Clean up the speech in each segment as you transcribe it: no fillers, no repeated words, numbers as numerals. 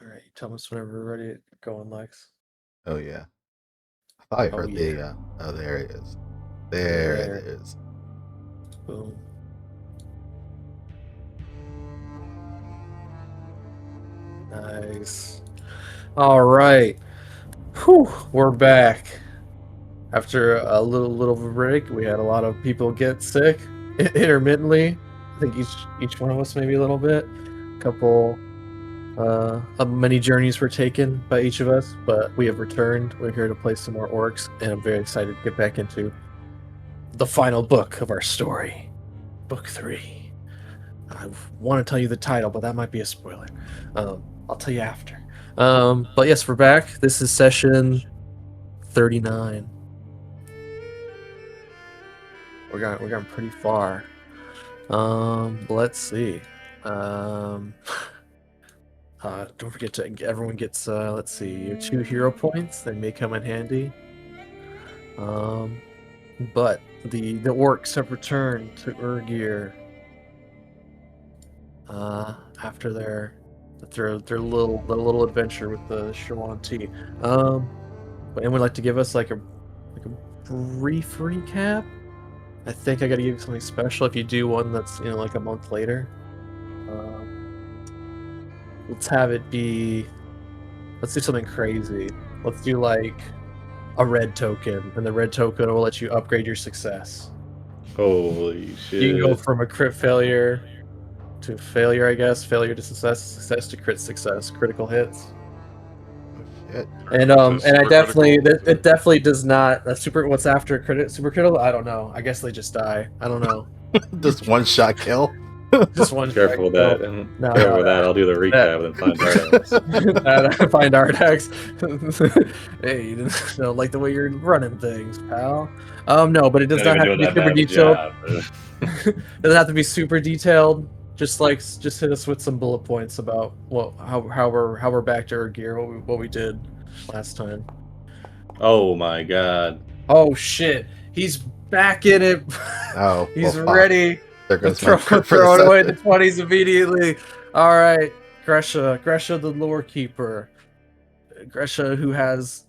All right, tell us whenever we're ready to go on, Lex. Oh yeah. I thought I Oh heard yeah. the oh there it is. There it There. is. Boom. Nice. All right. Whew, we're back. After a little break, we had a lot of people get sick intermittently. I think each one of us maybe a little bit. A couple many journeys were taken by each of us, but we have returned. We're here to play some more orcs, and I'm very excited to get back into the final book of our story, Book 3. I want to tell you the title, but that might be a spoiler. I'll tell you after. But yes, we're back. This is session 39. We're going pretty far. Let's see. Don't forget to everyone gets let's see, your 2 hero points. They may come in handy. But the orcs have returned to Urgir after their little adventure with the Shawan tea. Would anyone like to give us like a brief recap? I think I got to give you something special if you do one that's like a month later. Let's have it be. Let's do something crazy. Let's do like a red token, and the red token will let you upgrade your success. Holy shit. You can go from a crit failure to failure, I guess. Failure to success, success to crit success, critical hits. Shit. And I definitely it definitely does not super. What's after crit super critical? I don't know. I guess they just die. I don't know. Just one shot kill. Just one. Careful with that. No, Careful with that. I'll do the recap and find Dardax. Find Dardax. Hey, you don't like the way you're running things, pal. No, but it does not have to be super detailed. It doesn't have to be super detailed. Just hit us with some bullet points about how we're back to our gear, what we did last time. Oh my god. Oh shit. He's back in it. Oh, he's ready. There goes throw away the 20s immediately. All right, Gresha, the lore keeper. Gresha, who has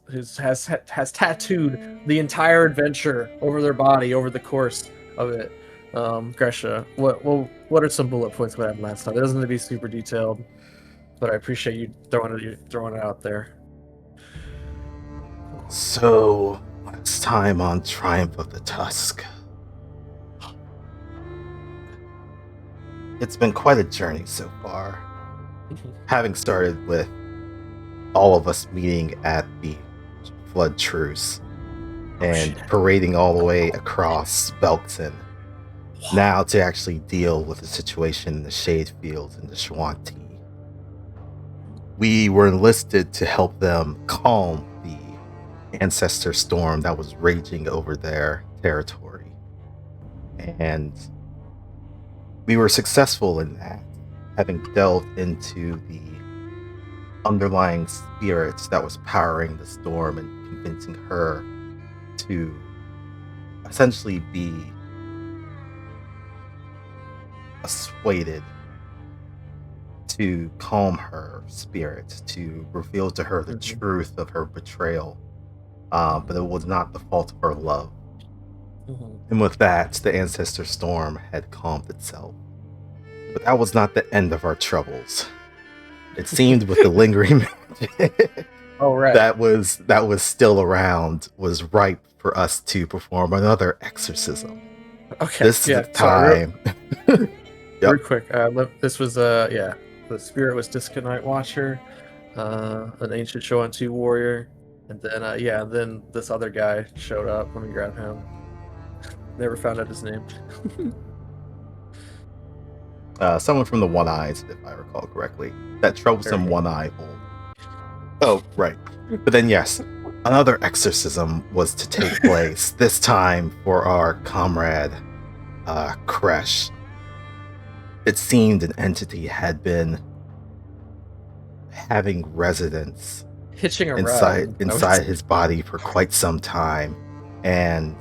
tattooed the entire adventure over their body over the course of it. Gresha, what are some bullet points we had last time? It doesn't have to be super detailed, but I appreciate you throwing it out there. So last time on Triumph of the Tusk, it's been quite a journey so far. Having started with all of us meeting at the Flood Truce and parading all the way across Belkzen. Now to actually deal with the situation in the Shade Fields and the Shawanti. We were enlisted to help them calm the ancestor storm that was raging over their territory. And we were successful in that, having delved into the underlying spirits that was powering the storm and convincing her to essentially be persuaded to calm her spirit, to reveal to her the truth of her betrayal, but it was not the fault of her love. And with that, the ancestor storm had calmed itself. But that was not the end of our troubles. It seemed with the lingering magic that was still around was ripe for us to perform another exorcism. Okay. This is the time. Real quick, this was the spirit was Disca Night Watcher, an ancient Shoan warrior, and then then this other guy showed up. Let me grab him. Never found out his name. Someone from the One Eyes, if I recall correctly. That troublesome one-eye old. Oh, right. But then yes, another exorcism was to take place, this time for our comrade, Kresh. It seemed an entity had been having residence inside his body for quite some time, and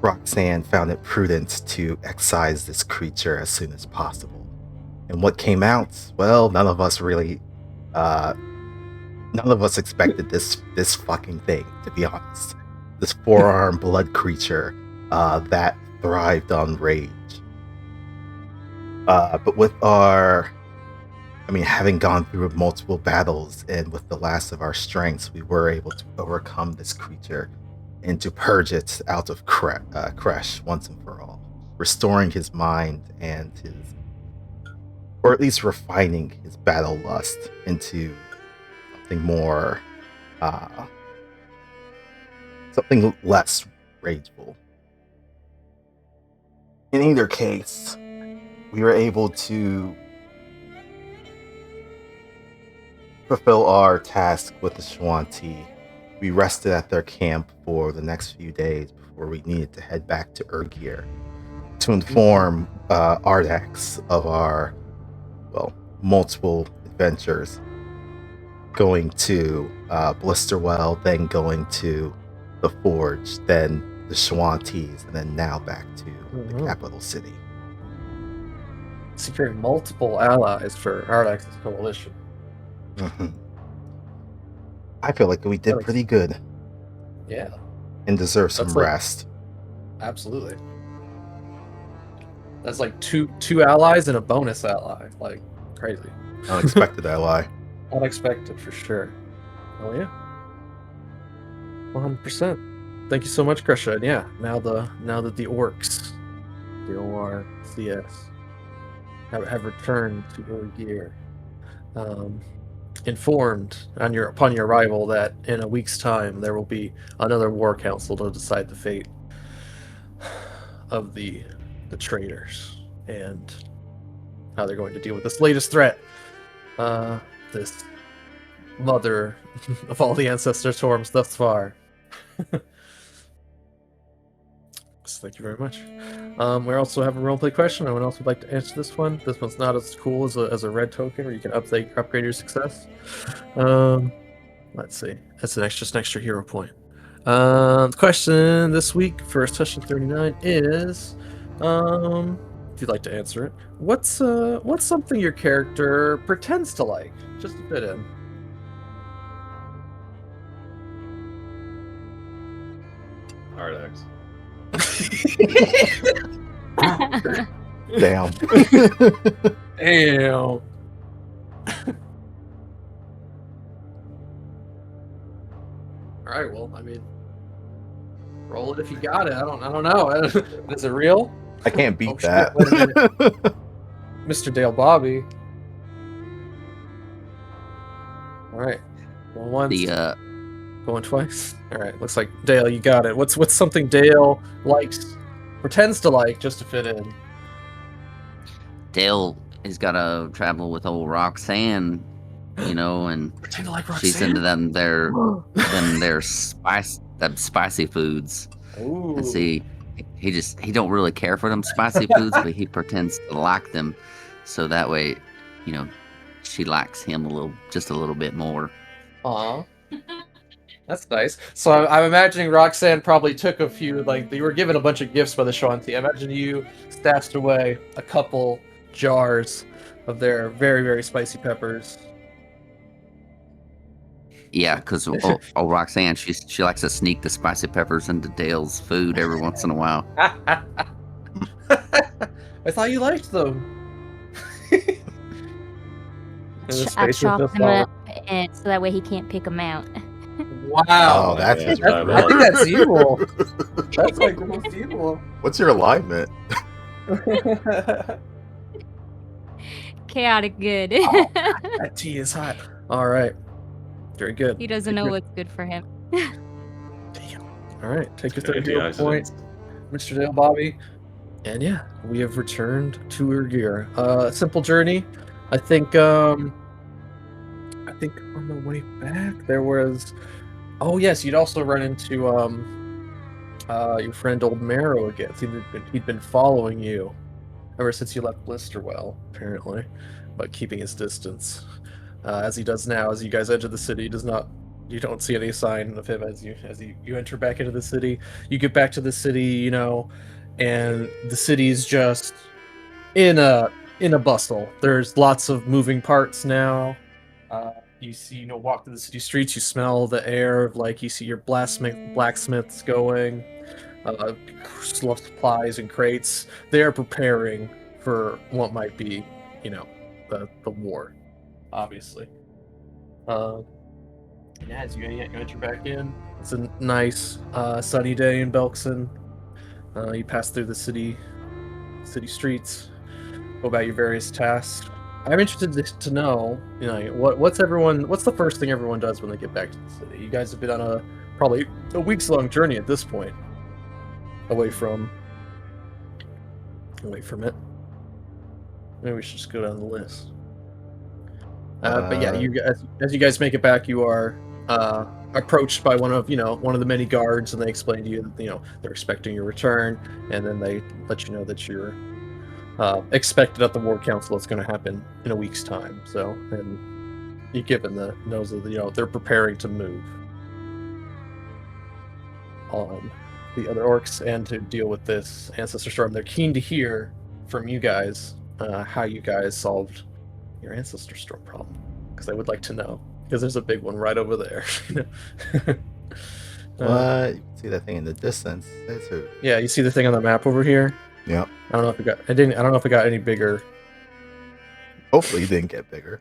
Roxanne found it prudent to excise this creature as soon as possible. And what came out, well, none of us really None of us expected this fucking thing, to be honest. This four-armed blood creature that thrived on rage. But with having gone through multiple battles and with the last of our strengths, we were able to overcome this creature and to purge it out of Kresh once and for all, restoring his mind and or at least refining his battle lust into something more, something less rageful. In either case, we were able to fulfill our task with the Shuanti. We rested at their camp for the next few days before we needed to head back to Urgir to inform Ardax of our, multiple adventures. Going to Blisterwell, then going to the Forge, then the Shuantis, and then now back to the capital city. Securing multiple allies for Ardax's coalition. Mm-hmm. I feel like we did pretty good. Yeah. And deserve some rest. Absolutely. That's like two allies and a bonus ally. Like, crazy. Unexpected ally. Unexpected for sure. Oh yeah. 100%. Thank you so much, Krisha. And yeah, now that the Orcs, the ORCS, have returned to Urgir, informed upon your arrival that in a week's time there will be another war council to decide the fate of the traitors and how they're going to deal with this latest threat. This mother of all the ancestor storms thus far. So thank you very much. We also have a roleplay question. Anyone else would like to answer this one? This one's not as cool as a red token where you can upgrade your success. Let's see. That's just an extra hero point. The question this week for session 39 is, if you'd like to answer it, what's something your character pretends to like, just to fit in? Ardax. Damn. Damn. Alright, well, I mean, roll it if you got it. I don't know. Is it real? I can't beat Shit, that. wait a minute. Mr. Dale Bobby. Alright. Going once. Going twice. Alright, looks like Dale, you got it. What's something Dale likes, pretends to like, just to fit in? Dale has got to travel with old Roxanne, and pretend to like Roxanne? She's into them their spicy foods. Ooh. And see, he don't really care for them spicy foods, but he pretends to like them, so that way, she likes him just a little bit more. Aw. That's nice. So I'm imagining Roxanne probably took a few, like, you were given a bunch of gifts by the Shuanti. I imagine you stashed away a couple jars of their very, very spicy peppers. Yeah, because old Roxanne, she likes to sneak the spicy peppers into Dale's food every once in a while. I thought you liked them. I chopped them up so that way he can't pick them out. Wow. Oh, that's his I think that's evil. That's like the most evil. What's your alignment? Chaotic good. Oh, that tea is hot. All right. Very good. He doesn't know what's good for him. Damn. All right. Take your third hero point, Mr. Dale Bobby. And yeah, we have returned to Urgir. Simple journey. I think on the way back there was, oh yes, you'd also run into your friend Old Marrow again. He'd been following you ever since you left Blisterwell, apparently, but keeping his distance, as he does now. As you guys enter the city, you don't see any sign of him as you enter back into the city. You get back to the city, and the city's just in a bustle. There's lots of moving parts now. you see, walk through the city streets, you smell the air of, like, you see your blacksmiths going, supplies and crates. They are preparing for what might be, the war, obviously. And as you enter back in, it's a nice sunny day in Belkzen. You pass through the city streets, go about your various tasks. I'm interested to know, what's the first thing everyone does when they get back to the city? You guys have been on probably a weeks-long journey at this point, away from it. Maybe we should just go down the list. But yeah, as you guys make it back, you are approached by one of the many guards, and they explain to you that they're expecting your return, and then they let you know that you're expected at the War Council. It's going to happen in a week's time. So, and you're given the nose of they're preparing to move on the other orcs and to deal with this ancestor storm. They're keen to hear from you guys how you guys solved your ancestor storm problem, because I would like to know, because there's a big one right over there. What? You can see that thing in the distance. Yeah, you see the thing on the map over here? Yep. I don't know if it got any bigger. Hopefully it didn't get bigger.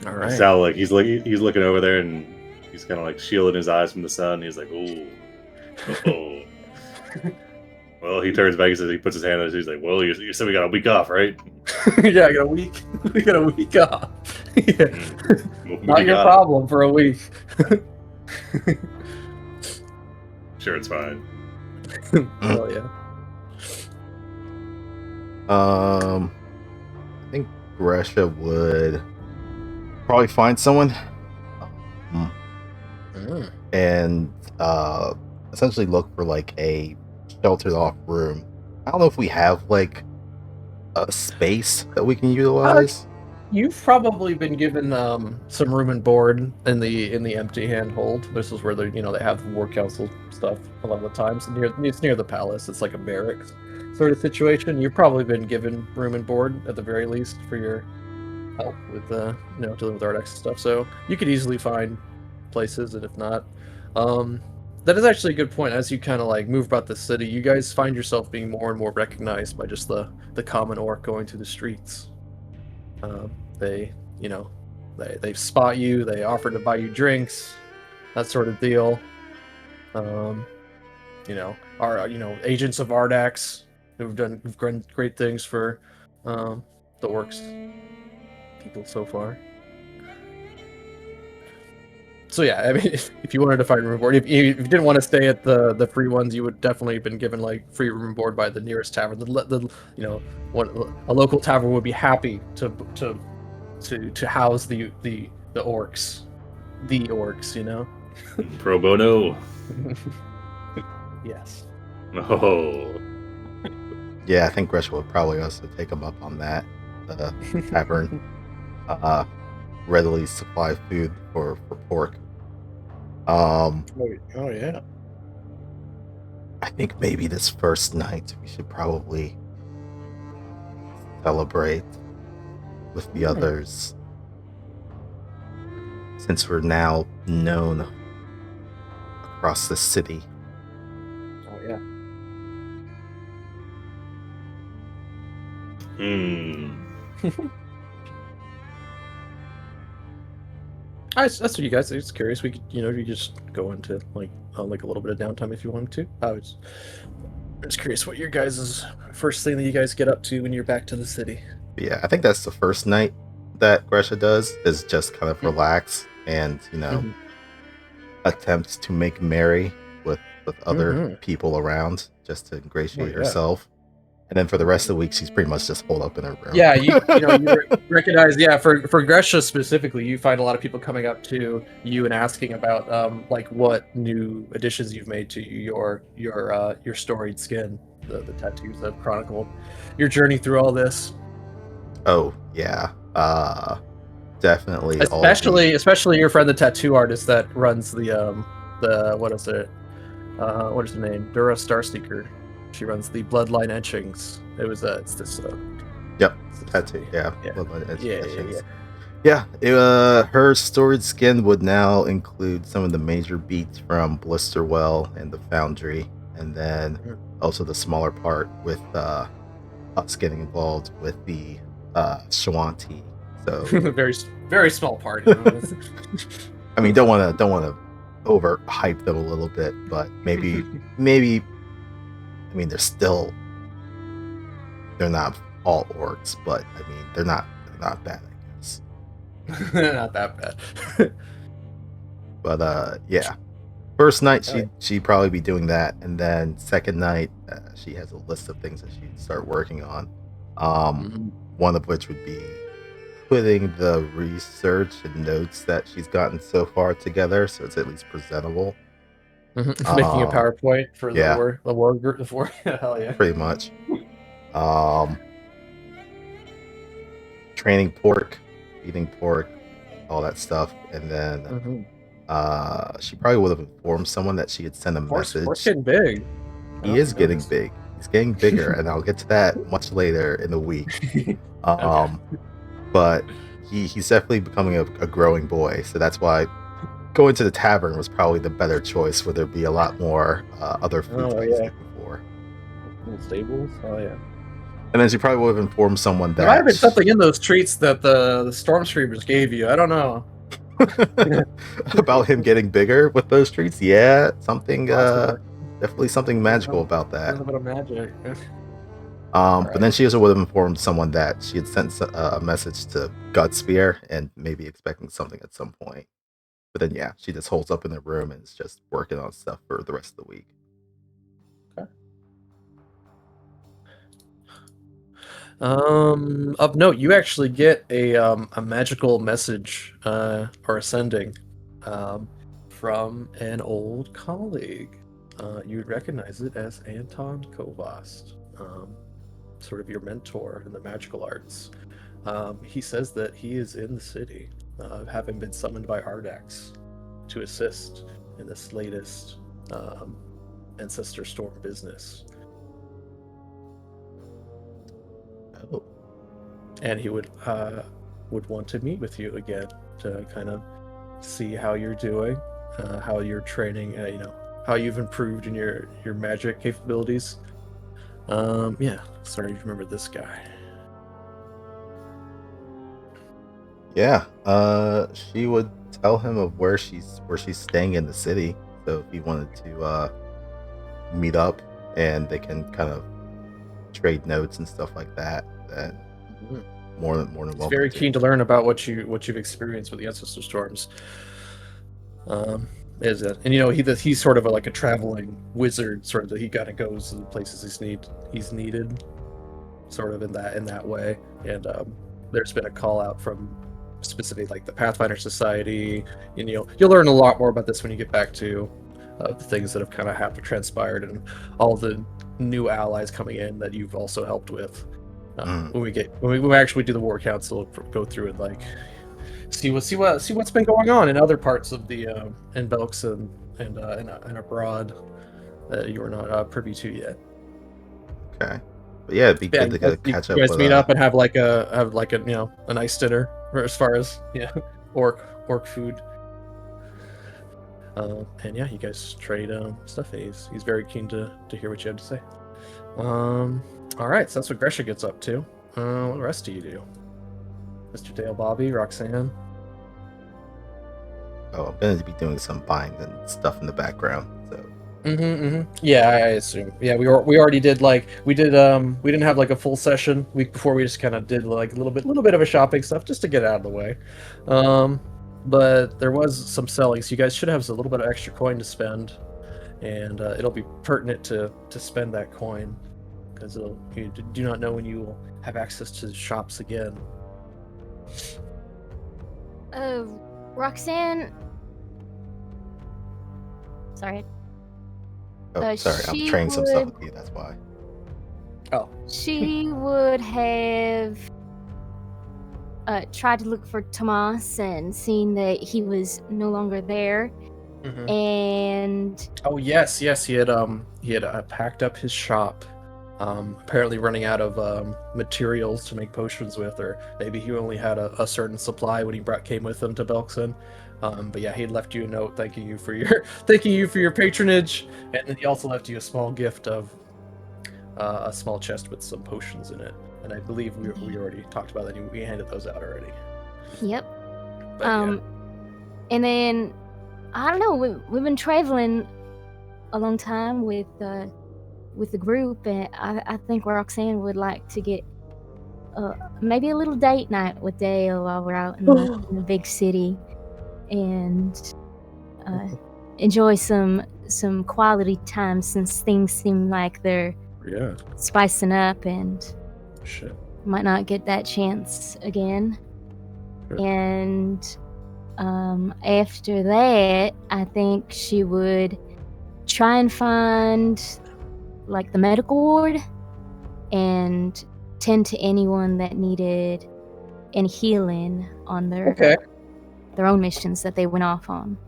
All right. Sal, like he's looking over there, and he's kind of like shielding his eyes from the sun. He's like, oh. Well, he turns back. He puts his hand on his. He's like, well, you said we got a week off, right? Yeah, I got a week. We got a week off. Yeah. Not your problem for a week. Sure, it's fine. Oh yeah. I think Gresha would probably find someone and essentially look for like a sheltered off room. I don't know if we have like a space that we can utilize. You've probably been given some room and board in the empty handhold. This is where they have the War Council stuff a lot of the times. It's near the palace. It's like a barracks sort of situation. You've probably been given room and board at the very least for your help with dealing with Ardex and stuff. So you could easily find places, and if not, that is actually a good point. As you kind of like move about the city, you guys find yourself being more and more recognized by just the common orc going through the streets. They spot you. They offer to buy you drinks, that sort of deal. Are agents of Ardax who've done great things for the orcs people so far. So yeah, I mean, if you wanted to find room and board, if you didn't want to stay at the free ones, you would definitely have been given like free room and board by the nearest tavern. A local tavern would be happy to house the orcs, Pro bono. Yes. Oh. Yeah, I think Gresha would probably also take him up on that. Tavern readily supply food for pork. Oh yeah. I think maybe this first night we should probably celebrate with the others, since we're now known across the city. Oh yeah. That's what you guys. I'm just curious. We could, you just go into like a little bit of downtime if you wanted to. I was curious what your guys' first thing that you guys get up to when you're back to the city. Yeah, I think that's the first night that Gresha does, is just kind of relax and attempt to make merry with other people around, just to ingratiate herself. And then for the rest of the week, she's pretty much just holed up in her room. Yeah, you recognize. Yeah, for Gresha specifically, you find a lot of people coming up to you and asking about like what new additions you've made to your storied skin, the tattoos that chronicle your journey through all this. Oh yeah, definitely. Especially your friend, the tattoo artist that runs the what is it? What is the name? Dura Starseeker. She runs the Bloodline Etchings. It's this Yep, that too. Yeah, Yeah. bloodline edge Yeah, possessions. Yeah, her storied skin would now include some of the major beats from Blisterwell and the Foundry, and then also the smaller part with us getting involved with the Shawanti. So very small part. You know? I mean, don't want to overhype them a little bit, but maybe I mean they're not all orcs, but I mean they're not bad, I guess. Not that bad. But yeah. First night she'd probably be doing that, and then second night she has a list of things that she'd start working on. One of which would be putting the research and notes that she's gotten so far together, so it's at least presentable. Making a PowerPoint for the war group. Hell yeah! Pretty much. Training pork, eating pork, all that stuff, and then she probably would have informed someone that she had sent a message. Pork's getting big. He is getting big. He's getting bigger, and I'll get to that much later in the week. But he's definitely becoming a growing boy, so that's why going to the tavern was probably the better choice, where there'd be a lot more other foods that he's looking for. Little stables? Oh yeah. And then she probably would have informed someone that there might have been something in those treats that the storm screamers gave you. I don't know. About him getting bigger with those treats. Yeah, something definitely something magical about that. A little bit of magic. But then she also would have informed someone that she had sent a message to Gutspear and maybe expecting something at some point. But then yeah, she just holds up in the room and is just working on stuff for the rest of the week. Okay. Of note, you actually get a magical message or a sending from an old colleague. You would recognize it as Anton Kovost, sort of your mentor in the magical arts. He says that he is in the city, having been summoned by Ardax to assist in this latest Ancestor Storm business. Oh. And he would want to meet with you again to kind of see how you're doing, how you're training, how you've improved in your magic capabilities. Yeah, sorry to remember this guy. Yeah, she would tell him of where she's staying in the city. So if he wanted to meet up and they can kind of trade notes and stuff like that, then more than welcome. He's very keen to learn about what you've experienced with the Ancestor Storms. Is it? And he's sort of like a traveling wizard, sort of that he kind of goes to the places he's needed, sort of in that way. And there's been a call out from specifically like the Pathfinder Society, and you'll learn a lot more about this when you get back to the things that have kind of transpired and all the new allies coming in that you've also helped with. When we actually do the War Council, go through and like see what's been going on in other parts of the in Belkzen and abroad that you are not privy to yet. Okay, but yeah, it'd be good to catch up. You guys meet up and have like a a nice dinner, as far as orc food. And yeah, you guys trade stuff. He's very keen to hear what you have to say. All right, so that's what Gresha gets up to. What the rest do you do? Mr. Dale, Bobby, Roxanne? Oh, I'm going to be doing some buying and stuff in the background. So. Yeah, I assume. Yeah, we already did we didn't have like a full session week before. We just kind of did like a little bit of a shopping stuff just to get out of the way. But there was some selling, so you guys should have a little bit of extra coin to spend, and it'll be pertinent to spend that coin because you do not know when you will have access to the shops again. Roxanne. Sorry. Oh, sorry, I'm trading some stuff with you, that's why. Oh. She would have tried to look for Tomas and seen that he was no longer there. And oh yes, he had packed up his shop apparently running out of materials to make potions with, or maybe he only had a certain supply when he came with him to Belkzen. But yeah, he left you a note thanking you for your patronage, and then he also left you a small gift of a small chest with some potions in it. And I believe we already talked about that. We handed those out already. Yep. But, yeah. And then I don't know. We've been traveling a long time with the group, and I think Roxanne would like to get maybe a little date night with Dale while we're out in the big city, and enjoy some quality time, since things seem like they're spicing up, and might not get that chance again. Sure. And after that, I think she would try and find like the medical ward and tend to anyone that needed any healing on their own missions that they went off on.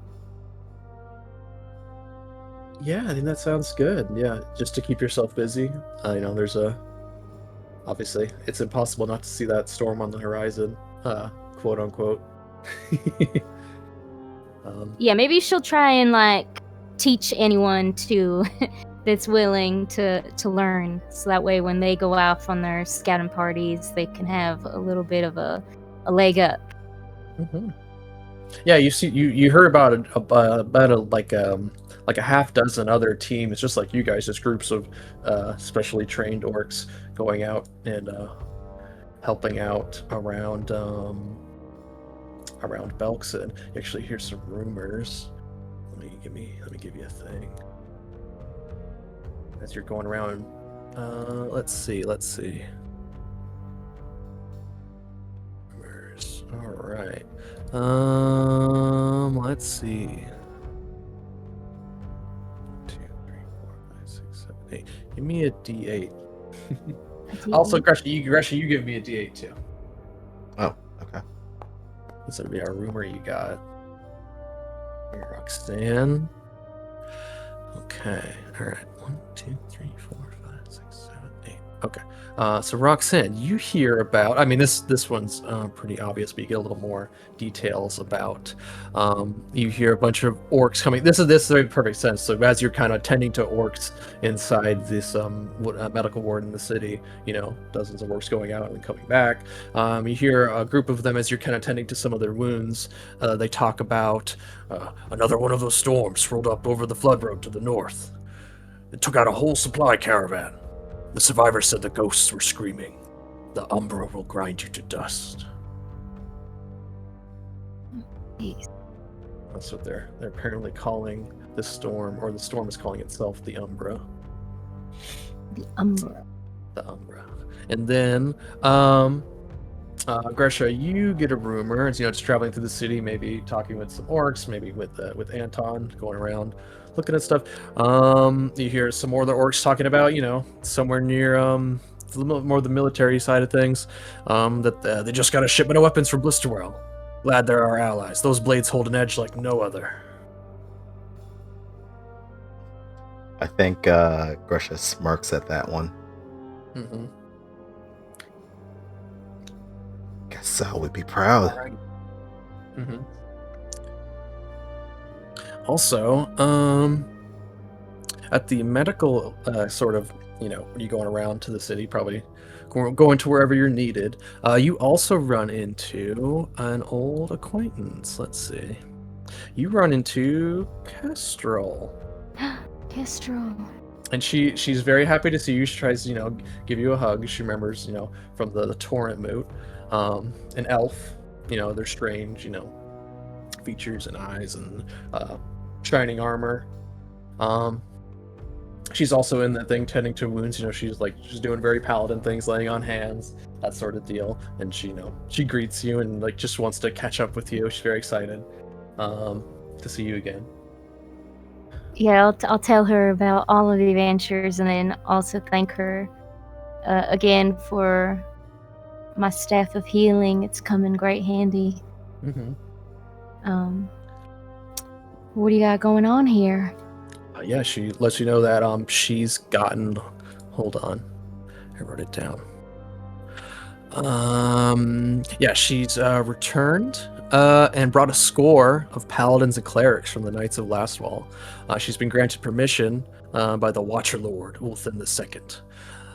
Yeah, I think that sounds good. Yeah, just to keep yourself busy. There's obviously it's impossible not to see that storm on the horizon, quote unquote. Yeah, maybe she'll try and like teach anyone to that's willing to learn, so that way when they go off on their scouting parties, they can have a little bit of a leg up. Mm-hmm. Yeah, you heard about like a half dozen other teams, just like you guys, just groups of specially trained orcs going out and helping out around Belkzen. Actually, here's some rumors. Let me give you a thing. As you're going around, let's see. Rumors. All right. Let's see. 2, 3, 4, 5, 6, 7, 8. Give me a D8. Also, Gresha, you give me a D8 too. Oh, okay. This would be our rumor you got. Roxanne. Okay. All right. 1, 2, 3, 4, 5, 6, 7, 8. Okay. So Roxanne, you hear about. I mean, this one's pretty obvious, but you get a little more details about. You hear a bunch of orcs coming. This makes perfect sense. So as you're kind of tending to orcs inside this medical ward in the city, dozens of orcs going out and coming back. You hear a group of them as you're kind of tending to some of their wounds. They talk about another one of those storms rolled up over the flood road to the north. It took out a whole supply caravan. The survivors said the ghosts were screaming, "The Umbra will grind you to dust." That's what they're apparently calling this storm, or the storm is calling itself the Umbra. The Umbra. The Umbra. And then, Gresha, you get a rumor. It's, just traveling through the city, maybe talking with some orcs, maybe with Anton, going around looking at stuff. You hear some more of the orcs talking about, somewhere near more the military side of things, that they just got a shipment of weapons from Blisterwell. Glad they're our allies. Those blades hold an edge like no other. I think Gresha smirks at that one. Mm-hmm. Guess so. Would be proud. All right. Mm-hmm. Also, at the medical sort of, when you're going around to the city, probably going to wherever you're needed, you also run into an old acquaintance. Let's see. You run into Kestrel. Kestrel. And she's very happy to see you. She tries to, give you a hug. She remembers, from the Torrent moot. An elf, they're strange, features and eyes and shining armor. She's also in that thing tending to wounds. She's doing very paladin things, laying on hands, that sort of deal. And she greets you and just wants to catch up with you. She's very excited to see you again. Yeah, I'll tell her about all of the adventures, and then also thank her again for my staff of healing. It's come in great handy. Mm-hmm. What do you got going on here? Yeah, she lets you know that she's gotten. Hold on. I wrote it down. Yeah, she's returned and brought a score of paladins and clerics from the Knights of Lastwall. She's been granted permission by the Watcher Lord Ulthin II.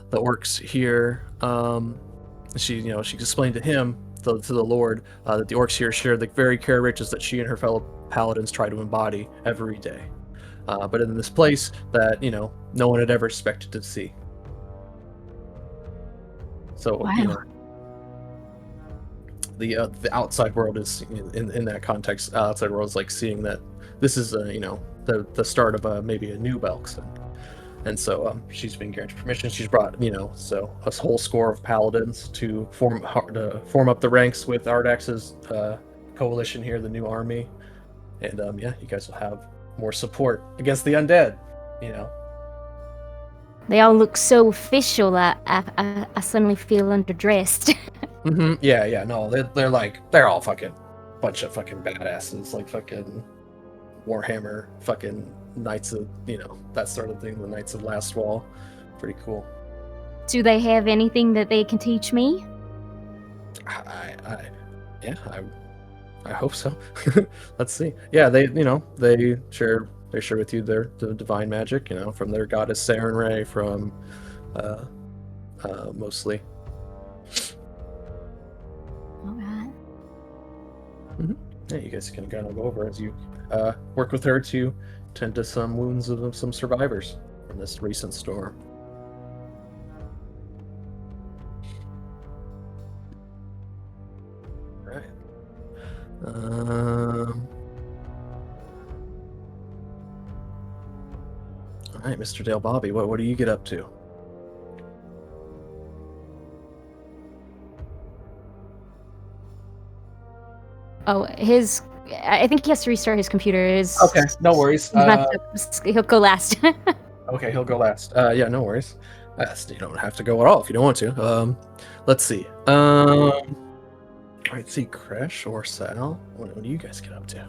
The orcs here, she explained to him, to the Lord, that the orcs here share the very characteristics that she and her fellow paladins try to embody every day, but in this place that no one had ever expected to see. So Wow. The outside world is in that context. Outside world is like seeing that this is the start of maybe a new Belkzen, and so she's been granted permission. She's brought so a whole score of paladins to form up the ranks with Ardax's coalition here, the new army, and you guys will have more support against the undead. They all look so official that I suddenly feel underdressed. Yeah. No, they're all fucking bunch of fucking badasses, like fucking Warhammer, fucking Knights of that sort of thing. The Knights of Lastwall, pretty cool. Do they have anything that they can teach me? I hope so. Let's see. Yeah, they share with you the divine magic, from their goddess Sarenrae, from mostly. All right. Yeah, you guys can kind of go over as you work with her to tend to some wounds of some survivors from this recent storm. Right. All right, Mr. Dale Bobby, what do you get up to? Oh, I think he has to restart his computer. Okay, no worries. He'll go last. Okay, he'll go last. Yeah, no worries. You don't have to go at all if you don't want to. Let's see. All right, see, Kresh or Sal, what do you guys get up to?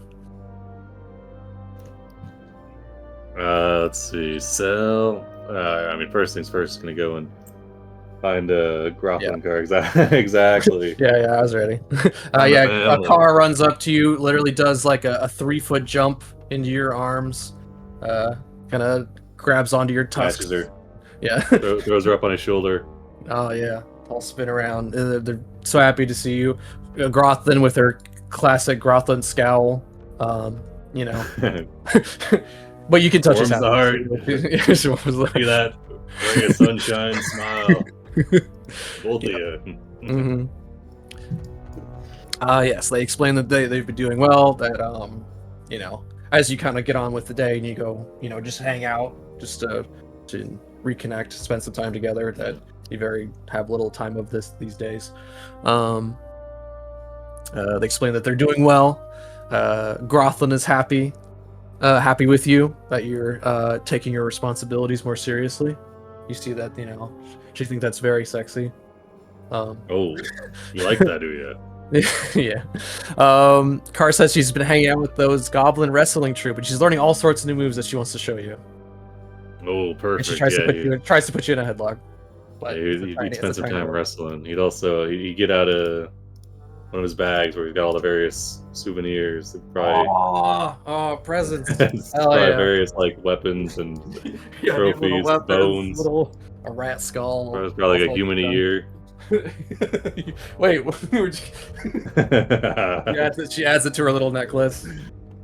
Let's see. Sal. First things first. Gonna go and find a Grofflin car. Exactly. Yeah, I was ready. A car runs up to you, literally does like a 3-foot jump into your arms, kind of grabs onto your tusks. Catches her. Yeah. Throws her up on his shoulder. Oh yeah, all spin around. They're so happy to see you. Grothlin with her classic Grothlin scowl. But you can touch his hand. Look at that. Bring a sunshine smile. Both of you. Yes, they explain that they've been doing well, that as you kind of get on with the day and you go, just hang out, just to reconnect, spend some time together, that you have little time of these days. They explain that they're doing well. Grothlin is happy with you, that you're taking your responsibilities more seriously. You see that, she thinks that's very sexy. Oh, you like that, do you? Yeah. Car says she's been hanging out with those goblin wrestling troupe, and she's learning all sorts of new moves that she wants to show you. Oh, perfect. And she tries to put you in a headlock. But he'd spend some time wrestling. He'd get out a one of his bags where he's got all the various souvenirs. Oh, presents. Various weapons and trophies, bones. A rat skull. It's probably like a human a year. Wait, she adds it to her little necklace.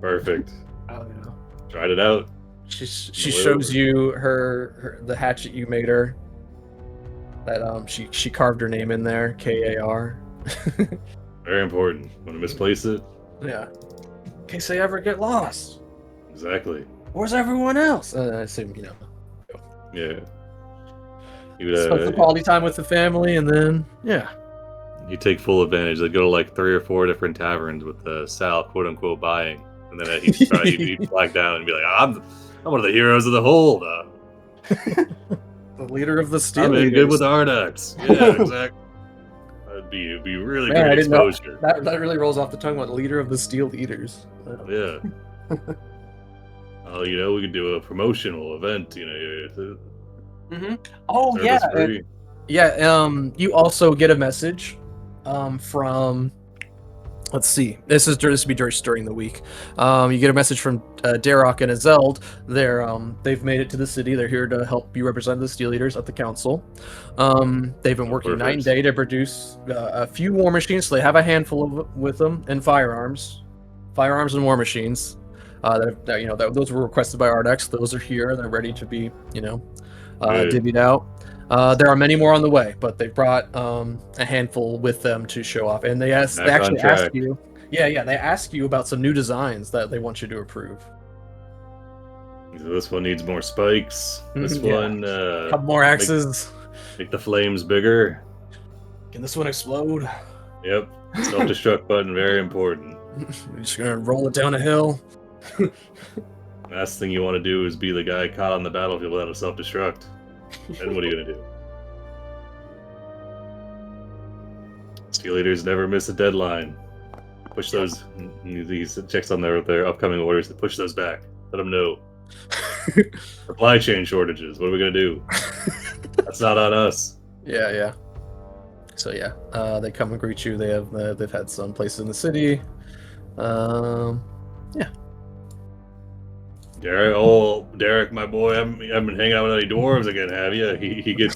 Perfect. Oh yeah. Tried it out. She shows you the hatchet you made her. That she carved her name in there, Kar. Very important. Want to misplace it? Yeah. In case they ever get lost. Exactly. Where's everyone else? I assume Yeah. You would spend some quality time with the family, and then you take full advantage. They go to 3 or 4 different taverns with Sal, quote unquote, buying, and then he'd flag down and be like, "I'm one of the heroes of the hold. The leader of the Steel I'm Eaters. good with Ardax." Yeah, exactly. It'd be really good exposure. That really rolls off the tongue. What, leader of the Steel Eaters? Yeah. We could do a promotional event. Oh yeah, Yeah, you also get a message from, let's see, this will be during the week. You get a message from Darok and Azeld. They've made it to the city. They're here to help you represent the Steel Eaters at the council. They've been working night and day to produce a few war machines. So they have a handful with them, and firearms and war machines. Those were requested by Ardex. Those are here. They're ready to be, divvied out. There are many more on the way, but they brought a handful with them to show off. And they actually ask you, they ask you about some new designs that they want you to approve. So this one needs more spikes. This one, a couple more axes. Make the flames bigger. Can this one explode? Yep. Self-destruct button, very important. You're just gonna roll it down a hill. Last thing you want to do is be the guy caught on the battlefield without a self-destruct. Then what are you gonna do? Steel Eaters never miss a deadline. Push those. These checks on their upcoming orders. Push those back. Let them know. Supply chain shortages. What are we gonna do? That's not on us. Yeah. So they come and greet you. They've had some places in the city. Yeah. Derek, my boy, I haven't been hanging out with any dwarves again, have you? He tries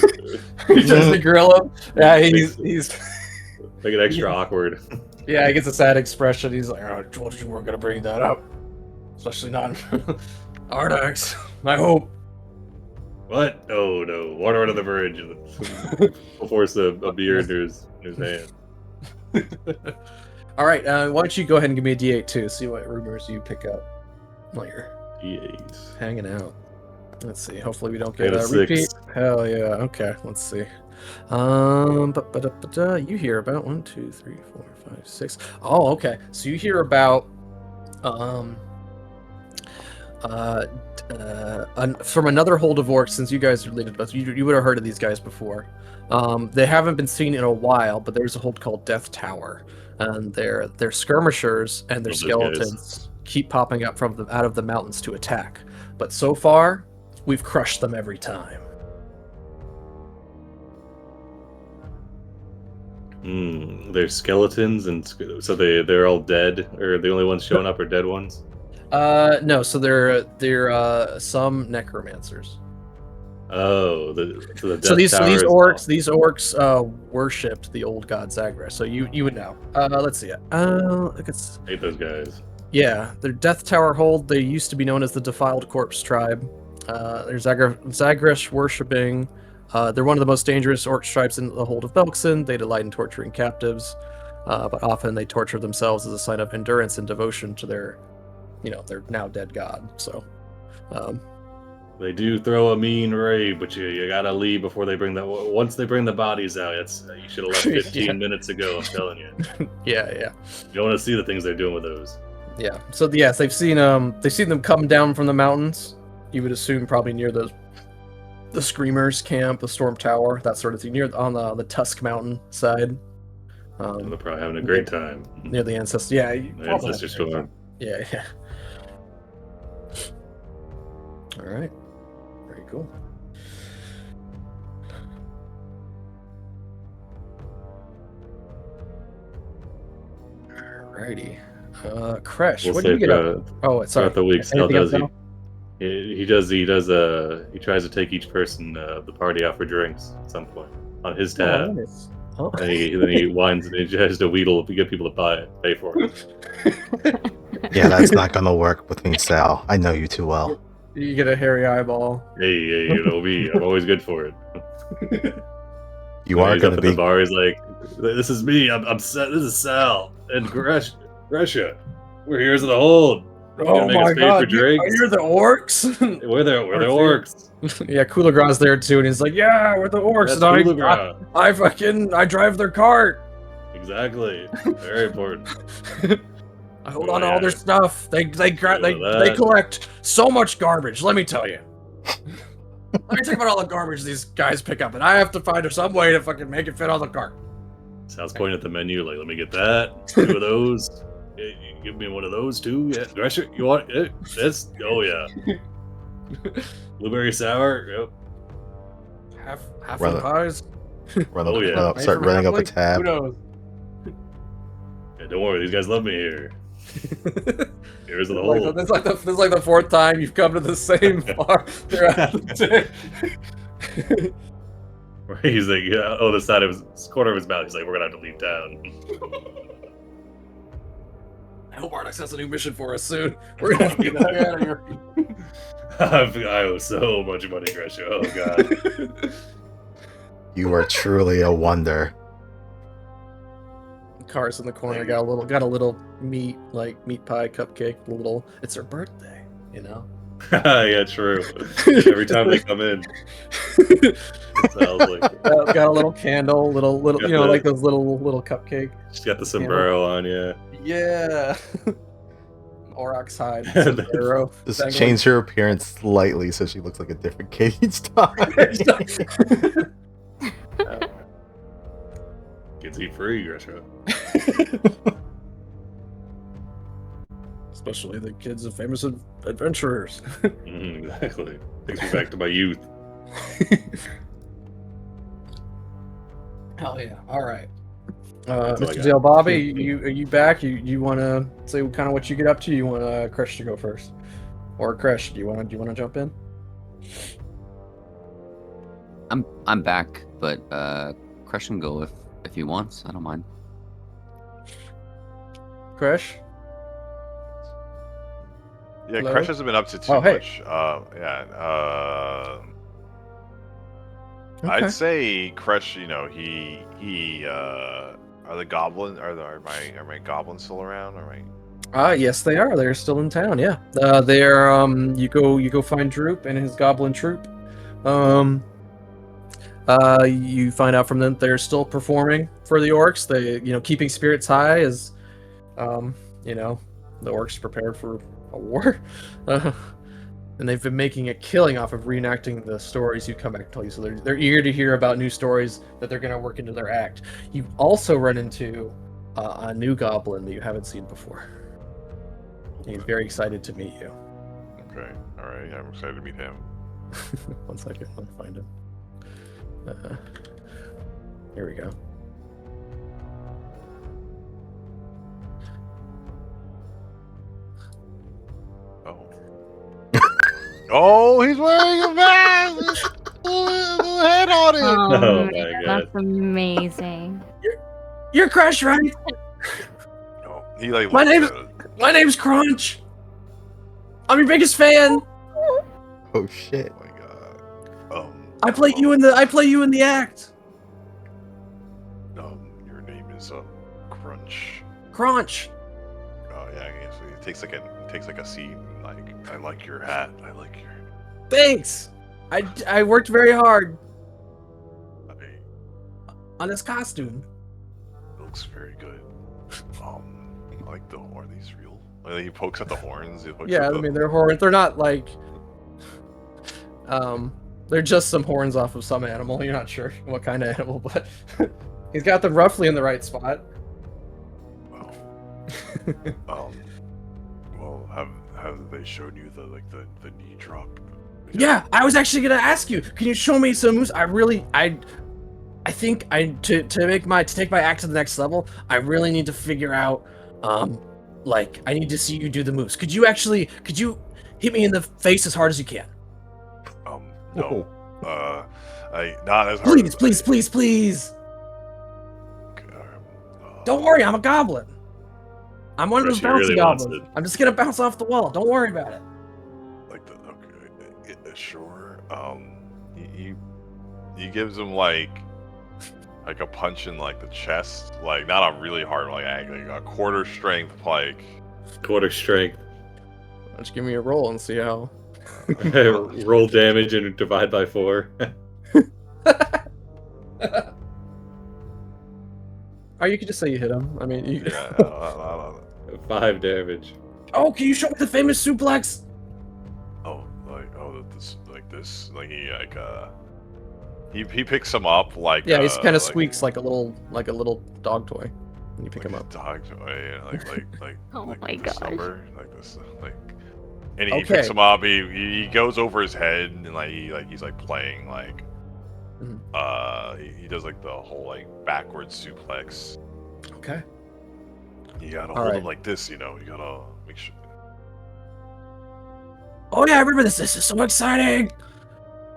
to grill him. Yeah, he's make it extra awkward. Yeah, he gets a sad expression. He's like, "Oh, I told you weren't gonna bring that up, especially not Ardax. I hope." What? Oh no! Water under the bridge. We'll force a beer in his hand. All right. Why don't you go ahead and give me a D8 too? See what rumors you pick up while you're D8 hanging out. Let's see. Hopefully we don't get a 6. repeat. Hell yeah. Okay. Let's see. You hear about 1, 2, 3, 4, 5, 6. Oh, okay. So you hear about from another hold of orcs, since you guys are related to us, you would have heard of these guys before. They haven't been seen in a while, but there's a hold called Death Tower, and their skirmishers and their skeletons keep popping up out of the mountains to attack. But so far, we've crushed them every time. They're skeletons, and so they're all dead, or the only ones showing up are dead ones. No. So they're some necromancers. Oh, so these orcs worshipped the old god Zagreus. So you would know. Let's see it. Hate those guys. Yeah, their Death Tower hold. They used to be known as the Defiled Corpse Tribe. There's Zagreus worshipping. They're one of the most dangerous orc tribes in the hold of Belkzen. They delight in torturing captives, but often they torture themselves as a sign of endurance and devotion to their now dead god. So, they do throw a mean raid, but you gotta leave before they bring that. Once they bring the bodies out, you should have left 15 minutes ago. I'm telling you. Yeah. You don't want to see the things they're doing with those. Yeah. So yes, they've seen them come down from the mountains. You would assume probably near the Screamers camp, the Storm Tower, that sort of thing, near on the Tusk Mountain side. They're probably having a great time near the ancestor. Yeah, the ancestor storm. Yeah. All right. Very cool. Alrighty. Kresh, what do you get up? Oh, sorry. Throughout the week, Sal does he tries to take each person of the party out for drinks at some point on his tab. Oh, nice. Oh. And then he winds and he tries to wheedle to get people to pay for it. Yeah, that's not gonna work with me, Sal. I know you too well. You get a hairy eyeball. Hey, me. I'm always good for it. You are going to be. The bar. He's like, "This is me. This is Sal and Gresha. We're here as the hold. Oh my god! You're the orcs. We're the orcs. Yeah, Kulagra's there too, and he's like, "Yeah, we're the orcs." And I drive their cart. Exactly. Very important. I hold on to all their stuff. They collect so much garbage. Let me tell you. Let me think about all the garbage these guys pick up, and I have to find some way to fucking make it fit on the cart. Sal's pointing at the menu, like, let me get that. 2 of those. Yeah, you give me one of those too. Yeah, Drescher, you want it? This? Oh yeah. Blueberry sour. Yep. half Rather- pies. Oh, yeah. Start Made running from up a Who tab. knows? Yeah, don't worry, these guys love me here. Here's the whole. This is like the fourth time you've come to the same bar throughout the day. He's like, yeah, oh, the side of his corner of his mouth. He's like, we're gonna have to leave town. I hope Arnox has a new mission for us soon. We're gonna have to get the heck out of here. I owe so much money, Gresha. Oh god. You are truly a wonder. Cars in the corner got a little meat pie cupcake. It's her birthday, you know. Yeah, true. Every time they come in, it sounds like Got a little candle, little Got you know, the- like those little cupcake. she's got the sombrero on. Yeah. Yeah. Aurochs hide sombrero. Just Dangling. change her appearance slightly so she looks like a different kid each time. Kids eat free, Gresha. Especially the kids of famous adventurers. Exactly. Takes me back to my youth. Hell yeah! All right, That's all I Mr. got. Dale Bobby, are you back? You want to say kind of what you get up to? You want Kresh to go first, or Kresh? Do you want to jump in? I'm back, but Crush can go if he wants. I don't mind. Kresh? Yeah, Hello? Crush hasn't been up to too Oh, hey. much. Okay. I'd say Crush. You know, he are the goblin are my goblins still around? Yes, they are. They're still in town. Yeah. They're you go find Droop and his goblin troop. You find out from them they're still performing for the orcs. They, keeping spirits high as, the orcs prepared for a war. And they've been making a killing off of reenacting the stories you come back and tell you. So they're eager to hear about new stories that they're going to work into their act. You also run into a new goblin that you haven't seen before. He's very excited to meet you. Okay, all right. I'm excited to meet him. 1 second, let me find him. Here we go. Oh. Oh, he's wearing a mask. Little head on it. Oh Oh, my man, God. that's amazing. You're Crush, right? No, he like. My looks name's- at it. My name's Crunch. I'm your biggest fan. Oh shit. Oh my god. I play you in the act. Your name is Crunch. Crunch. Oh yeah, I guess he takes like a seat. And, like, I like your hat. I like your. Thanks. I worked very hard I, on this costume. it looks very good. I like are these real? Like, he pokes at the horns. He pokes Yeah, at I mean they're horns. They're not like they're just some horns off of some animal. You're not sure what kind of animal, but he's got them roughly in the right spot. Well, have they shown you the knee drop? Yeah, I was actually gonna ask you. Can you show me some moves? I think to take my act to the next level, I really need to figure out, I need to see you do the moves. Could you hit me in the face as hard as you can? No. Not as hard. Please. Don't worry, I'm a goblin. I'm one of those She bouncy really wants goblins. I'm just gonna bounce off the wall. Don't worry about it. Sure. He gives him like a punch in like the chest, like not a really hard like a quarter strength Quarter strength. Why don't you give me a roll and see how. Roll damage and divide by 4. Or you could just say you hit him. I mean, you... Yeah, I don't know. 5 damage. Oh, can you show me the famous suplex? This he picks him up like Yeah, he's kind of squeaks like a little dog toy when you pick him like up. a dog toy, like Oh like my this gosh. number, like this and he Okay. picks him up. He goes over his head and he's like playing like He does like the whole like backwards suplex. Okay. You gotta All hold right. him like this, you know. You gotta make sure. Oh yeah, I remember this. This is so exciting.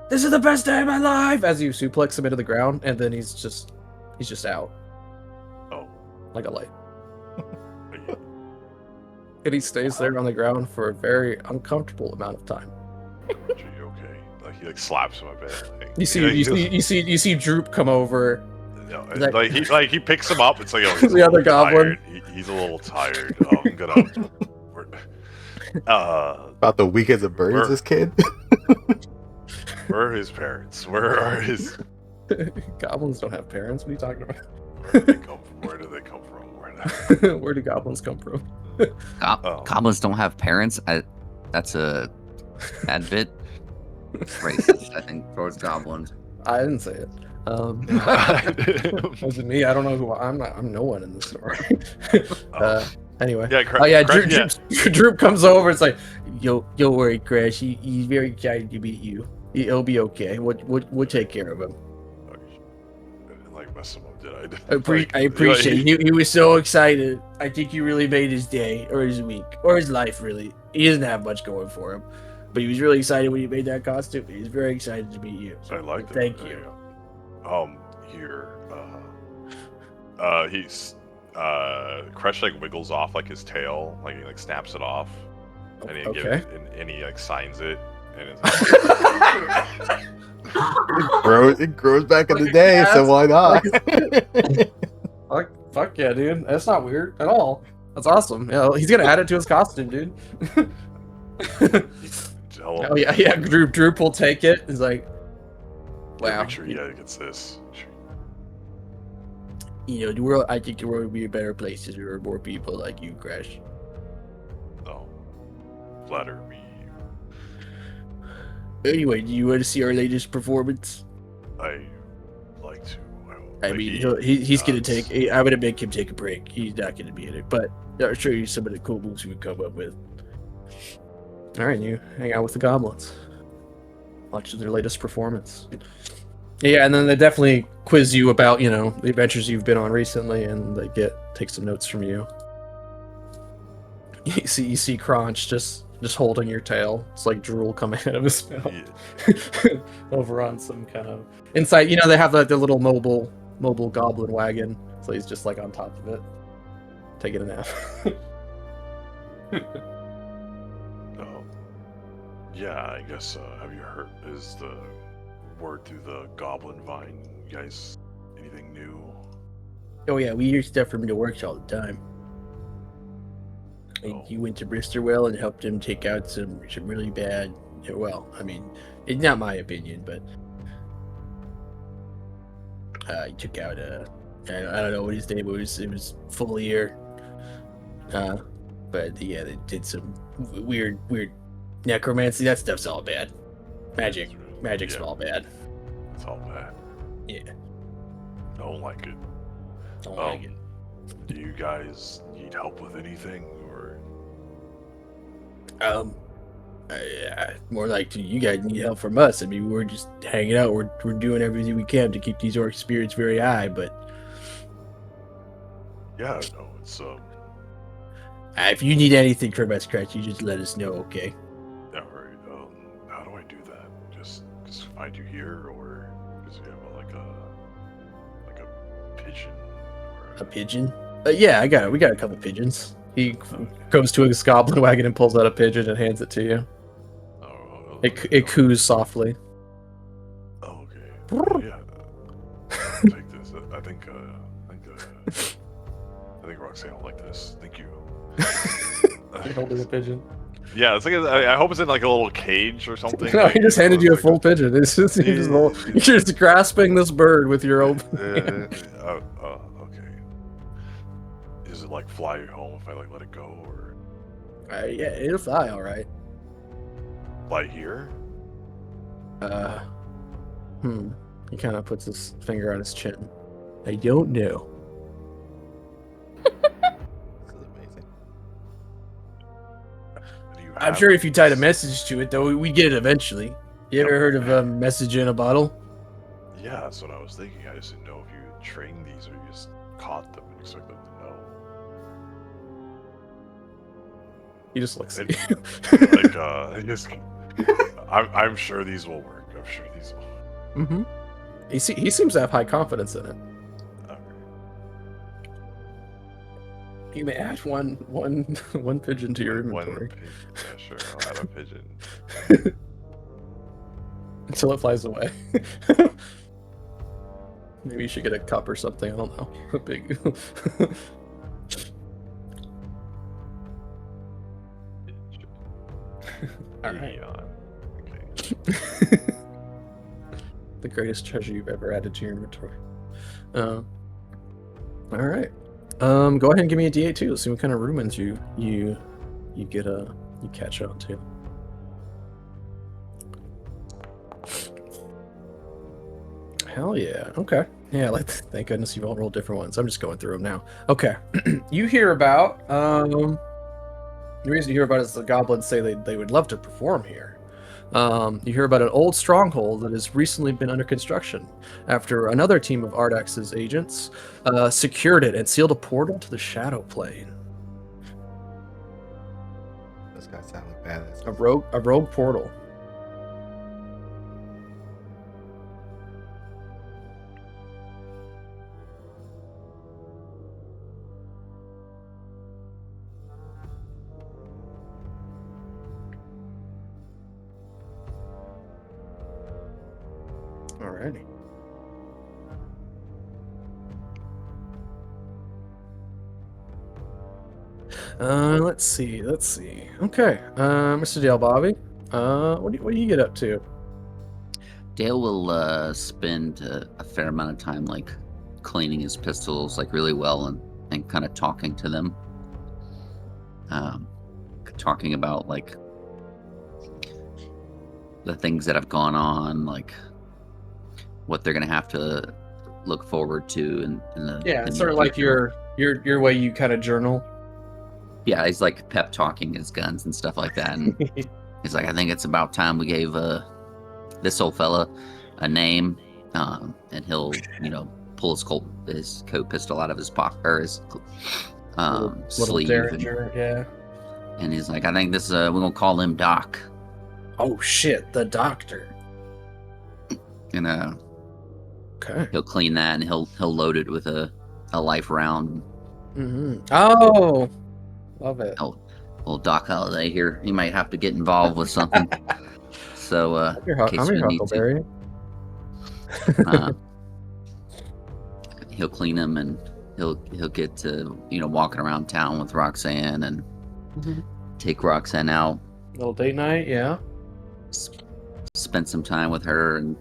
This is the best day of my life. As you suplex him into the ground, and then he's just out Oh, like a light, yeah. and he stays there on the ground for a very uncomfortable amount of time. Gee, okay. Like he like slaps him a bit. Like, You see Droop come over. No, Is that- like he picks him up. It's like, oh, he's The a other little goblin? tired. He's a little tired. Oh, I'm gonna. About the weak as a bird is this kid? Where are his parents? Where are his? Goblins don't have parents. What are you talking about? Where do they come from? Where do they come from? Where do goblins come from? Goblins don't have parents. That's a bad bit. Racist, I think, towards goblins. I didn't say it. Was it me? I don't know who I'm. I'm no one in this story. Anyway. Yeah, Droop comes over. It's like, yo, worry, Crash. He's very excited to meet you. He'll be okay. We'll take care of him. I didn't like mess him up, did I? I appreciate it. He was so excited. I think you really made his day, or his week, or his life, really. He doesn't have much going for him. But he was really excited when you made that costume. He was very excited to meet you. I liked it. Thank you. Here, he's Crush like wiggles off like his tail, like he like snaps it off, and he and he like signs it, and it's It grows back in the day, so why not? Fuck yeah, dude. That's not weird at all. That's awesome. Yeah, he's gonna add it to his costume, dude. Oh yeah. Droop will take it. He's like, wow. Make sure he gets this. You know, the world. I think the world would be a better place if there were more people like you, Crash. No, flatter me. Anyway, do you want to see our latest performance? I like to. I mean, he's gonna take. I'm gonna make him take a break. He's not gonna be in it, but I'll show you some of the cool moves we come up with. All right, you hang out with the goblins. Watch their latest performance. Yeah, and then they definitely quiz you about, you know, the adventures you've been on recently, and they take some notes from you. You see Crunch just holding your tail. It's like drool coming out of his mouth. Yeah. Over on some kind of inside. You know, they have like the little mobile goblin wagon, so he's just like on top of it, taking a nap. Yeah, I guess. Have you heard? Is the word through the Goblin Vine? You guys, anything new? Oh yeah, we hear stuff from the Orcs all the time. You went to Bristerwell and helped him take out some really bad. Well, I mean, it's not my opinion, but he took out I don't know what his name was. It was Folier. But yeah, they did some weird necromancy. That stuff's all bad. Magic's all bad. It's all bad. Yeah. Don't like it. Don't like it. Do you guys need help with anything, or? More like, you guys need help from us. I mean, we're just hanging out. We're doing everything we can to keep these orc spirits very high, but yeah, no, it's if you need anything from us, Scratch, you just let us know, okay? Yeah, right. How do I do that? Just find you here, or does we have like a pigeon? Or a pigeon? Yeah, I got it. We got a couple pigeons. He goes to his goblin wagon and pulls out a pigeon and hands it to you. It coos softly. Oh, okay. Yeah. Take this. I think Roxanne will like this. Thank you. You're holding a pigeon. Yeah, it's like I hope it's in like a little cage or something. No, like, he just handed you a full pigeon. You're just grasping this bird with your open hand. Okay. Does it like fly home if I like let it go, or? Yeah, it'll fly all right. Fly here? He kind of puts his finger on his chin. I don't know. I'm sure if you tied a message to it, though, we'd get it eventually. You ever heard of a message in a bottle? Yeah, that's what I was thinking. I just didn't know if you trained these or you just caught them and expect them to know. He just looks at It- you. I'm sure these will work. I'm sure these will. Mm-hmm. He seems to have high confidence in it. Okay. You may add one pigeon to your inventory. Yeah, sure. I'll add a pigeon. Until it flies away. Maybe you should get a cup or something. I don't know. A big. All right. Okay. The greatest treasure you've ever added to your inventory. All right. Go ahead and give me a D8 too. Let's see what kind of rumors you catch on to. Hell yeah. Okay. Yeah, thank goodness you've all rolled different ones. I'm just going through them now. Okay. You hear about the reason you hear about it is the goblins say they would love to perform here. You hear about an old stronghold that has recently been under construction after another team of Ardax's agents secured it and sealed a portal to the Shadow Plane. Those guys sound like badass. A rogue portal. Alrighty. Let's see. Okay, Mr. Dale Bobby, what do you get up to? Dale will spend a fair amount of time like cleaning his pistols like really well and kind of talking to them, talking about like the things that have gone on, like what they're gonna have to look forward to in the Yeah, in it's the sort of like future. your way you kind of journal. Yeah, he's like pep talking his guns and stuff like that, and he's like, I think it's about time we gave this old fella a name, and he'll pull his coat pistol out of his pocket or his Little sleeve, derringer, yeah. and he's like, I think this we're gonna call him Doc. Oh shit, the doctor. And Okay. he'll clean that and he'll load it with a life round. Mm-hmm. Oh, love it. Old Doc Holliday here, he might have to get involved with something. So I'm your in case we need to. Huckleberry. He'll clean them and he'll get to walking around town with Roxanne and take Roxanne out, Little date night, yeah. spend some time with her and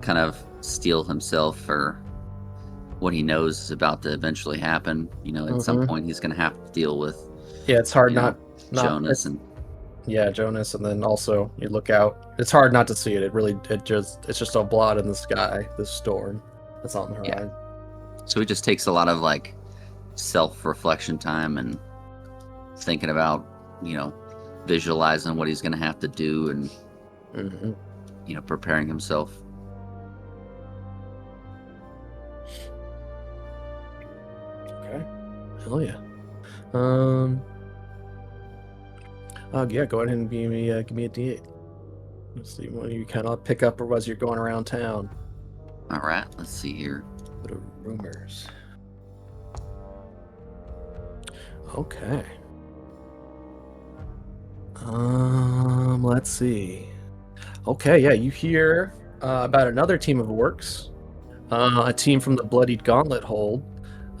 kind of steel himself for what he knows is about to eventually happen. At some point he's going to have to deal with it's hard not Jonas and Jonas, and then also you look out. It's hard not to see it. It's just a blot in the sky, this storm that's on the horizon. So it just takes a lot of like self-reflection time and thinking about, visualizing what he's going to have to do and, preparing himself. Okay. Hell yeah. Yeah, go ahead and give me a D8. Let's see what you kind of pick up or as you're going around town. All right, let's see here. Bit of rumors. Okay. Let's see. Okay, yeah, you hear about another team of orcs, a team from the Bloodied Gauntlet Hold,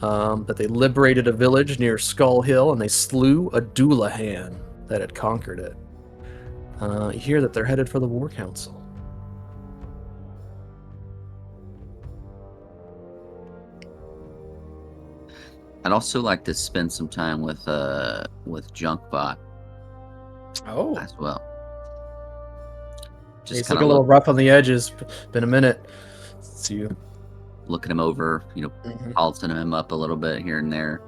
that they liberated a village near Skull Hill and they slew a Doulahan that had conquered it. You hear that they're headed for the War Council. I'd also like to spend some time with Junkbot Oh, as well. he's Just looking kind a of little rough on the edges. Been a minute. See you. looking him over, polishing him up a little bit here and there.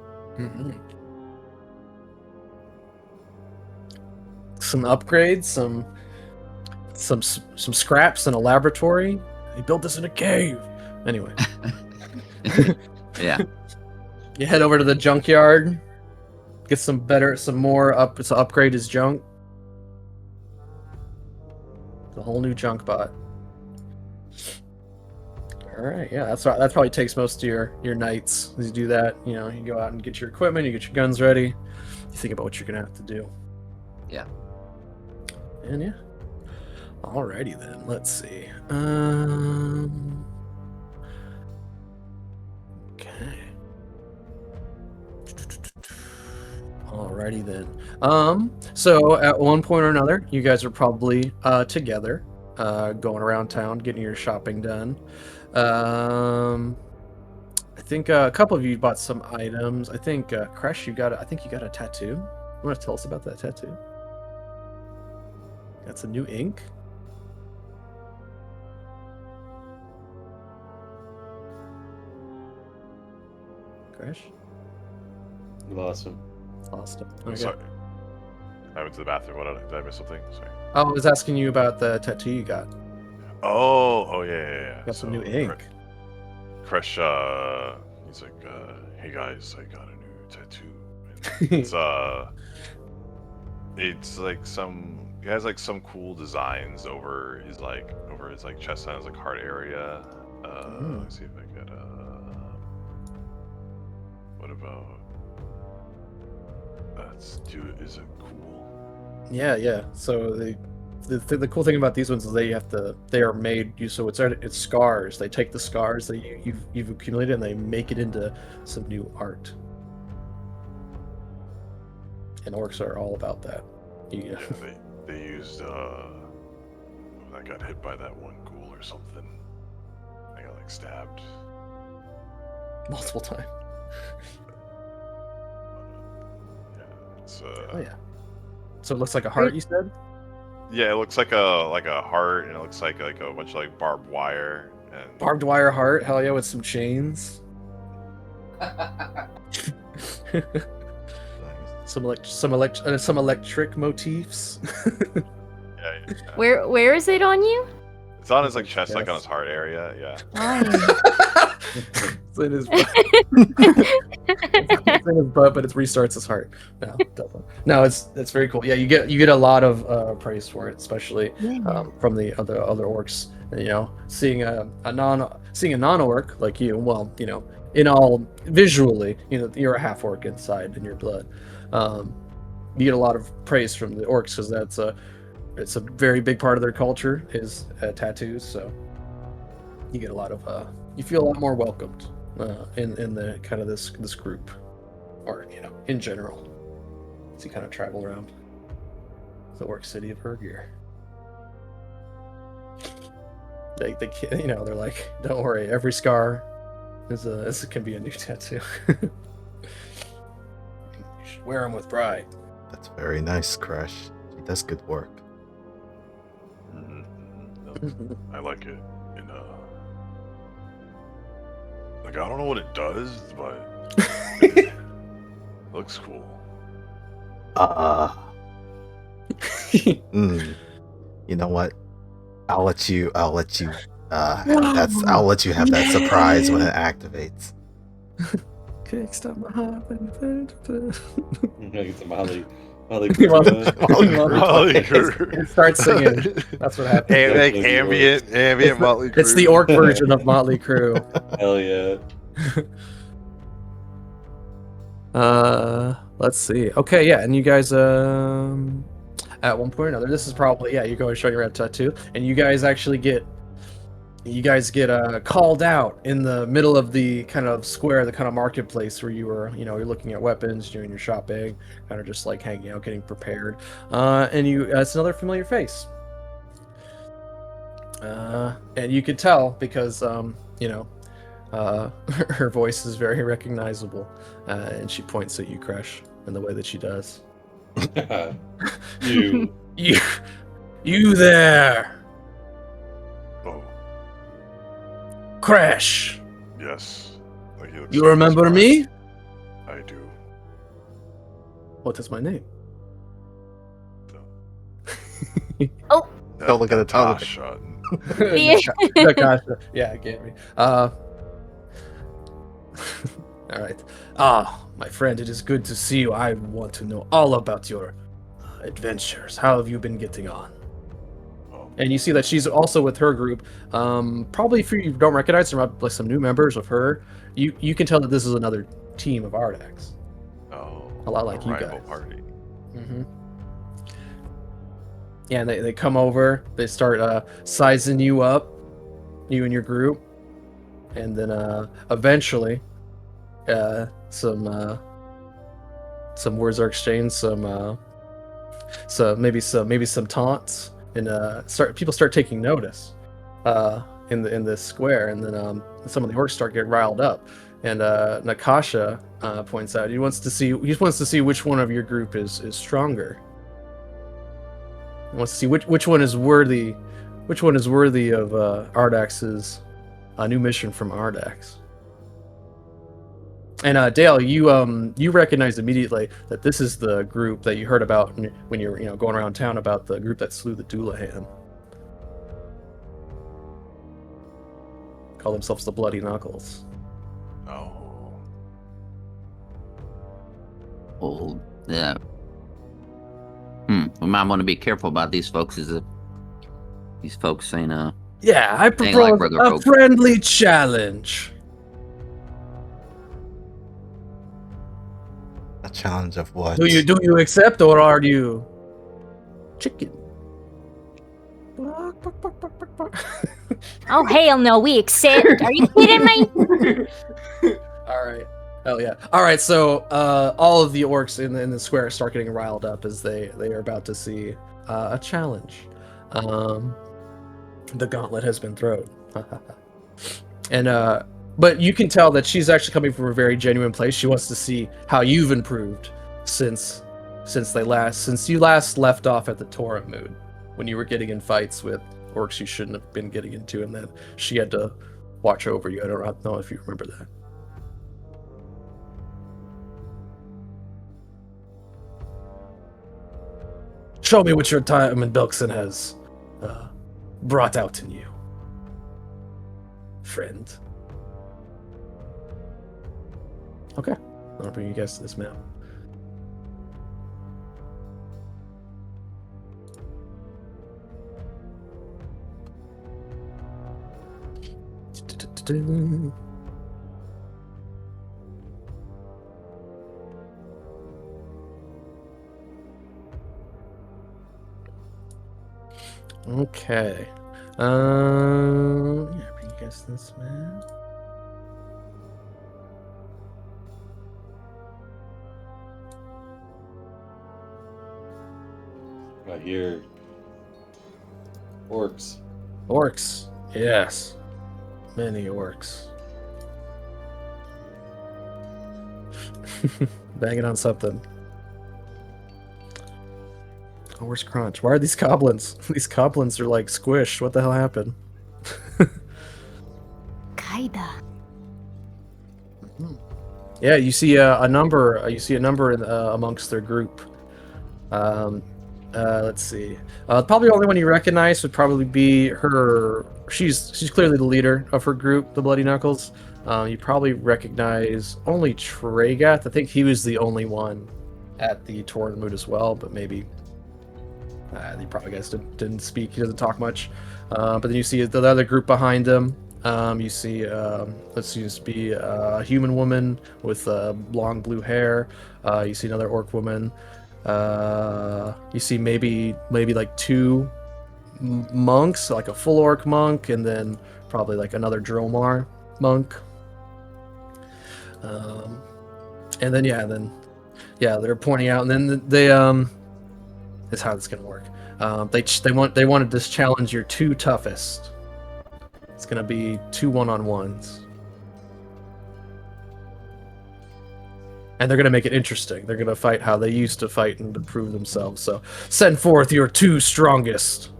Some upgrades, some scraps in a laboratory. He built this in a cave. Anyway. Yeah. You head over to the junkyard. Get some more to upgrade his junk. The whole new junk bot. All right, yeah, that probably takes most of your nights. As you do that, you go out and get your equipment, you get your guns ready, you think about what you're gonna have to do. Yeah. And yeah. Alrighty then. Let's see. Okay. Alrighty then. So at one point or another, you guys are probably together, going around town, getting your shopping done. I think a couple of you bought some items. I think Crash, you got a tattoo. You want to tell us about that tattoo? That's a new ink. Crash? Lost him. Okay. Sorry. I went to the bathroom. Did I miss something? Sorry. Oh, I was asking you about the tattoo you got. Oh yeah. Got some new ink. Crash, he's like, hey guys, I got a new tattoo. It's like he has like some cool designs over his chest and his like heart area. Let's see if I could. What about? Is it cool? Yeah. So the cool thing about these ones is they are made so it's scars. They take the scars that you've accumulated and they make it into some new art. And orcs are all about that. Yeah, they used I got hit by that one ghoul or something. I got like stabbed multiple times. Oh yeah. So it looks like a heart, you said? Yeah, it looks like a heart, and it looks like a bunch of like barbed wire and Barbed wire heart, hell yeah, with some chains. some electric motifs. yeah. Where is it on you? It's on his like chest, like on his heart area. Yeah. It's in his butt. It's in his butt, but it restarts his heart. No, definitely. No, it's very cool. Yeah, you get a lot of praise for it, especially from the other orcs. Seeing a non-orc like you. Well, in all visually, you're a half orc inside in your blood. You get a lot of praise from the orcs because it's a very big part of their culture is tattoos. So you get a lot of you feel a lot more welcomed in the kind of this group, or in general, as you kind of travel around the orc city of Hergir. They they're like, don't worry, every scar can be a new tattoo. You should wear them with pride. That's very nice, Crash. He does good work. I like it. And I don't know what it does, but it looks cool. You know what? I'll let you have that surprise when it activates. Kickstart my heart. Get some Molly It starts singing. That's what happens. Ambient Motley Crue. It's the orc version of Motley Crue. Hell yeah. Let's see. Okay, yeah, and you guys at one point or another, this is probably you're going to show your red tattoo, and you guys get called out in the middle of the kind of square, the kind of marketplace where you were, you're looking at weapons, doing your shopping, kind of just like hanging out, getting prepared. And it's another familiar face. And you could tell because, her voice is very recognizable. And she points at you, Crash, in the way that she does. You there. Oh. Crash. Yes. You remember me? I do. What is my name? Don't look at the tongue. Yeah. Nakasha. Yeah, it gave me. All right. My friend, it is good to see you. I want to know all about your adventures. How have you been getting on? And you see that she's also with her group. Probably if you don't recognize, there might be some new members of her. You can tell that this is another team of Ardax. Oh, A lot like a you rival guys. party. Mm-hmm. Yeah, and they come over. They start sizing you up, you and your group, and then eventually, some words are exchanged. Maybe some taunts, and people start taking notice in this square, and then some of the orcs start getting riled up. And Nakasha points out he wants to see which one of your group is stronger. He wants to see which one is worthy of Ardax's new mission from Ardax. And Dale, you recognize immediately that this is the group that you heard about when you're going around town about the group that slew the Doulahan. Call themselves the Bloody Knuckles. Oh. Well, yeah. We might want to be careful about these folks. These folks ain't Yeah, I Ain't like propose regular a folk. friendly challenge. A challenge of what? Do you accept, or are you chicken? Oh hell no, we accept. Are you kidding me? All right. Oh yeah. All right. So all of the orcs in the square start getting riled up as they are about to see a challenge. The gauntlet has been thrown. And but you can tell that she's actually coming from a very genuine place. She wants to see how you've improved since you last left off at the Torrent Moon, when you were getting in fights with orcs you shouldn't have been getting into, and then she had to watch over you. I don't know if you remember that. Show me what your time in Belkzen has brought out in you, friend. Okay, I'll bring you guys to this map. Okay. Yeah, bring you guys to this map. Right here. Orcs. Orcs. Yes. Many orcs. Banging on something. Oh, where's Crunch? Why are these goblins? These goblins are like squished. What the hell happened? Kaida. Yeah, you see a number. You see a number amongst their group. Let's see. Probably the only one you recognize would probably be her. She's clearly the leader of her group, the Bloody Knuckles. You probably recognize only Tregath. I think he was the only one at the Torrent Mood as well, but maybe you probably guys didn't speak. He doesn't talk much. But then you see the other group behind him. You see, let's just be a human woman with long blue hair. You see another orc woman. You see maybe like two monks, like a full orc monk, and then probably like another Dromar monk. And then they're pointing out, and then they that's how it's gonna work. They wanted to challenge your two toughest. It's gonna be 2 1-on-1s. And they're going to make it interesting. They're going to fight how they used to fight and to prove themselves. So send forth your 2 strongest.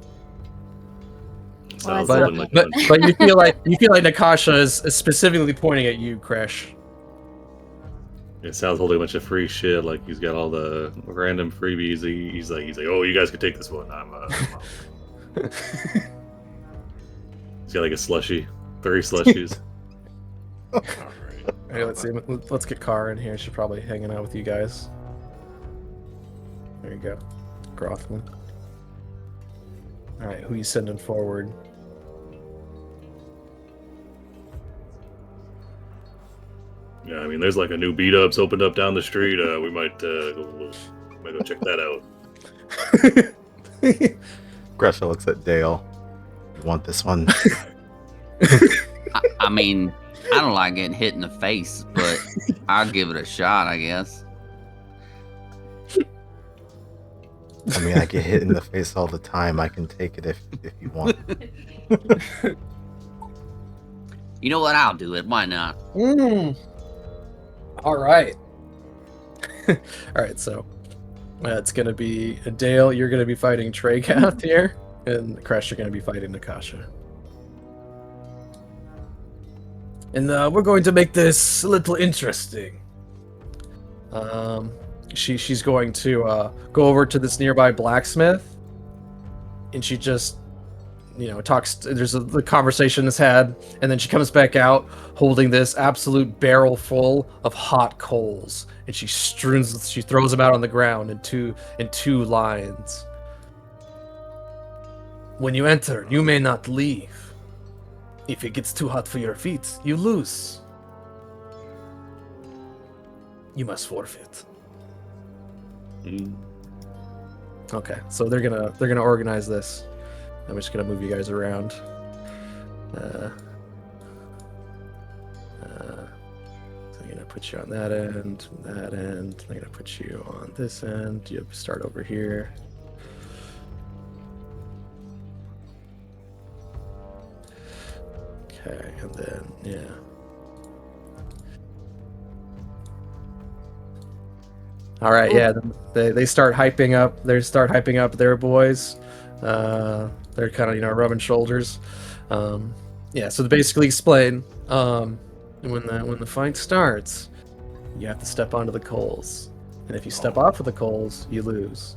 Sounds But- like But you feel like Nakasha is specifically pointing at you, Kresh. it sounds holding a bunch of free shit. Like he's got all the random freebies. He's like, oh, you guys can take this one. I'm get like a slushie. 3 slushies. All right. Hey, let's see. Let's get Car in here. She's probably hanging out with you guys. There you go. Grothman. Alright, who you sending forward? Yeah, I mean, there's like a new beat ups opened up down the street. We might go check that out. Gresha looks at Dale. You want this one? I mean, I don't like getting hit in the face, but I'll give it a shot, I guess. I mean, I get hit in the face all the time. I can take it if you want. You know what? I'll do it. Why not? All right. All right, so it's going to be Dale. You're going to be fighting Treygath here, and Crash, you're going to be fighting Nakasha. And we're going to make this a little interesting. She's going to go over to this nearby blacksmith, and she just, talks. The conversation is had, and then she comes back out holding this absolute barrel full of hot coals, and she throws them out on the ground in two lines. When you enter, you may not leave. If it gets too hot for your feet, you lose. You must forfeit. Okay, so they're gonna organize this. I'm just gonna move you guys around. So I'm gonna put you on that end. I'm gonna put you on this end. You start over here. Okay, and then yeah. All right, yeah. They start hyping up. They start hyping up their boys. They're kind of rubbing shoulders. Yeah. So to basically explain, when the fight starts, you have to step onto the coals, and if you step off of the coals, you lose.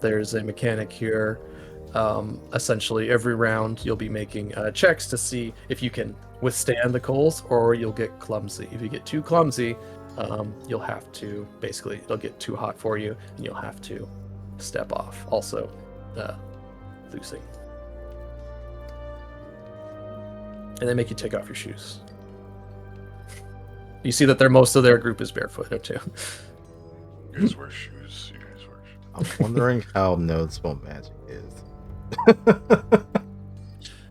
There's a mechanic here. Essentially, every round you'll be making checks to see if you can withstand the coals, or you'll get clumsy. If you get too clumsy, you'll have to it'll get too hot for you, and you'll have to step off. Also, losing. And they make you take off your shoes. You see that most of their group is barefoot too. You guys wear shoes. I'm wondering how noticeable magic is.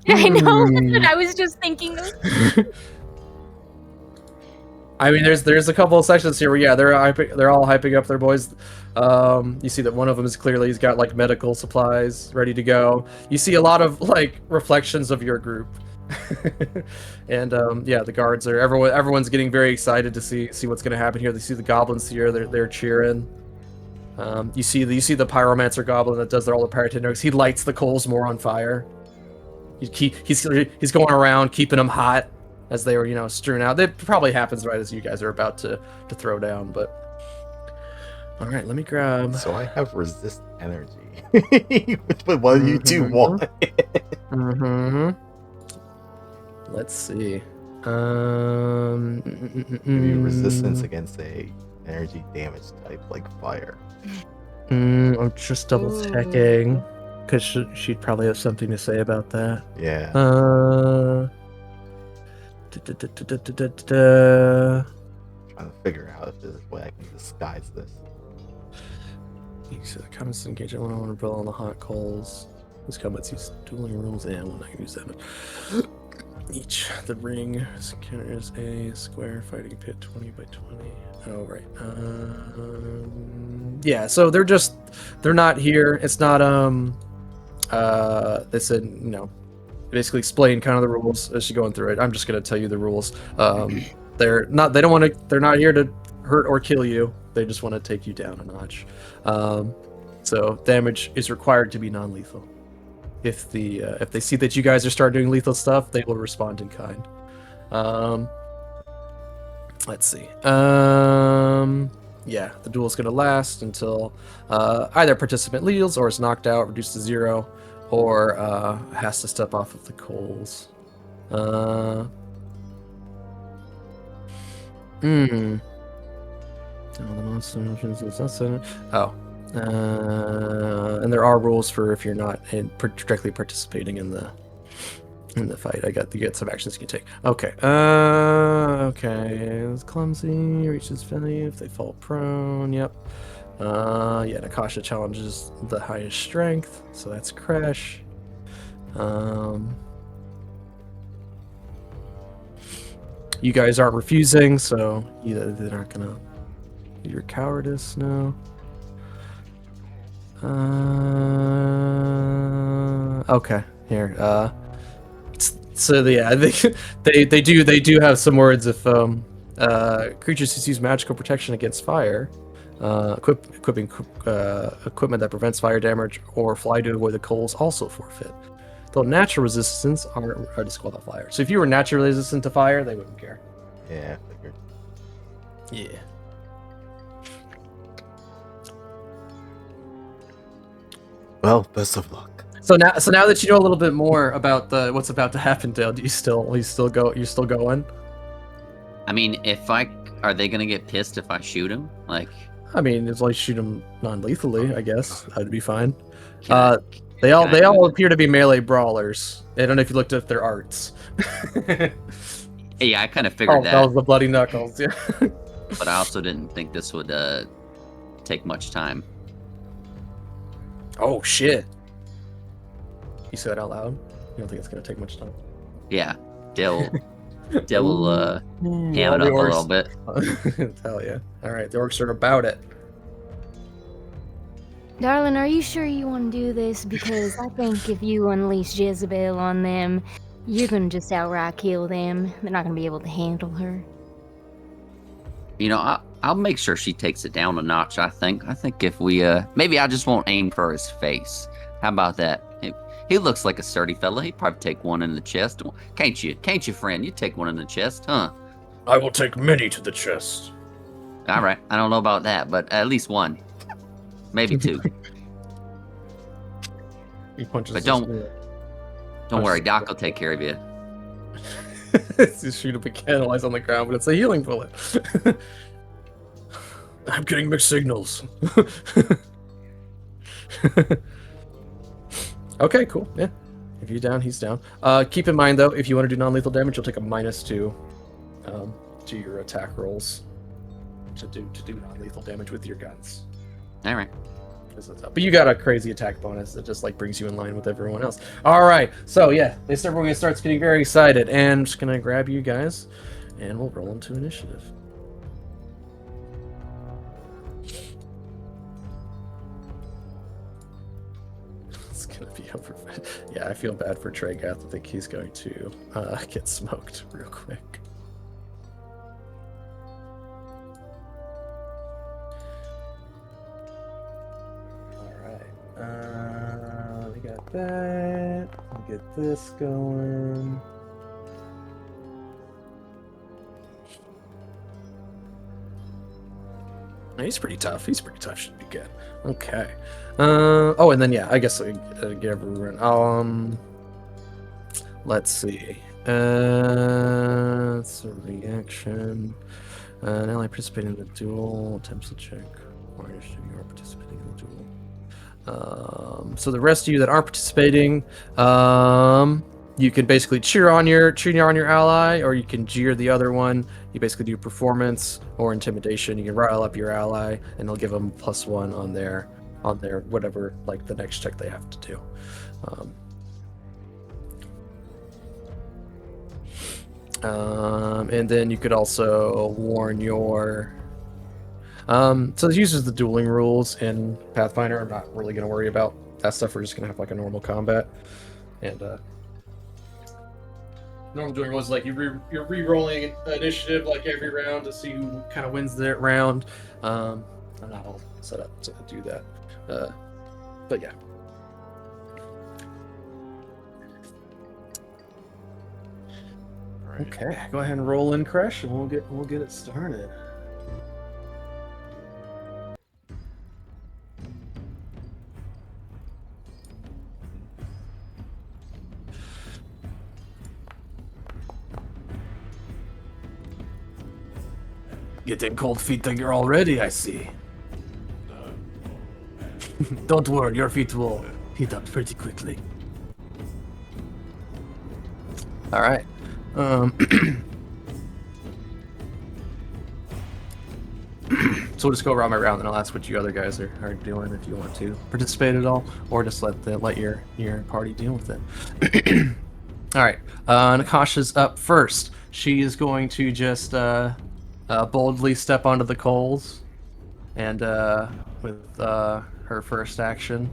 I know. That's what I was just thinking of. I mean, there's a couple of sections here where they're all hyping up their boys. You see that one of them is clearly he's got like medical supplies ready to go. You see a lot of like reflections of your group, and the guards are everyone's getting very excited to see what's going to happen here. They see the goblins here. They're cheering. You see the pyromancer goblin that does all the pyrotechnics. He lights the coals more on fire. He's going around keeping them hot as they were, strewn out. It probably happens right as you guys are about to throw down, but... Alright, let me grab... So I have resist energy. Which one do you two want? Let's see. Maybe resistance against a energy damage type, like fire. I'm just double checking, because she'd probably have something to say about that. Yeah. Trying to figure out if there's a way I can disguise this. So the comments engage everyone on to on the hot coals. These comments use dueling rules and when I use them. Each the ring counters a square fighting pit 20 by 20. Oh right. Yeah, so they're not here. It's not they said basically explain kind of the rules as you're going through it. I'm just gonna tell you the rules. They're not here to hurt or kill you. They just want to take you down a notch. So damage is required to be non-lethal. If they see that you guys are starting doing lethal stuff, they will respond in kind. Let's see. Yeah, the duel's gonna last until either participant leaves or is knocked out, reduced to 0. or has to step off of the coals. Oh. And there are rules for if you're not directly participating in the fight. You get some actions you can take. Okay. Okay. It's clumsy. Reaches Finny if they fall prone. Yep. Yeah, Nakasha challenges the highest strength, so that's Crash. You guys aren't refusing, so they're not gonna do your cowardice now. Okay, here. So yeah, they do have some words. If creatures who use magical protection against fire, equipping equipment that prevents fire damage or fly to avoid the coals also forfeit. Though natural resistance are disqualifiers. So if you were naturally resistant to fire, they wouldn't care. Yeah, I figured. Yeah. Well, best of luck. So now that you know a little bit more about what's about to happen, Dale, you still go? You're still going? I mean, are they gonna get pissed if I shoot him? Like, I mean, it's like shoot them non-lethally. I guess that'd be fine. can They all do that? appear to be melee brawlers. I don't know if you looked at their arts. Yeah, I kind of figured that was the bloody knuckles. Yeah. But I also didn't think this would take much time. Oh shit! You said that out loud? You don't think it's gonna take much time? Yeah, Dale will ham it up a little bit. Hell yeah! All right, the orcs are about it. Darling, are you sure you want to do this? Because I think if you unleash Jezebel on them, you're gonna just outright kill them. They're not gonna be able to handle her. You know, I'll make sure she takes it down a notch. I think if we maybe I just won't aim for his face. How about that? He looks like a sturdy fella. He'd probably take one in the chest. Can't you, friend? You take one in the chest, huh? I will take many to the chest. All right. I don't know about that, but at least one. Maybe two. He punches. But don't worry, Doc will take care of you. You shoot up a can, lies on the ground, but it's a healing bullet. I'm getting mixed signals. Okay, cool. Yeah. If you're down, he's down. Keep in mind, though, if you want to do non-lethal damage, you'll take a -2 to your attack rolls to do non-lethal damage with your guns. All right. But you got a crazy attack bonus that just like brings you in line with everyone else. All right, so yeah, everyone starts getting very excited, and I'm just gonna grab you guys, and we'll roll into initiative. It's gonna be over. Yeah, I feel bad for Tregath. I think he's going to get smoked real quick. We got that. We'll get this going. He's pretty tough. Should be good. Okay. Oh, and then yeah, I guess get everyone. Let's see. It's a reaction. An ally participating in the duel attempts to check. Or you are participating in the duel. So the rest of you that aren't participating, you can basically cheer on your ally, or you can jeer the other one. You basically do performance or intimidation. You can rile up your ally, and they'll give them +1 on their whatever, like the next check they have to do. And then you could also warn your. So it uses the dueling rules in Pathfinder. I'm not really going to worry about that stuff. We're just going to have like a normal combat. And normal dueling rules, like you're re-rolling initiative like every round to see who kind of wins that round. I'm not all set up to do that. But yeah. Right. Okay, go ahead and roll in, Crash, and we'll get it started. Getting cold feet already, I see. Don't worry, your feet will heat up pretty quickly. All right. So we'll just go around my round, and I'll ask what you other guys are doing if you want to participate at all, or just let your party deal with it. All right. Nakasha's up first. She is going to just boldly step onto the coals, and with her first action,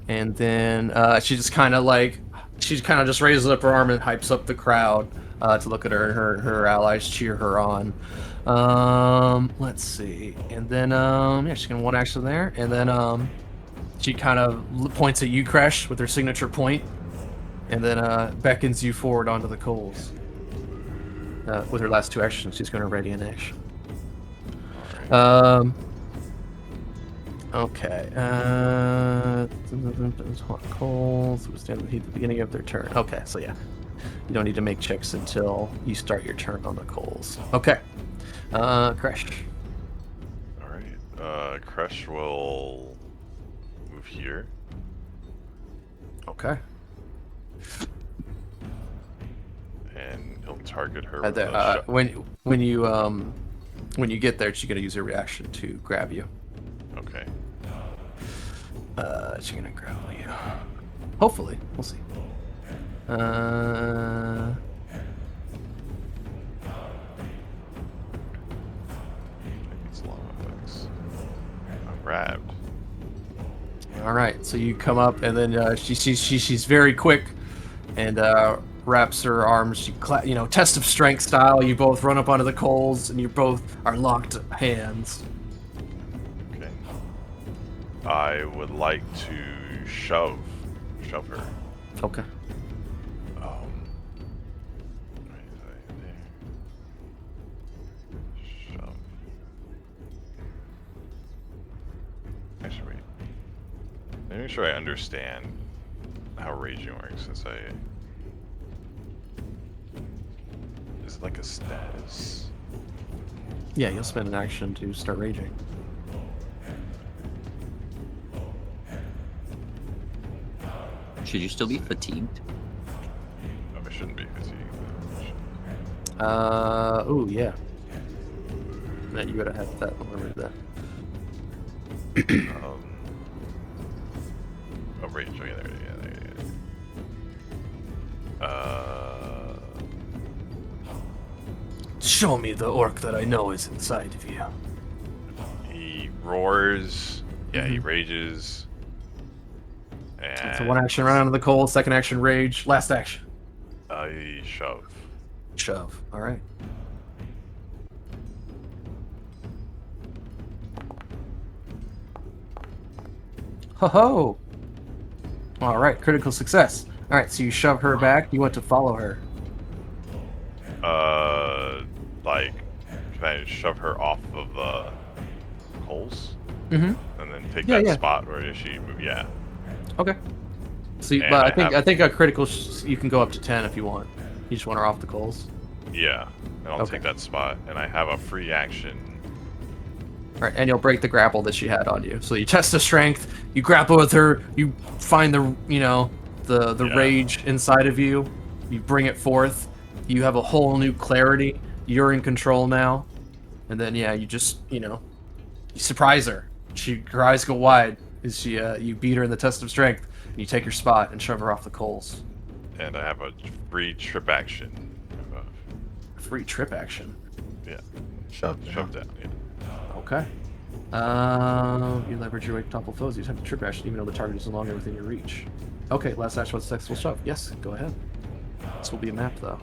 and then she just kind of just raises up her arm and hypes up the crowd to look at her, and her allies cheer her on. Let's see, and then yeah, she's gonna one action there, and then she kind of points at you, Crash, with her signature point, and then beckons you forward onto the coals. With her last 2 actions, she's going to ready an action. Okay. Coals withstand the heat at the beginning of their turn. Okay, so yeah, you don't need to make checks until you start your turn on the coals. Okay. Crash. All right. Crush will move here. Okay. And he'll target her. When you get there, she's gonna use her reaction to grab you. Okay. She's gonna grab you. Hopefully, we'll see. It's a lot of effects. I'm grabbed. All right, so you come up, and then she's very quick, and wraps her arms. She test of strength style. You both run up onto the coals, and you both are locked hands. Okay. I would like to shove her. Okay. Right there. Shove. Actually, wait. Let me make sure I understand how raging works, since is it like a status? Yeah, you'll spend an action to start raging. Should you still be fatigued? Oh, I shouldn't be fatigued. Oh yeah. Man, you gotta have that. Remember that. Oh, rage. Okay, there. Show me the orc that I know is inside of you. He roars. Yeah, he rages. And So 1 action run onto the coal, 2nd action rage, last action. I shove. Shove. All right. Ho ho! All right, critical success. All right, so you shove her back. You want to follow her. Like, can I shove her off of the coals? Mm-hmm. And then take Yeah, that yeah. spot where she move? Yeah. Okay. So, And but I I think a critical. You can go up to 10 if you want. You just want her off the coals. Yeah. And I'll Okay. take that spot. And I have a free action. All right, and you'll break the grapple that she had on you. So you test the strength. You grapple with her. You find the Yeah. rage inside of you. You bring it forth. You have a whole new clarity. You're in control now. And then you just you surprise her. Her eyes go wide as you beat her in the test of strength. And you take her spot and shove her off the coals. And I have a free trip action. Free trip action. Yeah. Shove Shove down. Yeah. Okay. You leverage your weight to topple foes. You have to trip action even though the target is no longer within your reach. Okay, last action was successful shove. Yes, go ahead. This will be a map though.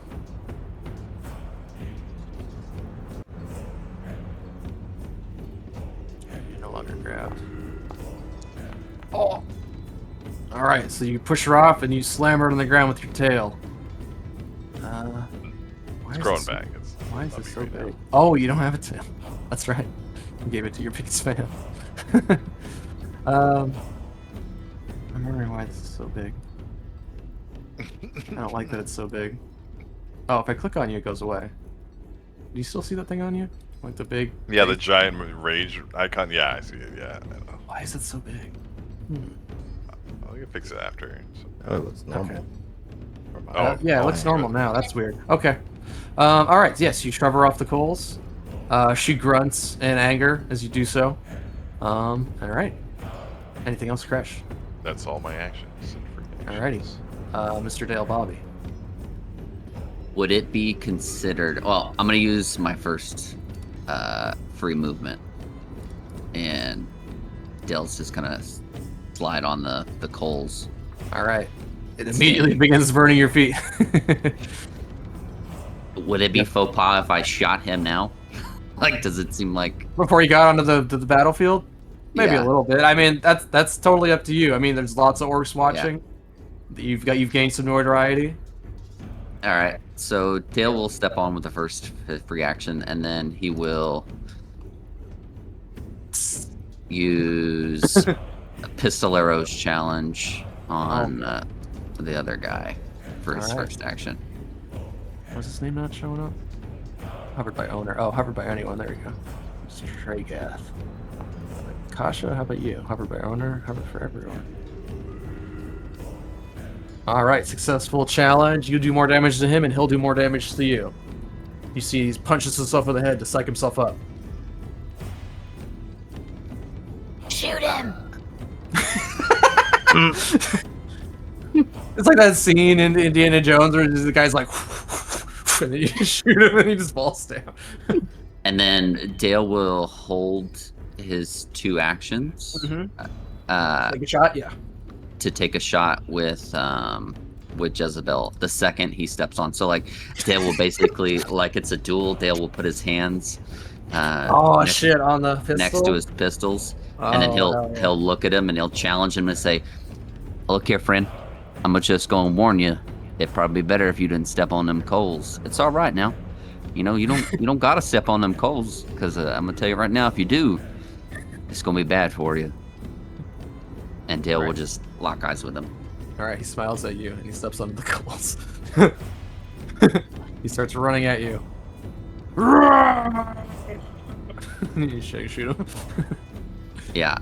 You're no longer grabbed. Oh! Alright, so you push her off and you slam her on the ground with your tail. Why It's is growing this- back. Why is this so right now. big? Oh, you don't have a tail. That's right. You gave it to your biggest fan. I'm wondering why this is so big. I don't like that it's so big. Oh, if I click on you, it goes away. you still see that thing on you? Like the big... Yeah, the big- giant rage icon. Yeah, I see it. Yeah. I know. Why is it so big? We can fix it after. So. Oh, it looks normal. Okay. Oh, it looks normal now. That's weird. Okay. All right. Yes, you shove her off the coals. She grunts in anger as you do so. All right. Anything else, Crash? That's all my actions. Alrighty. Mr. Dale Bobby. Would it be considered? Well, I'm gonna use my first free movement, and Dale's just gonna slide on the coals. All right. It immediately begins burning your feet. Would it be faux pas if I shot him now? Like, does it seem like Before you got onto the battlefield? Maybe Yeah. a little bit. I mean, that's totally up to you. I mean, there's lots of orcs watching. You've gained some notoriety. All right, so Dale will step on with the first free action, and then he will use a Pistolero's challenge on the other guy for his first action. Was his name not showing up? Hovered by owner. Oh, hovered by anyone. There you go. Straygath. Kasha, how about you? Hovered by owner. Hovered for everyone. All right, successful challenge. You do more damage to him, and he'll do more damage to you. You see, he punches himself in the head to psych himself up. Shoot him! It's like that scene in Indiana Jones where the guy's like, and then you shoot him, and he just falls down. And then Dale will hold his two actions Take a shot, yeah. to take a shot with Jezebel the second he steps on. So like Dale will basically like it's a duel. Dale will put his hands Shit, on the pistol? next to his pistols, and then he'll look at him and he'll challenge him and say, "Look here, friend. I'm just gonna warn you. It'd probably be better if you didn't step on them coals. It's all right now. You know, you don't gotta step on them coals, because I'm gonna tell you right now, if you do, it's gonna be bad for you." And Dale will just lock eyes with him. All right, he smiles at you and he steps on the coals. He starts running at you. You shoot him. Yeah,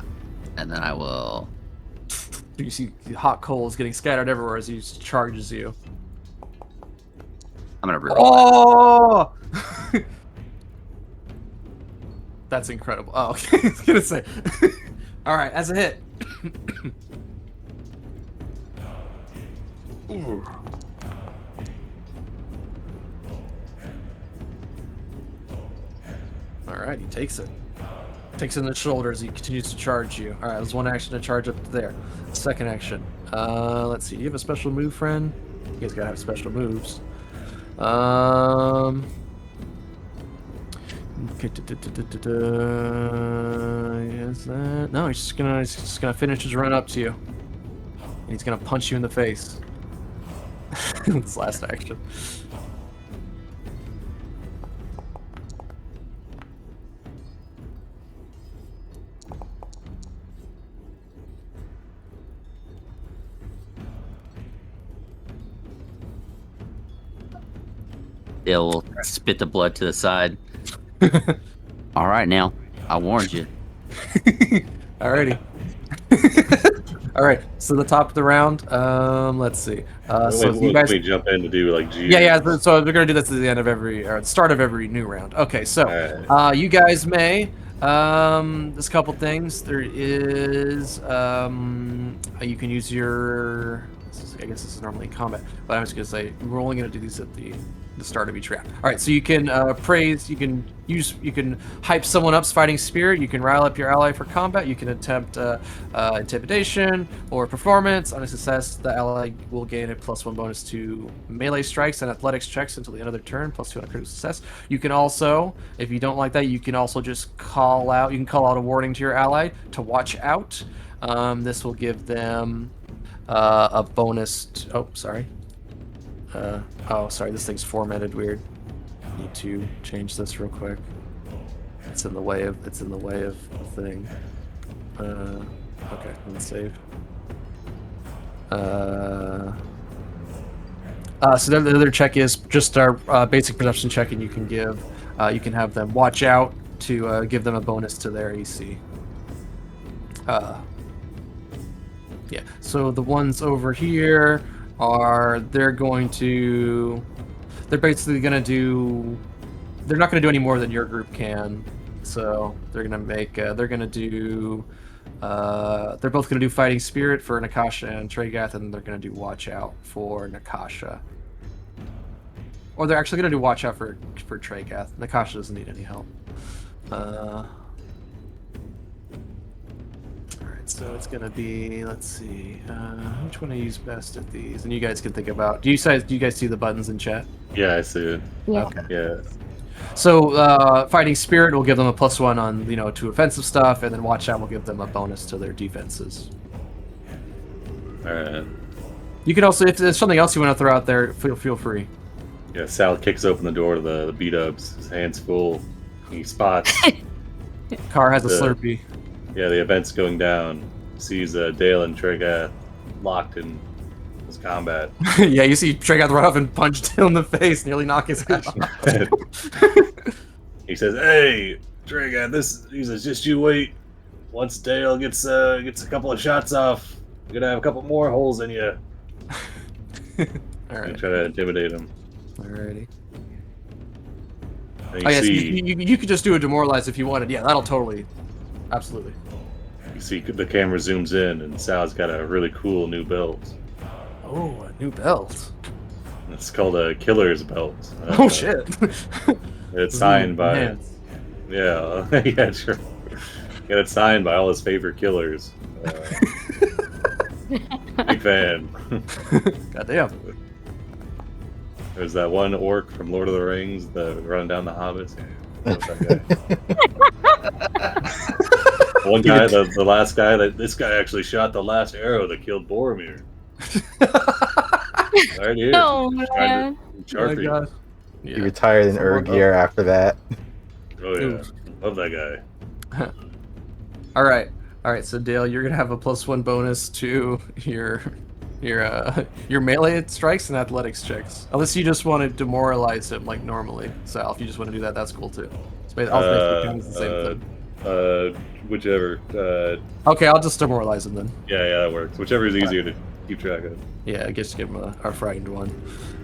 and then I will. You see hot coals getting scattered everywhere as he charges you. I'm gonna reroll. Oh! That's incredible. Oh, okay. I was gonna say. All right, as a hit. Ooh. All right, he takes it. Takes it in the shoulders. He continues to charge you. All right, there's one action to charge up to there. Second action. Let's see. Do you have a special move, friend? You guys gotta have special moves. Okay. Is that? No, he's just gonna finish his run up to you. And he's gonna punch you in the face. It's last action. Dale will spit the blood to the side. All right, now I warned you. Alrighty. All right. So the top of the round. Let's see. So you guys jump in to do like G. Yeah. So we're gonna do this at the end of every, or at the start of every new round. Okay. So you guys may. There's a couple things. There is you can use your. I guess this is normally combat, but I was gonna say we're only gonna do these at the start of each round. All right, so you can praise, you can hype someone up's fighting spirit, you can rile up your ally for combat, you can attempt intimidation or performance. On a success, the ally will gain a +1 bonus to melee strikes and athletics checks until the end of their turn, +2 on a critical success. You can also, if you don't like that, you can also just call out a warning to your ally to watch out. This will give them a bonus. Sorry, this thing's formatted weird. Need to change this real quick. It's in the way of the thing. Okay, let's save. So the other check is just our basic perception check, and you can give you can have them watch out to give them a bonus to their AC. Yeah, so the ones over here they're basically going to do, they're not going to do any more than your group can. So they're going to make, they're both going to do Fighting Spirit for Nakasha and Tregath, and they're going to do Watch Out for Nakasha. Or they're actually going to do Watch Out for Tregath. Nakasha doesn't need any help. Alright, so it's going to be, let's see, which one I use best at these? And you guys can think about, do you guys see the buttons in chat? Yeah, I see it. Yeah. Okay. Yeah. So Fighting Spirit will give them a +1 on, to offensive stuff, and then Watch Out will give them a bonus to their defenses. Alright. You can also, if there's something else you want to throw out there, feel free. Yeah, Sal kicks open the door to the beat-ups. His hand's full. He spots. Car has a Slurpee. Yeah, the event's going down. Sees Dale and Tregath locked in this combat. Yeah, you see Tregath run up and punch Dale in the face, nearly knock his head off. He says, "Hey, Tregath, he says, just you wait. Once Dale gets a couple of shots off, you're gonna have a couple more holes in you." Alright. Try to intimidate him. Alrighty. And Oh, yes, you could just do a demoralize if you wanted. Yeah, that'll totally... Absolutely. You see the camera zooms in, and Sal's got a really cool new belt. Oh, a new belt. It's called a Killer's Belt. Oh, shit. It's signed by... Hands. Yeah, yeah, sure. Got it signed by all his favorite killers. Big fan. Goddamn. There's that one orc from Lord of the Rings that running down the hobbits. That guy. One guy, the last guy, this guy actually shot the last arrow that killed Boromir. Right here. Oh, man. Oh, my God. He retired in Urgir after that. Oh, yeah. Oof. Love that guy. Alright, so Dale, you're gonna have a +1 bonus to your melee strikes and athletics checks. Unless you just want to demoralize him like normally. Sal, if you just want to do that, that's cool too. So all the same thing. Whichever. Okay, I'll just demoralize him then. Yeah, that works. Whichever is easier to keep track of. Yeah, I guess give him our frightened one.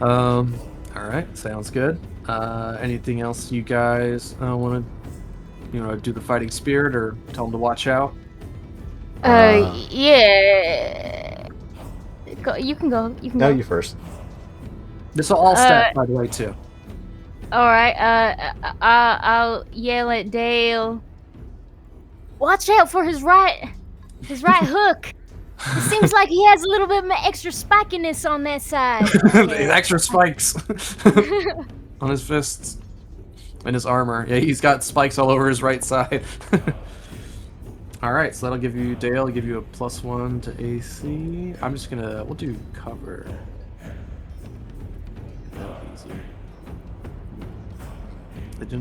Alright, sounds good. Anything else you guys want to do the Fighting Spirit or tell him to watch out? Yeah. You can go. No, you first. This will all stat, by the way, too. Alright, I'll yell at Dale. Watch out for his right hook. It seems like he has a little bit of extra spikiness on that side. Extra spikes on his fists and his armor. Yeah, he's got spikes all over his right side. Alright, so that'll give you, Dale, give you a +1 to AC. I'm just gonna, we'll do cover. That'll be easier.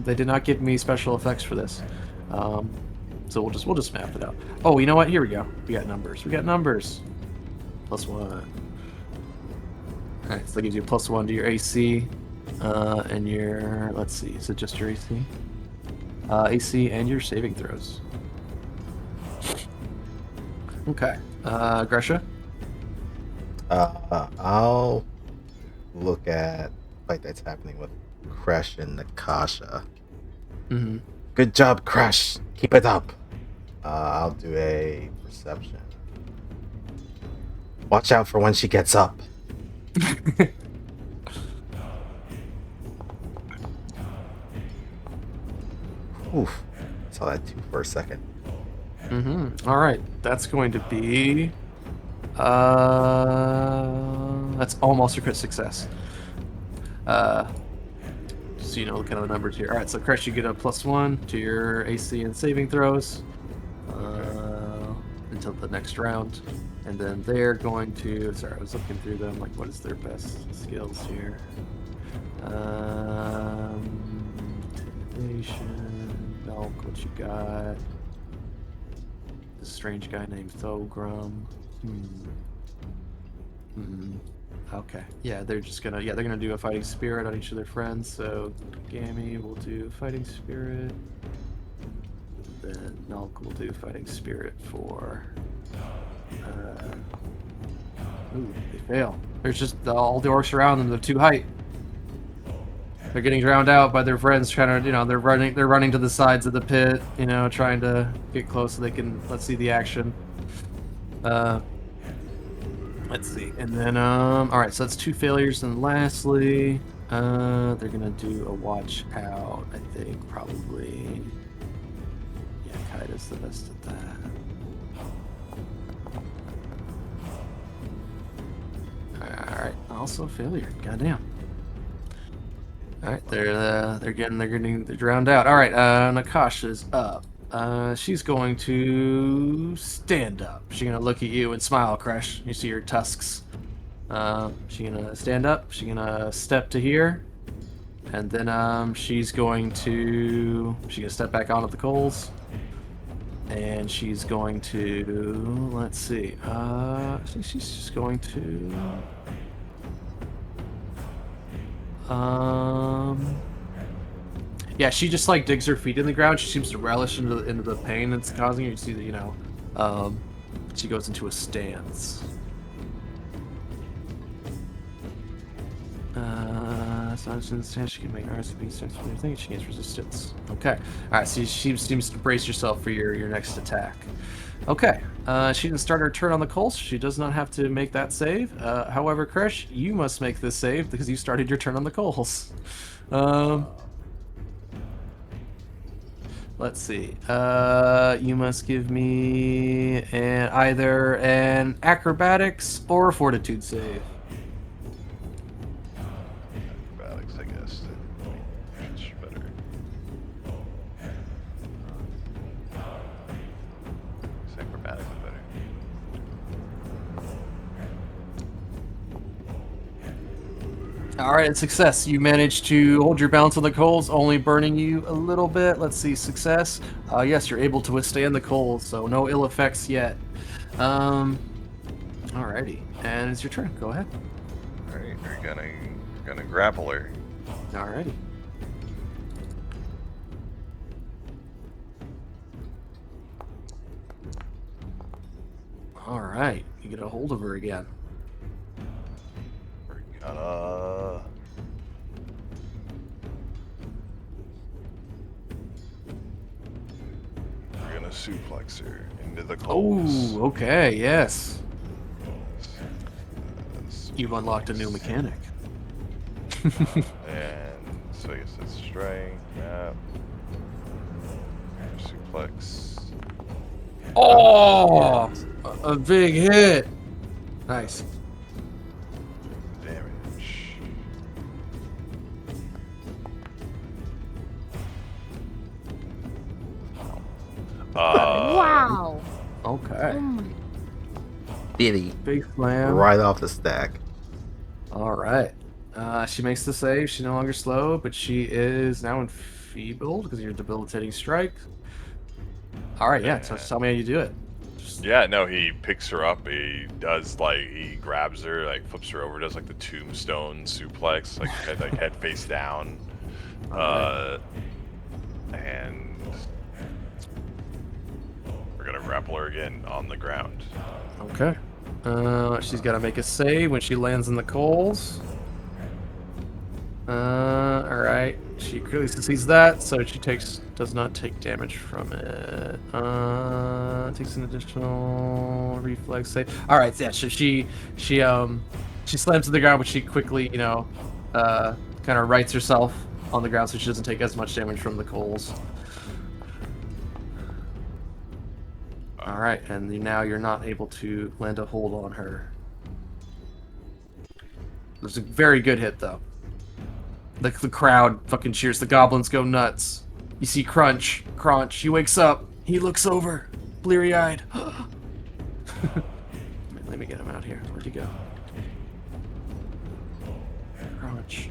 They did not give me special effects for this. So we'll just map it out. Oh, you know what? Here we go. We got numbers. +1. Alright, so that gives you a +1 to your AC. And your, let's see, is it just your AC? AC and your saving throws. Okay. Gresha? I'll look at the fight that's happening with Crash and Nakasha. Mm-hmm. Good job, Crash. Keep it up. I'll do a perception. Watch out for when she gets up. Oof. Saw that too for a second. Mm-hmm. Alright. That's going to be... that's almost a crit success. So you know, kind of the numbers here. Alright, so Crash, you get a +1 to your AC and saving throws. Until the next round. And then they're going to... Sorry, I was looking through them. Like, what is their best skills here? Intimidation. Belk, what you got? This strange guy named Thogrum. Okay. Yeah, they're just gonna. Yeah, they're gonna do a fighting spirit on each of their friends. So, Gammy will do fighting spirit. Then Nulk will do fighting spirit for. Ooh, they fail. There's just all the orcs around them. They're too height. They're getting drowned out by their friends. Trying to, they're running to the sides of the pit. Trying to get close so they can. Let's see the action. Let's see, and then all right. So that's 2 failures, and lastly, they're gonna do a watch out. I think probably. Yeah, Kaida's the best at that. Alright, also failure. Goddamn. Alright, they're getting drowned out. Alright, Nakasha's up. She's going to stand up. She's gonna look at you and smile, Crash. You see her tusks. She's gonna stand up. She's gonna step to here. And then she's gonna step back onto the coals. And she's going to, let's see, I think she's just going to, yeah, she just like digs her feet in the ground. She seems to relish into the pain it's causing her. You see that, she goes into a stance. It's not just in the stance. She can make RSP stance from anything. She gains resistance. Okay. Alright, so she seems to brace yourself for your next attack. Okay. She didn't start her turn on the coals. She does not have to make that save. However, Krish, you must make this save because you started your turn on the coals. Let's see. You must give me either an acrobatics or a fortitude save. Acrobatics, I guess. It's better. Acrobatics is better. Alright, success. You managed to hold your balance on the coals, only burning you a little bit. Let's see, success. Yes, you're able to withstand the coals, so no ill effects yet. Alrighty, and it's your turn. Go ahead. Alright, we're gonna grapple her. Alrighty. Alright, you get a hold of her again. We're gonna suplex her into the coals. Oh, okay, yes. You've unlocked a new mechanic. And so I guess it's strength, map, suplex. Oh, a big hit. Nice. Damage. Wow. Okay. Oh my. Diddy. Big slam. Right off the stack. All right. She makes the save. She's no longer slow, but she is now enfeebled because of your debilitating strike. All right, yeah. So tell me how you do it. Yeah, no, he picks her up. He does he grabs her, flips her over, does the tombstone suplex, head face down, and we're gonna grapple her again on the ground. Okay. She's got to make a save when she lands in the coals. All right. She clearly succeeds that, so she does not take damage from it. Takes an additional reflex save. All right. Yeah. So she slams to the ground, but she quickly, kind of rights herself on the ground, so she doesn't take as much damage from the coals. All right, and now you're not able to land a hold on her. It was a very good hit, though. The crowd fucking cheers. The goblins go nuts. You see Crunch. He wakes up. He looks over, bleary-eyed. Let me get him out here. Where'd he go? Crunch.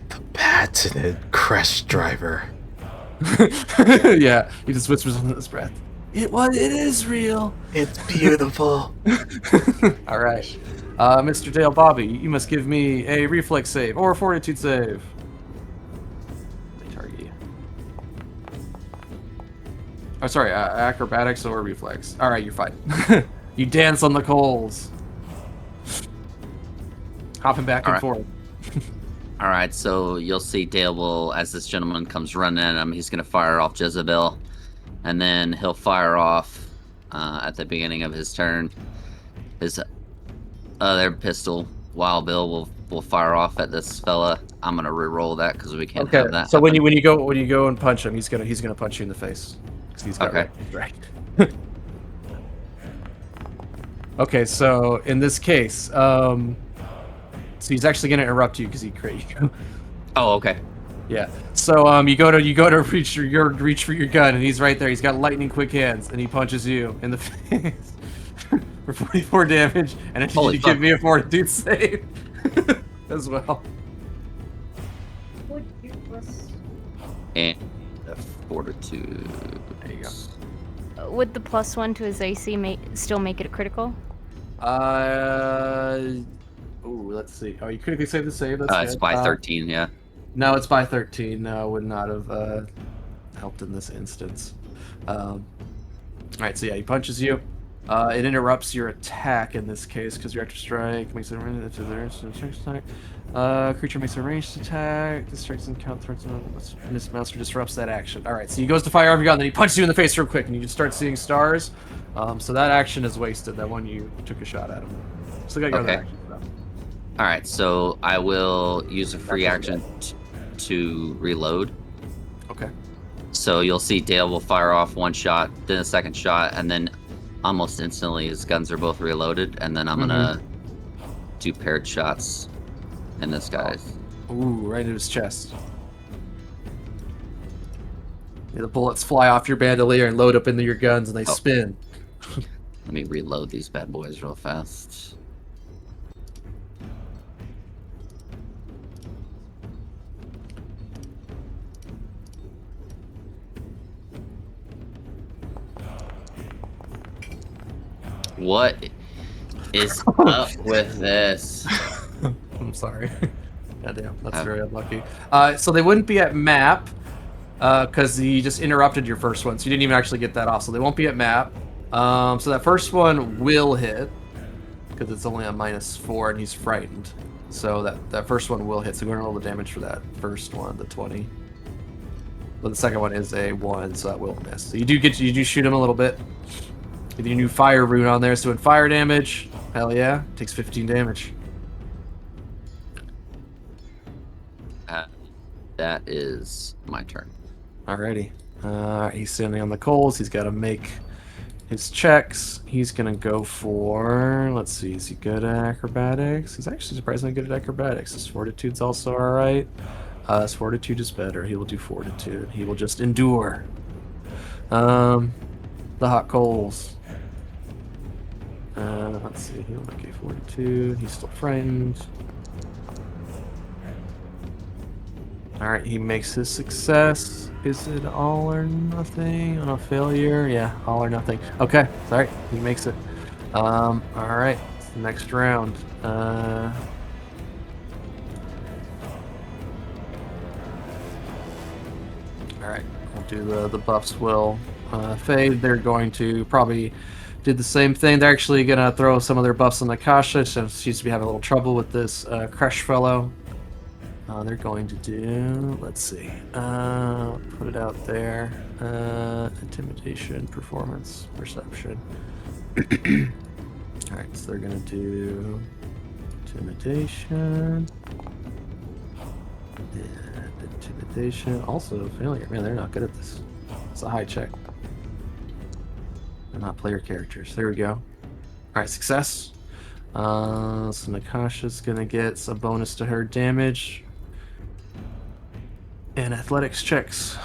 The patented crash driver. Yeah, he just whispers under his breath. It is real. It's beautiful. All right. Mr. Dale Bobby, you must give me a reflex save or a fortitude save. Target. Oh, sorry, acrobatics or reflex. All right, you're fine. You dance on the coals, hopping back and forth. All right, so you'll see Dale will, as this gentleman comes running at him, he's going to fire off Jezebel, and then he'll fire off at the beginning of his turn. His other pistol, Wild Bill, will fire off at this fella. I'm going to re-roll that because we can't have that. So happen. when you go and punch him, he's gonna punch you in the face because he's got right. Okay, so in this case, so he's actually gonna interrupt you because he crit you. Oh, okay. Yeah. So you go to reach for your gun, and he's right there. He's got lightning quick hands, and he punches you in the face for 44 damage. And I need you to give me a fortitude save as well. And a fortitude. There you go. Would the +1 to his AC still make it a critical? Let's see. Oh, you critically save the save. That's it's by 13, yeah. No, it's by 13. No, would not have helped in this instance. All right, so yeah, he punches you. It interrupts your attack in this case because your extra strike makes it attack. Creature makes a ranged attack. This strikes and count threats and this monster disrupts that action. All right, so he goes to fire off your gun, then he punches you in the face real quick, and you just start seeing stars. So that action is wasted. That one you took a shot at him. Still got your other actions though. All right, so I will use a free action to reload. Okay. So you'll see Dale will fire off one shot, then a second shot, and then almost instantly his guns are both reloaded, and then I'm gonna do paired shots in this guy's. Ooh, right into his chest. Yeah, the bullets fly off your bandolier and load up into your guns, and they spin. Let me reload these bad boys real fast. What is up with this? I'm sorry. Goddamn, that's very unlucky. So they wouldn't be at map because he just interrupted your first one, so you didn't even actually get that off. So they won't be at map. So that first one will hit because it's only a -4 and he's frightened. So that first one will hit. So we're gonna roll the damage for that first one, the 20. But the second one is a 1, so that will miss. So you do shoot him a little bit. With your new fire rune on there, so in fire damage, hell yeah, takes 15 damage. That is my turn. Alrighty. He's standing on the coals. He's got to make his checks. He's going to go for... Let's see. Is he good at acrobatics? He's actually surprisingly good at acrobatics. His fortitude's also alright. His fortitude is better. He will do fortitude. He will just endure. The hot coals. Let's see. He'll make a fortitude. He's still frightened. Alright, he makes his success. Is it all or nothing on a failure? Yeah, all or nothing. Okay, sorry, he makes it. Alright, it's the next round. Alright, we'll do the buffs will fade. They're going to probably do the same thing. They're actually going to throw some of their buffs on Nakasha. She seems to be having a little trouble with this Crush fellow. They're going to do, let's see, put it out there, intimidation, performance, perception. Alright, so they're going to do intimidation, and intimidation, also failure. Man, they're not good at this. It's a high check. They're not player characters. There we go. Alright, success. So Nakasha's going to get a bonus to her damage. And athletics checks.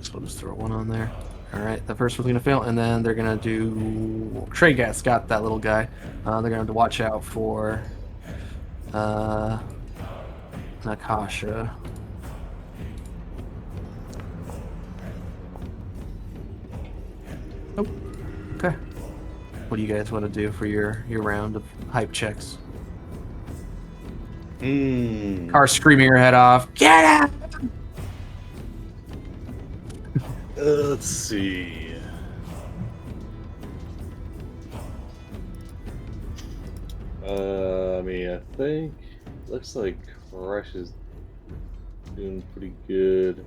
So I'll just throw one on there. Alright, the first one's gonna fail, and then they're gonna do... Tregas got that little guy. They're gonna have to watch out for Nakasha. Okay. What do you guys want to do for your round of hype checks? Car screaming her head off. Get out! Let's see. I mean, I think looks like Crush is doing pretty good.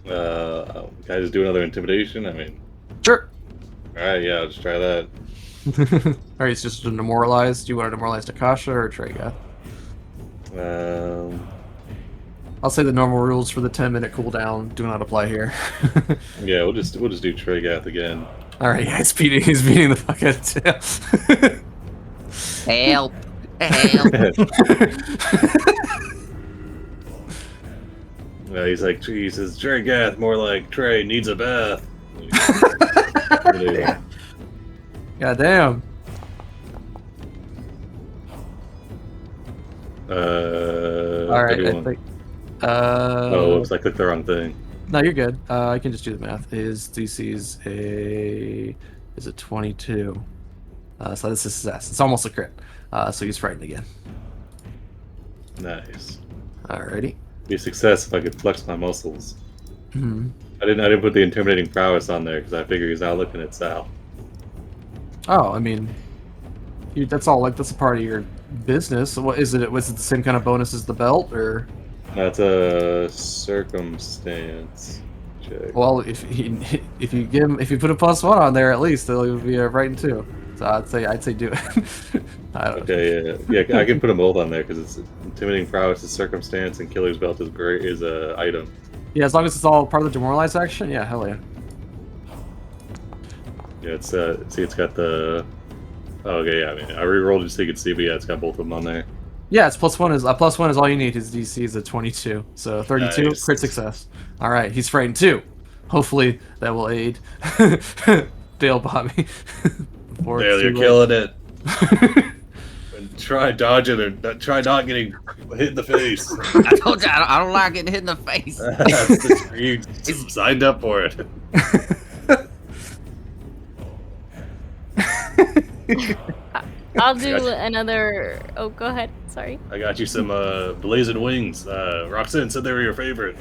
Can I just do another intimidation? I mean, Sure. all right, yeah, I'll just try that. Alright, it's just a demoralize. Do you want to demoralize Nakasha or Trega? I'll say the normal rules for the 10-minute cooldown do not apply here. Yeah, we'll just do Trigath again. Alright, yeah, he's beating the fuck out of Help! Help! He's like, he says, Trigath, more like Trey needs a bath. God damn. Alright, I think. Oh, looks like I clicked the wrong thing. No, you're good. I can just do the math. His DC's is a 22. So that's a success. It's almost a crit. So he's frightened again. Nice. Alrighty. Be a success if I could flex my muscles. Mm-hmm. I didn't put the intimidating prowess on there because I figure he's not looking at Sal. Oh, I mean, that's a part of your business. What is it? Was it the same kind of bonus as the belt, or? That's a circumstance check. Well, if you put a +1 on there, at least it'll be a frightened 2. So I'd say do it. I don't know. Okay, yeah, I can put them both on there because it's intimidating prowess is circumstance and killer's belt is great is a item. Yeah, as long as it's all part of the demoralize action, yeah, hell yeah. Yeah, it's see, it's got the. Oh, okay, yeah, I mean, I re-rolled just so you could see, but yeah, it's got both of them on there. Yeah, it's +1 is all you need. His DC is a 22, so 32 Nice. crit success. All right, he's frightened too. Hopefully that will aid. Dale Bobby. Dale, you're killing it. Try dodging or try not getting hit in the face. I told you I don't like getting hit in the face. You signed up for it. I'll do another. Oh, go ahead. Sorry. I got you some blazing wings. Roxanne said they were your favorite.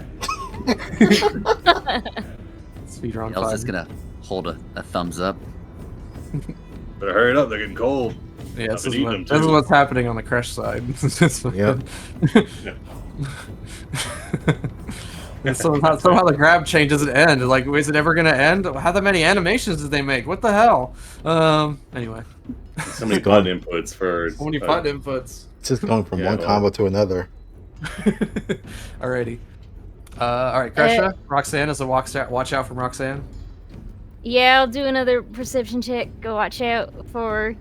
Speedrun Dale's 5. just gonna hold a thumbs up. Better hurry it up, they're getting cold. Yeah, I've been eating them, this is too. what's happening on the crush side. Yep. And somehow the grab chain doesn't end. Like, is it ever gonna end? How many animations did they make? What the hell? Anyway. So many button inputs for. So many button inputs. It's just going from Yeah, one well. combo to another. Alrighty. Alright, Kresha. Roxanne is a watch out from Roxanne. Yeah, I'll do another perception check. Go watch out for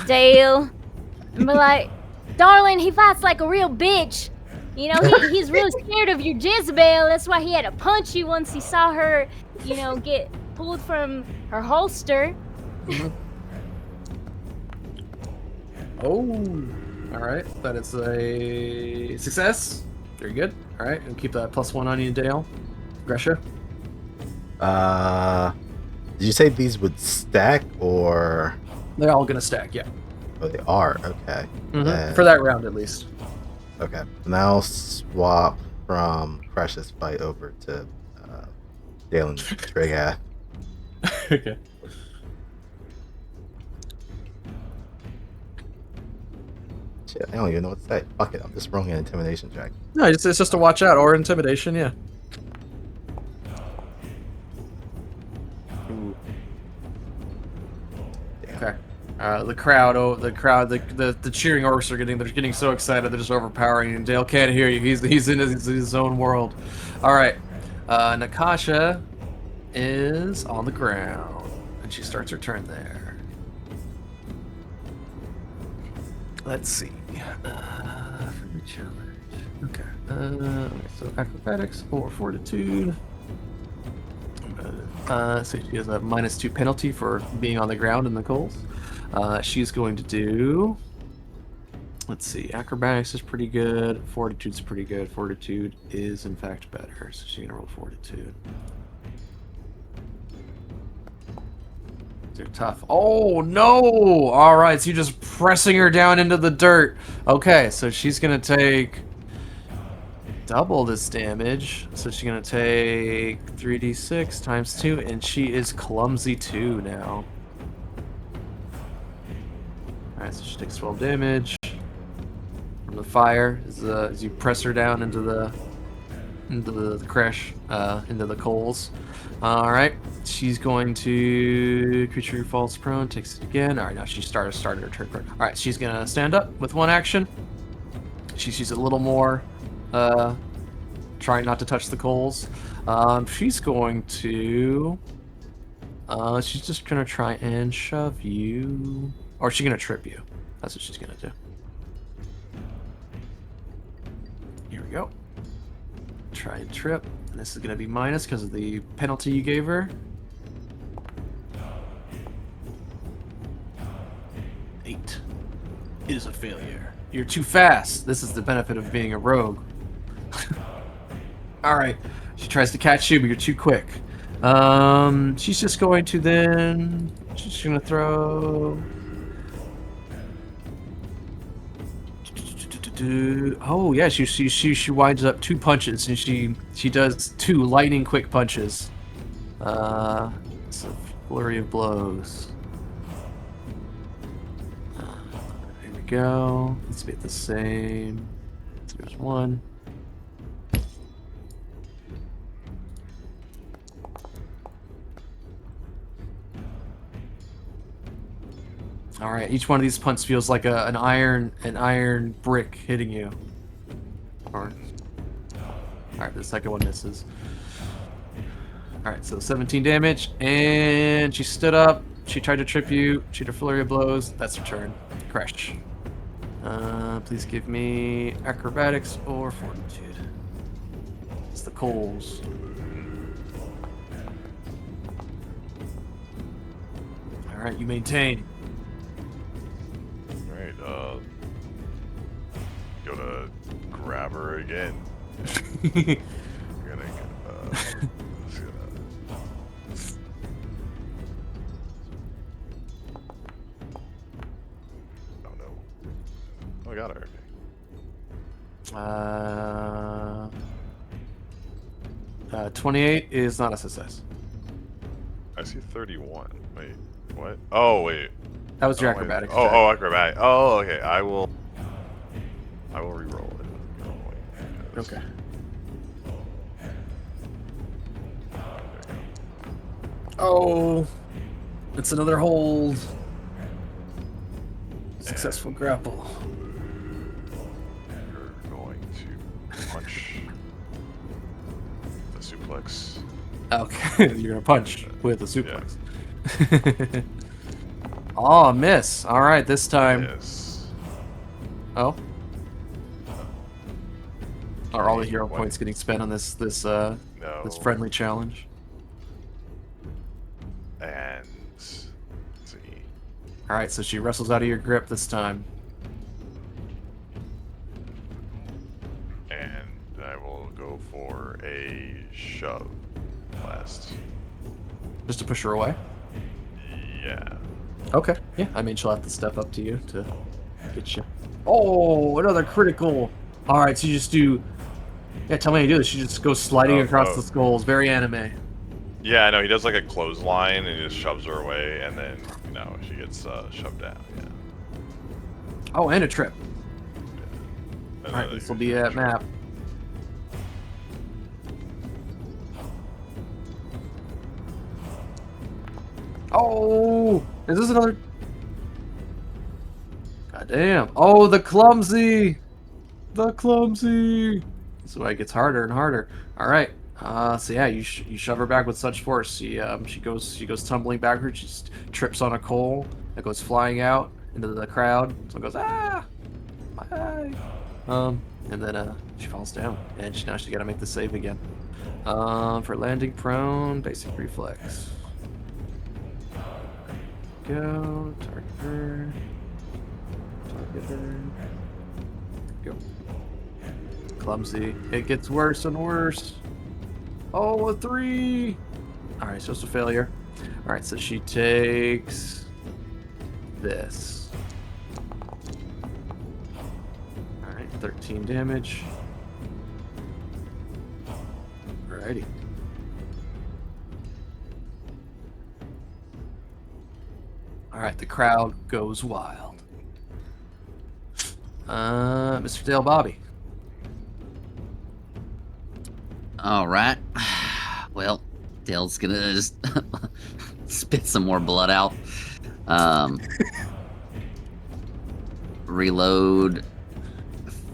Dale. And be like, darling, he fights like a real bitch. You know, he's really scared of your Jezebel. That's why he had to punch you once he saw her, you know, get pulled from her holster. Oh, alright. That is a success. Very good. Alright, and keep that +1 on you, Dale. Gresha. Did you say these would stack or? They're all gonna stack, yeah. Oh, they are. Okay. Then- For that round, at least. Okay. Now I'll swap from Precious fight over to Dale and Trigath. Okay. Shit, I don't even know what to say. Fuck it, I'm just rolling an intimidation check. No, it's just a watch out or intimidation, yeah. Okay. The cheering orcs are getting so excited they're just overpowering, and Dale can't hear you. He's in his own world. All right. Nakasha is on the ground, and she starts her turn there. Let's see. For the challenge. Okay. So acrobatics or fortitude. So she has a -2 penalty for being on the ground in the coals. She's going to do. Let's see. Acrobatics is pretty good. Fortitude's pretty good. Fortitude is in fact better, so she's gonna roll fortitude. They're tough. Oh, no! Alright, so you're just pressing her down into the dirt. Okay, so she's gonna take double this damage. So she's gonna take 3d6 times 2, and she is clumsy 2 now. Alright, so she takes 12 damage from the fire as you press her down into the crash, into the coals. Alright, she's going to creature falls prone, takes it again. Alright, now she started her turn. Alright, she's gonna stand up with one action. She's a little more trying not to touch the coals. She's going to she's just gonna try and shove you. Or she's gonna trip you. That's what she's gonna do. Here we go. Try and trip. And this is gonna be minus because of the penalty you gave her. 8 is a failure. You're too fast. This is the benefit of being a rogue. Alright. She tries to catch you, but you're too quick. She's just going to then... She's gonna throw... Oh yeah, she winds up 2 punches, and she does 2 lightning quick punches. It's a flurry of blows. Here we go. Let's be at the same. So there's 1. All right, each one of these punts feels like an iron brick hitting you. All right, the second one misses. All right, so 17 damage, and she stood up. She tried to trip you. She did a flurry of blows. That's her turn. Crash. Please give me acrobatics or fortitude. It's the coals. All right, you maintain. Go to grab her again. Oh no. Oh, I got her. 28 is not a success. I see 31. Wait, what? Oh, wait. That was your acrobatics. Oh, acrobatic. Oh, okay. I will re-roll it. Okay. Oh, it's another hold. Successful grapple. You're going to punch the suplex. Okay, you're gonna punch with a suplex. Yeah. Oh, miss. All right, this time. Yes. Oh. Are all the hero points getting spent on this friendly challenge? And let's see. All right, so she wrestles out of your grip this time. And I will go for a shove last. Just to push her away? Yeah. Okay. Yeah, I mean, she'll have to step up to you to get you. Oh, another critical. All right, so you just do... Yeah, tell me how you do this. She just goes sliding across the skulls. Very anime. Yeah, I know. He does like a clothesline and he just shoves her away, and then, she gets shoved down. Yeah. Oh, and a trip. Yeah. All right, this will be at map. Oh, is this another? God damn! Oh, the clumsy. So it gets harder and harder. All right. So yeah, you shove her back with such force. She goes tumbling backwards. She just trips on a coal that goes flying out into the crowd. So it goes ah, bye. And then she falls down, and now she's got to make the save again. For landing prone, basic reflex. Go target her. Go. Clumsy. It gets worse and worse. Oh, a 3. All right, so it's a failure. All right, so she takes this. All right, 13 damage. Alrighty. All right, the crowd goes wild. Mr. Dale Bobby. All right. Well, Dale's gonna just spit some more blood out. Reload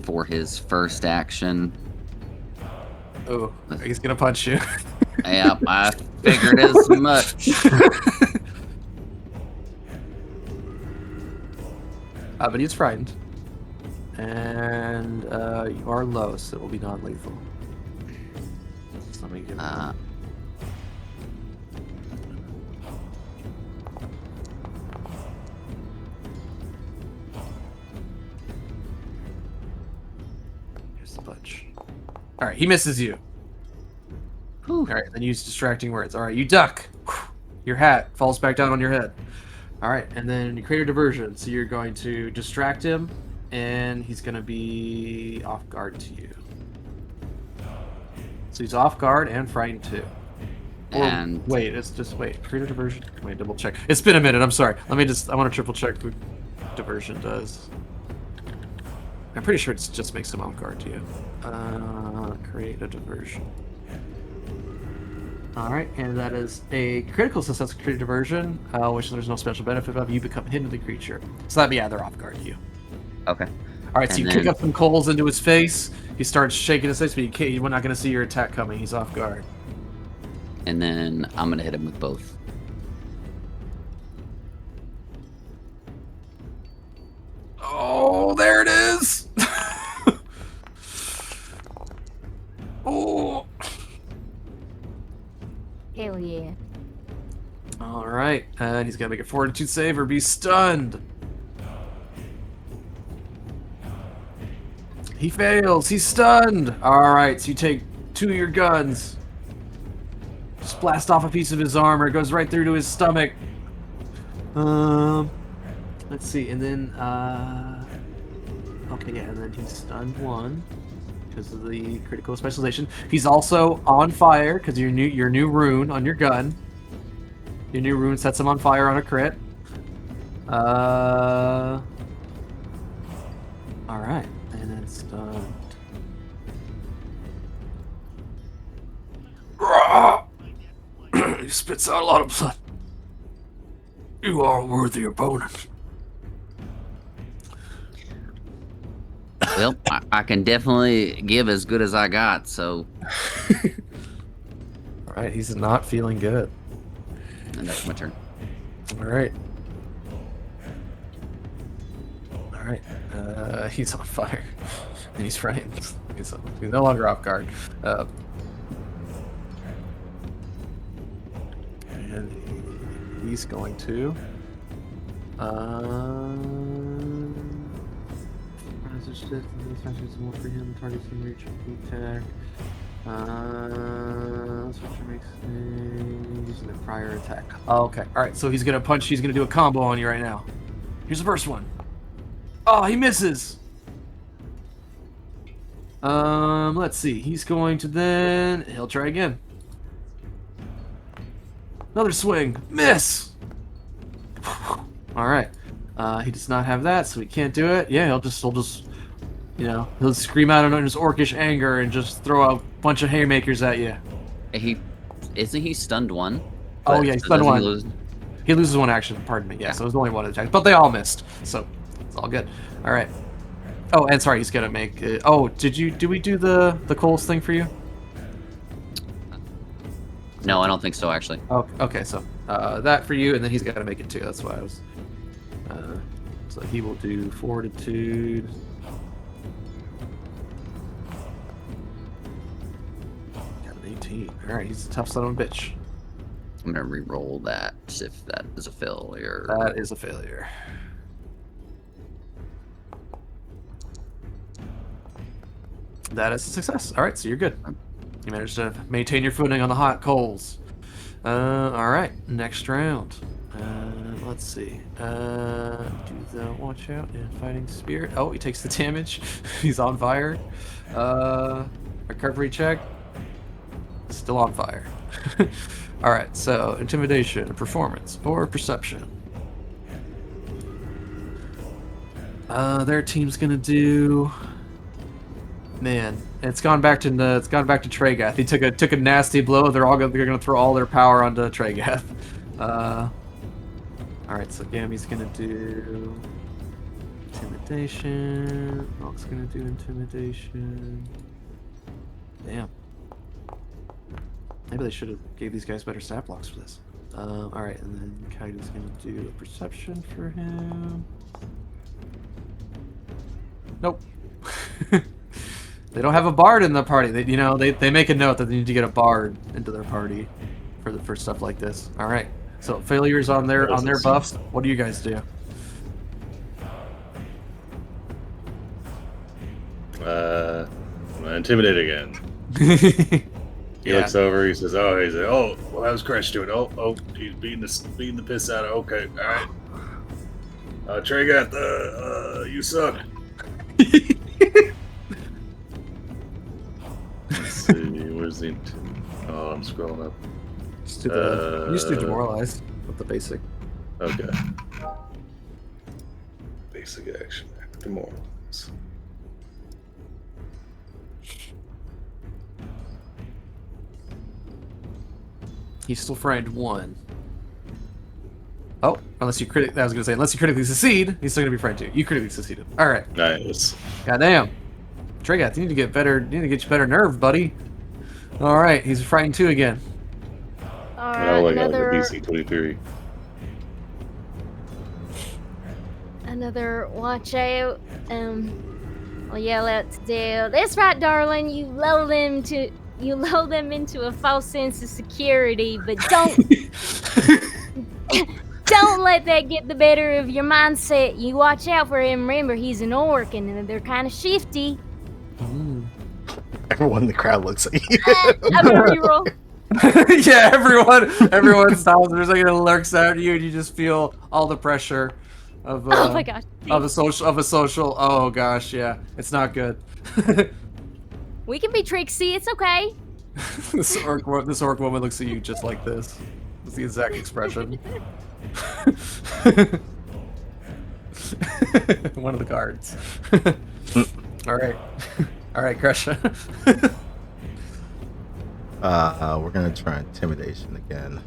for his first action. Oh, he's gonna punch you. Yep, I figured as much. But he's frightened. And you are low, so it will be non-lethal. So let me give Here's the punch. Alright, he misses you. Alright, then use distracting words. Alright, you duck. Your hat falls back down on your head. Alright, and then you create a diversion. So you're going to distract him, and he's going to be off guard to you. So he's off guard and frightened too. And wait, it's just wait. Create a diversion. Wait, double check. It's been a minute. I'm sorry. I want to triple check what diversion does. I'm pretty sure it just makes him off guard to you. Create a diversion. All right, and that is a critical success. Create a diversion, which there's no special benefit of. You become hidden to the creature. So that'd be they're off guard to you. Okay. All right, so you kick up some coals into his face. He starts shaking his face, but you're not going to see your attack coming. He's off guard. And then I'm going to hit him with both. Oh, there it is! Oh! Hell yeah. All right, and he's got to make a fortitude save or be stunned. He fails. He's stunned. All right, so you take 2 of your guns. Just blast off a piece of his armor. It goes right through to his stomach. Let's see, and then okay, yeah, and then he's stunned 1 because of the critical specialization. He's also on fire because your new rune on your gun. Your new rune sets him on fire on a crit. All right. And then stunned. He spits out a lot of blood. You are a worthy opponent. Well, I can definitely give as good as I got, so. All right, he's not feeling good. And that's my turn. All right. All right. He's on fire, and he's frightened. He's no longer off guard. And he's going to. More for him. Targets can reach attack. Switcher makes using the prior attack. Oh, okay. All right. So he's gonna punch. He's gonna do a combo on you right now. Here's the first one. Oh, he misses. Let's see. He's going to then. He'll try again. Another swing. Miss. All right. He does not have that, so he can't do it. Yeah, he'll just, he'll scream out in his orcish anger and just throw a bunch of haymakers at you. Isn't he stunned 1? Oh yeah, he's stunned 1. He loses 1 action. Pardon me. Yeah, so it was only 1 attack, but they all missed, so it's all good. All right. Oh, and sorry, he's gonna make. Oh, did we do the Coles thing for you? No, I don't think so, actually. Oh, okay. So that for you, and then he's got to make it too. That's why I was. So he will do fortitude. Got an 18. All right, he's a tough son of a bitch. I'm gonna re-roll that if that is a failure. That is a failure. That is a success. All right, so you're good. You managed to maintain your footing on the hot coals. All right, next round. Let's see. Do the watch out and fighting spirit. Oh, he takes the damage. He's on fire. Recovery check. Still on fire. All right, so intimidation, performance, or perception. Their team's gonna do. Man, it's gone back to Tregath. He took a nasty blow. They're gonna throw all their power onto Tregath. All right, so Gammy's gonna do intimidation. Rock's gonna do intimidation. Damn. Maybe they should have gave these guys better stat blocks for this. All right, and then Kaido's gonna do a perception for him. Nope. They don't have a bard in the party. They make a note that they need to get a bard into their party for stuff like this. All right. So failures on their buffs. What do you guys do? I'm gonna intimidate again. He Yeah. looks over. He says, "Oh, well, how's Crash doing? Oh, he's beating the piss out of. Okay, all right. Tregath, you suck." Let's see, where's the? Oh, I'm scrolling up. Just do you just do demoralize with the basic. Okay. Basic action. Demoralize. He's still frightened 1. Oh, unless you critically succeed, he's still gonna be frightened 2. You critically succeeded. All right. Nice. Goddamn. Tregath, you need to get better. You need to get you better nerve, buddy. All right, he's frightened 2 again. All I right, like another BC 23. another watch out. I'll yell out to Dale. That's right, darling. You lull them into a false sense of security, but don't let that get the better of your mindset. You watch out for him. Remember, he's an orc, and they're kind of shifty. Everyone in the crowd looks at you. I'm gonna reroll. Yeah, everyone stops for a second and lurks at you, and you just feel all the pressure of Oh my gosh. of a social. Oh gosh, yeah, it's not good. We can be tricksy. It's okay. This orc woman looks at you just like this. It's the exact expression. One of the guards. All right, Crush. We're gonna try intimidation again.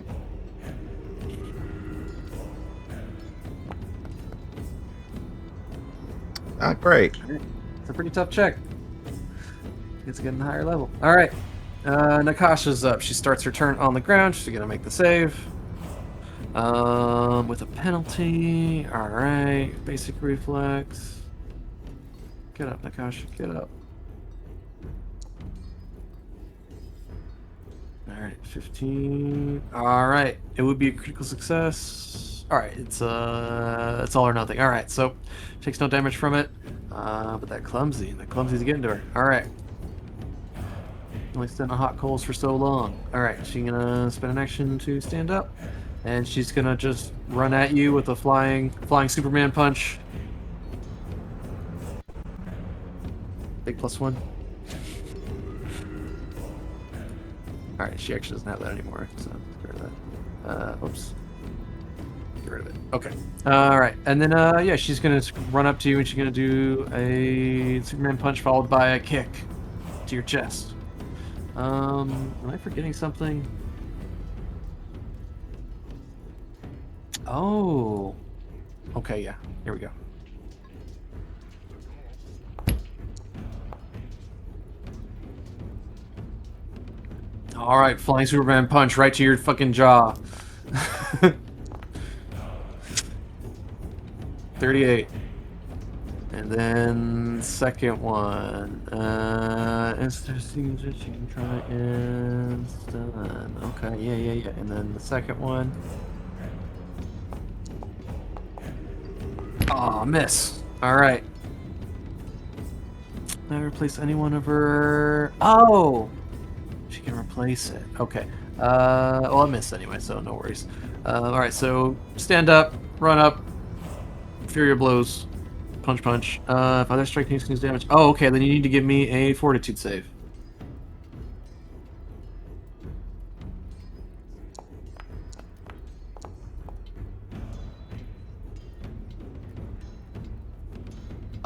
Not great. It's a pretty tough check. It's getting a higher level. All right, Nakasha's up. She starts her turn on the ground. She's gonna make the save. With a penalty. All right, basic reflex. Get up, Nakasha. Get up. All right, 15. All right, it would be a critical success. All right, it's all or nothing. All right, so takes no damage from it. But that clumsy's getting to her. All right. Only stood in the hot coals for so long. All right, she's gonna spend an action to stand up, and she's gonna just run at you with a flying Superman punch. Big +1. All right, she actually doesn't have that anymore, so get rid of that. Oops. Get rid of it. Okay. All right, and then yeah, she's gonna run up to you and she's gonna do a Superman punch followed by a kick to your chest. Am I forgetting something? Oh. Okay, yeah. Here we go. All right, flying Superman punch right to your fucking jaw. 38. And then second one. Is there things that you can try and stun? Okay, yeah. And then the second one. Aw, miss. Alright. Can I replace any one of her? Oh! She can replace it. Okay. Well, I missed anyway, so no worries. All right, so stand up, run up, Fury of Blows, punch, punch. If other strike takes damage. Oh, okay. Then you need to give me a Fortitude save.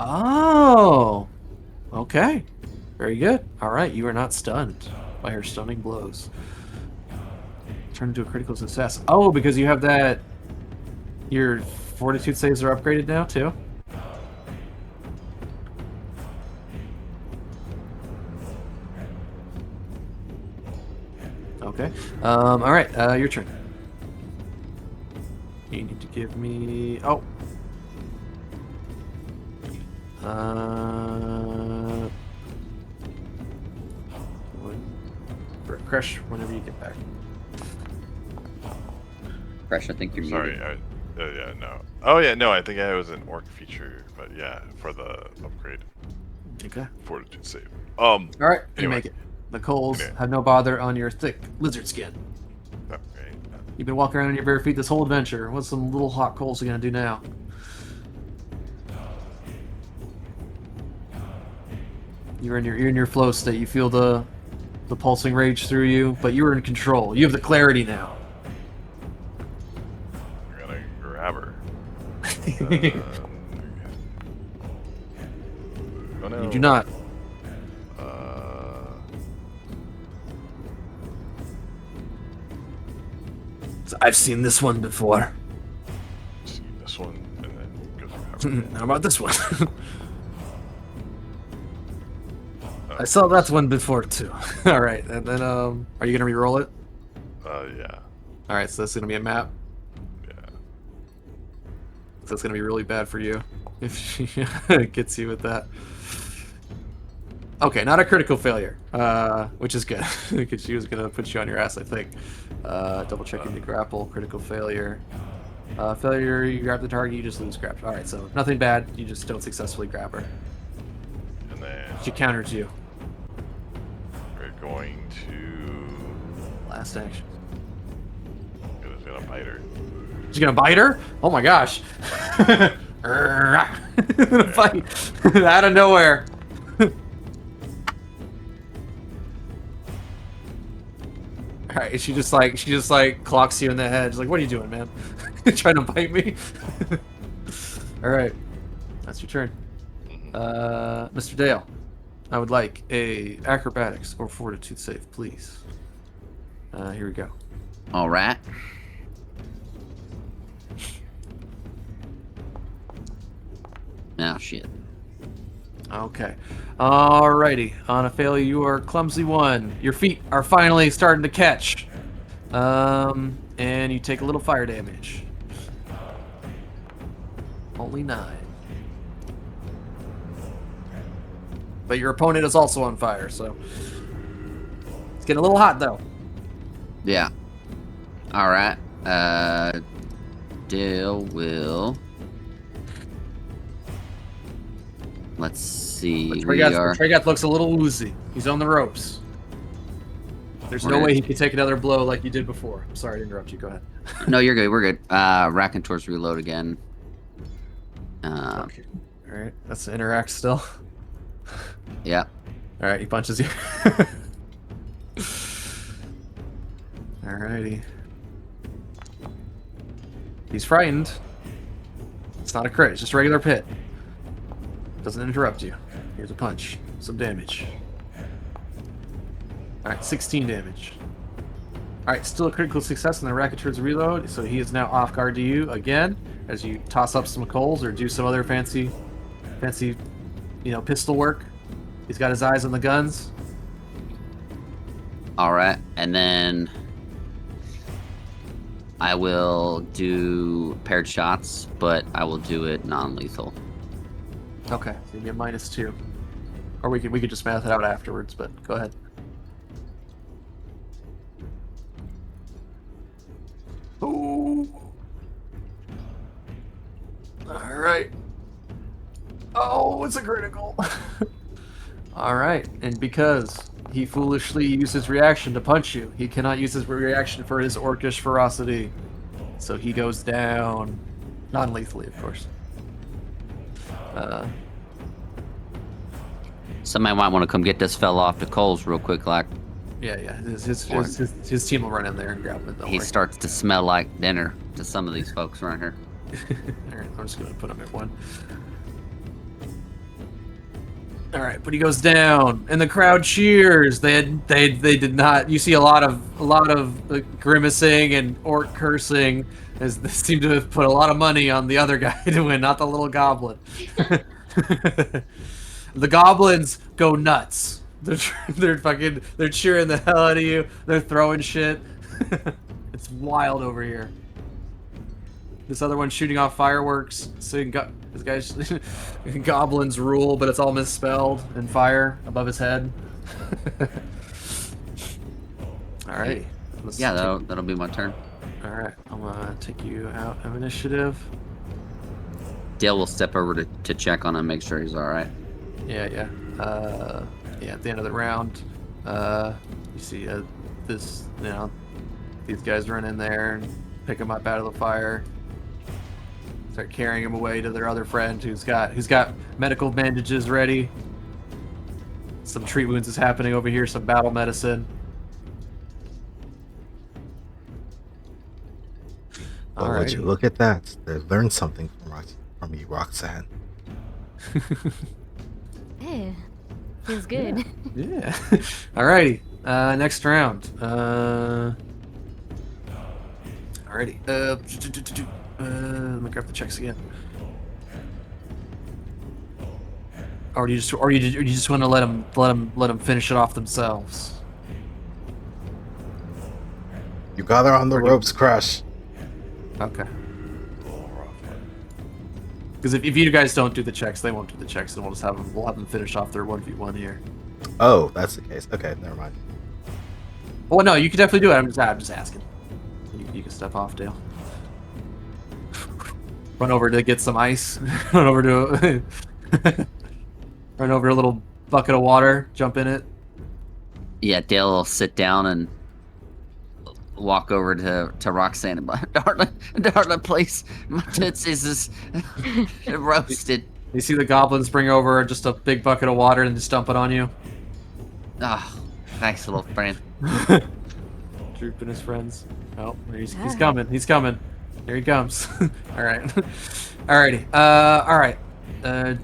Oh, okay. Very good. All right, you are not stunned by her stunning blows. Turn into a critical success. Oh, because you have that. Your Fortitude saves are upgraded now too. Okay. All right. Your turn. You need to give me. Oh. Crush whenever you get back. Crush, I think you're Sorry. muted. Yeah, no. Oh, yeah, no, I think it was an orc feature, but yeah, for the upgrade. Okay. Fortitude save. All right, you anyway. make it. The coals Anyway. have no bother on your thick lizard skin. Okay. You've been walking around on your bare feet this whole adventure. What's some little hot coals you gonna do now? You're in your flow state. You feel the pulsing rage through you, but you're in control. You have the clarity now. We're gonna grab her. Oh, no. You do not. I've seen this one before. See this one, and then go through How about this one? I saw that one before too. All right, and then are you gonna re-roll it? Yeah. All right, so that's gonna be a map. Yeah. So that's gonna be really bad for you if she gets you with that. Okay, not a critical failure, which is good because she was gonna put you on your ass, I think. Double checking the grapple, critical failure. Failure, you grab the target, you just lose grab. All right, so nothing bad. You just don't successfully grab her. And then She counters you. we're going to. Last action. It's gonna bite her. She's gonna bite her? Oh my gosh! Fight out of nowhere. All right, she just like clocks you in the head. She's like, "What are you doing, man? Trying to bite me?" All right, that's your turn, Mr. Dale. I would like a acrobatics or fortitude save, please. Here we go. All right. Oh, shit. Okay. Alrighty. On a failure, you are clumsy one. Your feet are finally starting to catch. And you take a little fire damage. Only 9. But your opponent is also on fire, so it's getting a little hot though. Yeah. All right. Dale will. Let's see. Tregath looks a little woozy. He's on the ropes. There's no way he can take another blow like you did before. I'm sorry to interrupt you. Go ahead. No, you're good. We're good. Racking towards reload again. Okay. All right. That's interact still. Yeah. All right. He punches you. Alrighty. He's frightened. It's not a crit. It's just a regular pit. Doesn't interrupt you. Here's a punch. Some damage. Alright, 16 damage. Alright, still a critical success on the Racketeer's reload, so he is now off guard to you again as you toss up some coals or do some other fancy, pistol work. He's got his eyes on the guns. All right, and then I will do paired shots, but I will do it non-lethal. Okay, so you get -2. Or we could just math it out afterwards, but go ahead. Ooh. Alright. Oh, it's a critical. Alright, and because He foolishly used his reaction to punch you. He cannot use his reaction for his orcish ferocity. So he goes down. Non-lethally, of course. Somebody might want to come get this fella off the coals real quick, like. Yeah. His team will run in there and grab him. He starts to smell like dinner to some of these folks around here. Alright, I'm just gonna put him at 1. Alright, but he goes down, and the crowd cheers. They did not. You see a lot of grimacing and orc cursing, as they seem to have put a lot of money on the other guy to win, not the little goblin. The goblins go nuts. They're cheering the hell out of you. They're throwing shit. It's wild over here. This other one's shooting off fireworks. Saying this guy's goblins rule, but it's all misspelled and fire above his head. All right. Yeah, that'll be my turn. All right, I'm gonna take you out of initiative. Dale will step over to check on him, make sure he's all right. Yeah. At the end of the round, you see these guys run in there and pick him up out of the fire. Start carrying him away to their other friend who's got medical bandages ready. Some treat wounds is happening over here, some battle medicine. Well, would you look at that? They learned something from you, Roxanne. Yeah, feels good. Yeah. Alrighty. Next round. Alrighty. Let me grab the checks again. Or do you just want to let them finish it off themselves? You got her on the ropes, Crush. Okay. Because if you guys don't do the checks, they won't do the checks, and we'll have them finish off their 1v1 here. Oh, that's the case. Okay, never mind. Well, no, you can definitely do it. I'm just asking. You can step off, Dale. Run over to get some ice. Run over to a little bucket of water. Jump in it. Yeah, Dale will sit down and walk over to Roxanne and like, darling, please, my tootsies is roasted. You see the goblins bring over just a big bucket of water and just dump it on you. Oh, thanks, little friend. Droop and his friends. Oh, he's coming. He's coming. Here he comes. All right. Alrighty. All right. So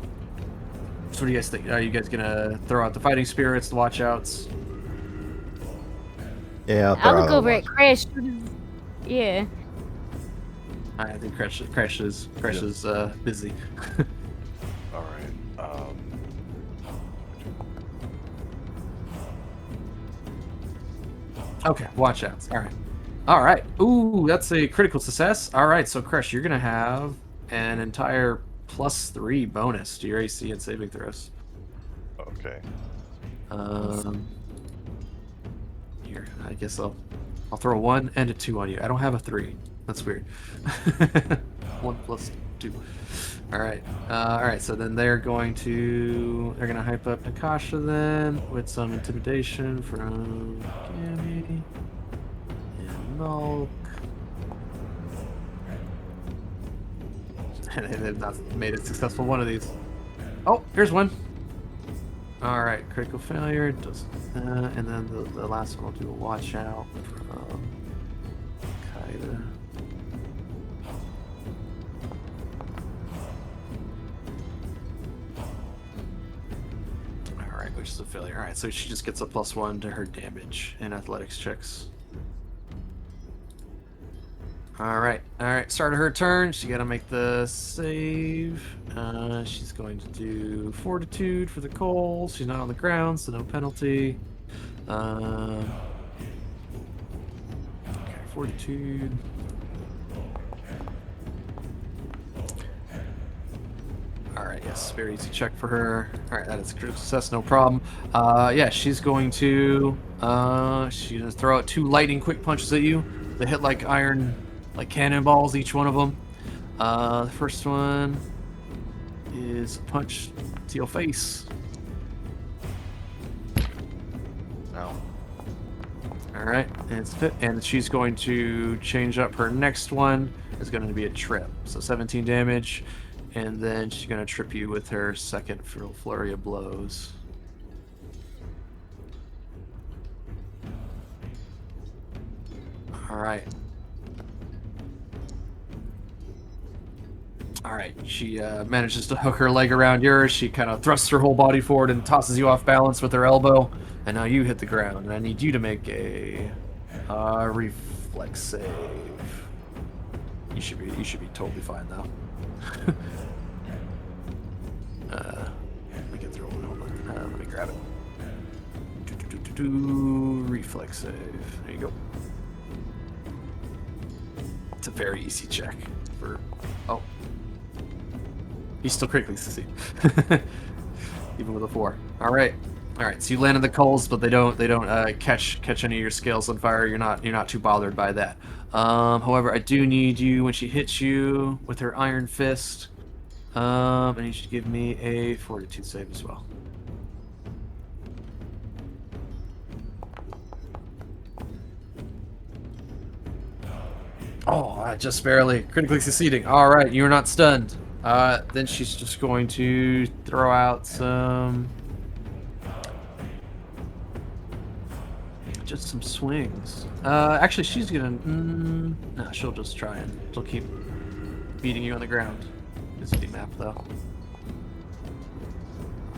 what do you guys think? Are you guys gonna throw out the fighting spirits, the watchouts? Yeah, I'll look over at Crash. Yeah. I think Crash is busy. All right. Okay, watchouts. All right. Ooh, that's a critical success. All right, so Crash, you're gonna have an entire +3 bonus to your AC and saving throws. Okay. Here, I guess I'll throw a 1 and a 2 on you. I don't have a 3. That's weird. 1 + 2. All right. So then they're gonna hype up Nakasha then with some intimidation from Gammy and Nulk. And they've not made a successful one of these. Oh, here's one. All right, critical failure. And then the last one will do a watch out from Kaida. All right, which is a failure. All right, so she just gets a +1 to her damage in athletics checks. All right. Start of her turn. She got to make the save. She's going to do Fortitude for the coal. She's not on the ground, so no penalty. Okay, Fortitude. All right. Yes, very easy check for her. All right, that is a critical success, no problem. Yeah, she's going to throw out 2 lightning quick punches at you. They hit like iron. Like cannonballs, each one of them. The first one is a punch to your face. now. All right, and it's fit, and she's going to change up her next one. It's going to be a trip, so 17 damage, and then she's going to trip you with her second flurry of blows. All right. All right, she manages to hook her leg around yours. She kind of thrusts her whole body forward and tosses you off balance with her elbow. And now you hit the ground, and I need you to make a reflex save. You should be totally fine though. Let me get through. Hold on. Let me grab it. Reflex save. There you go. It's a very easy check for. Oh. He's still critically succeed. Even with a 4. All right. So you landed the coals, but they don't catch any of your scales on fire. You're not too bothered by that. However, I do need you when she hits you with her iron fist. And you should give me a fortitude save as well. Oh, just barely critically succeeding. All right, you're not stunned. Then she's just going to throw out some swings. Actually, she's gonna. No, she'll just try and she'll keep beating you on the ground. This is the map, though.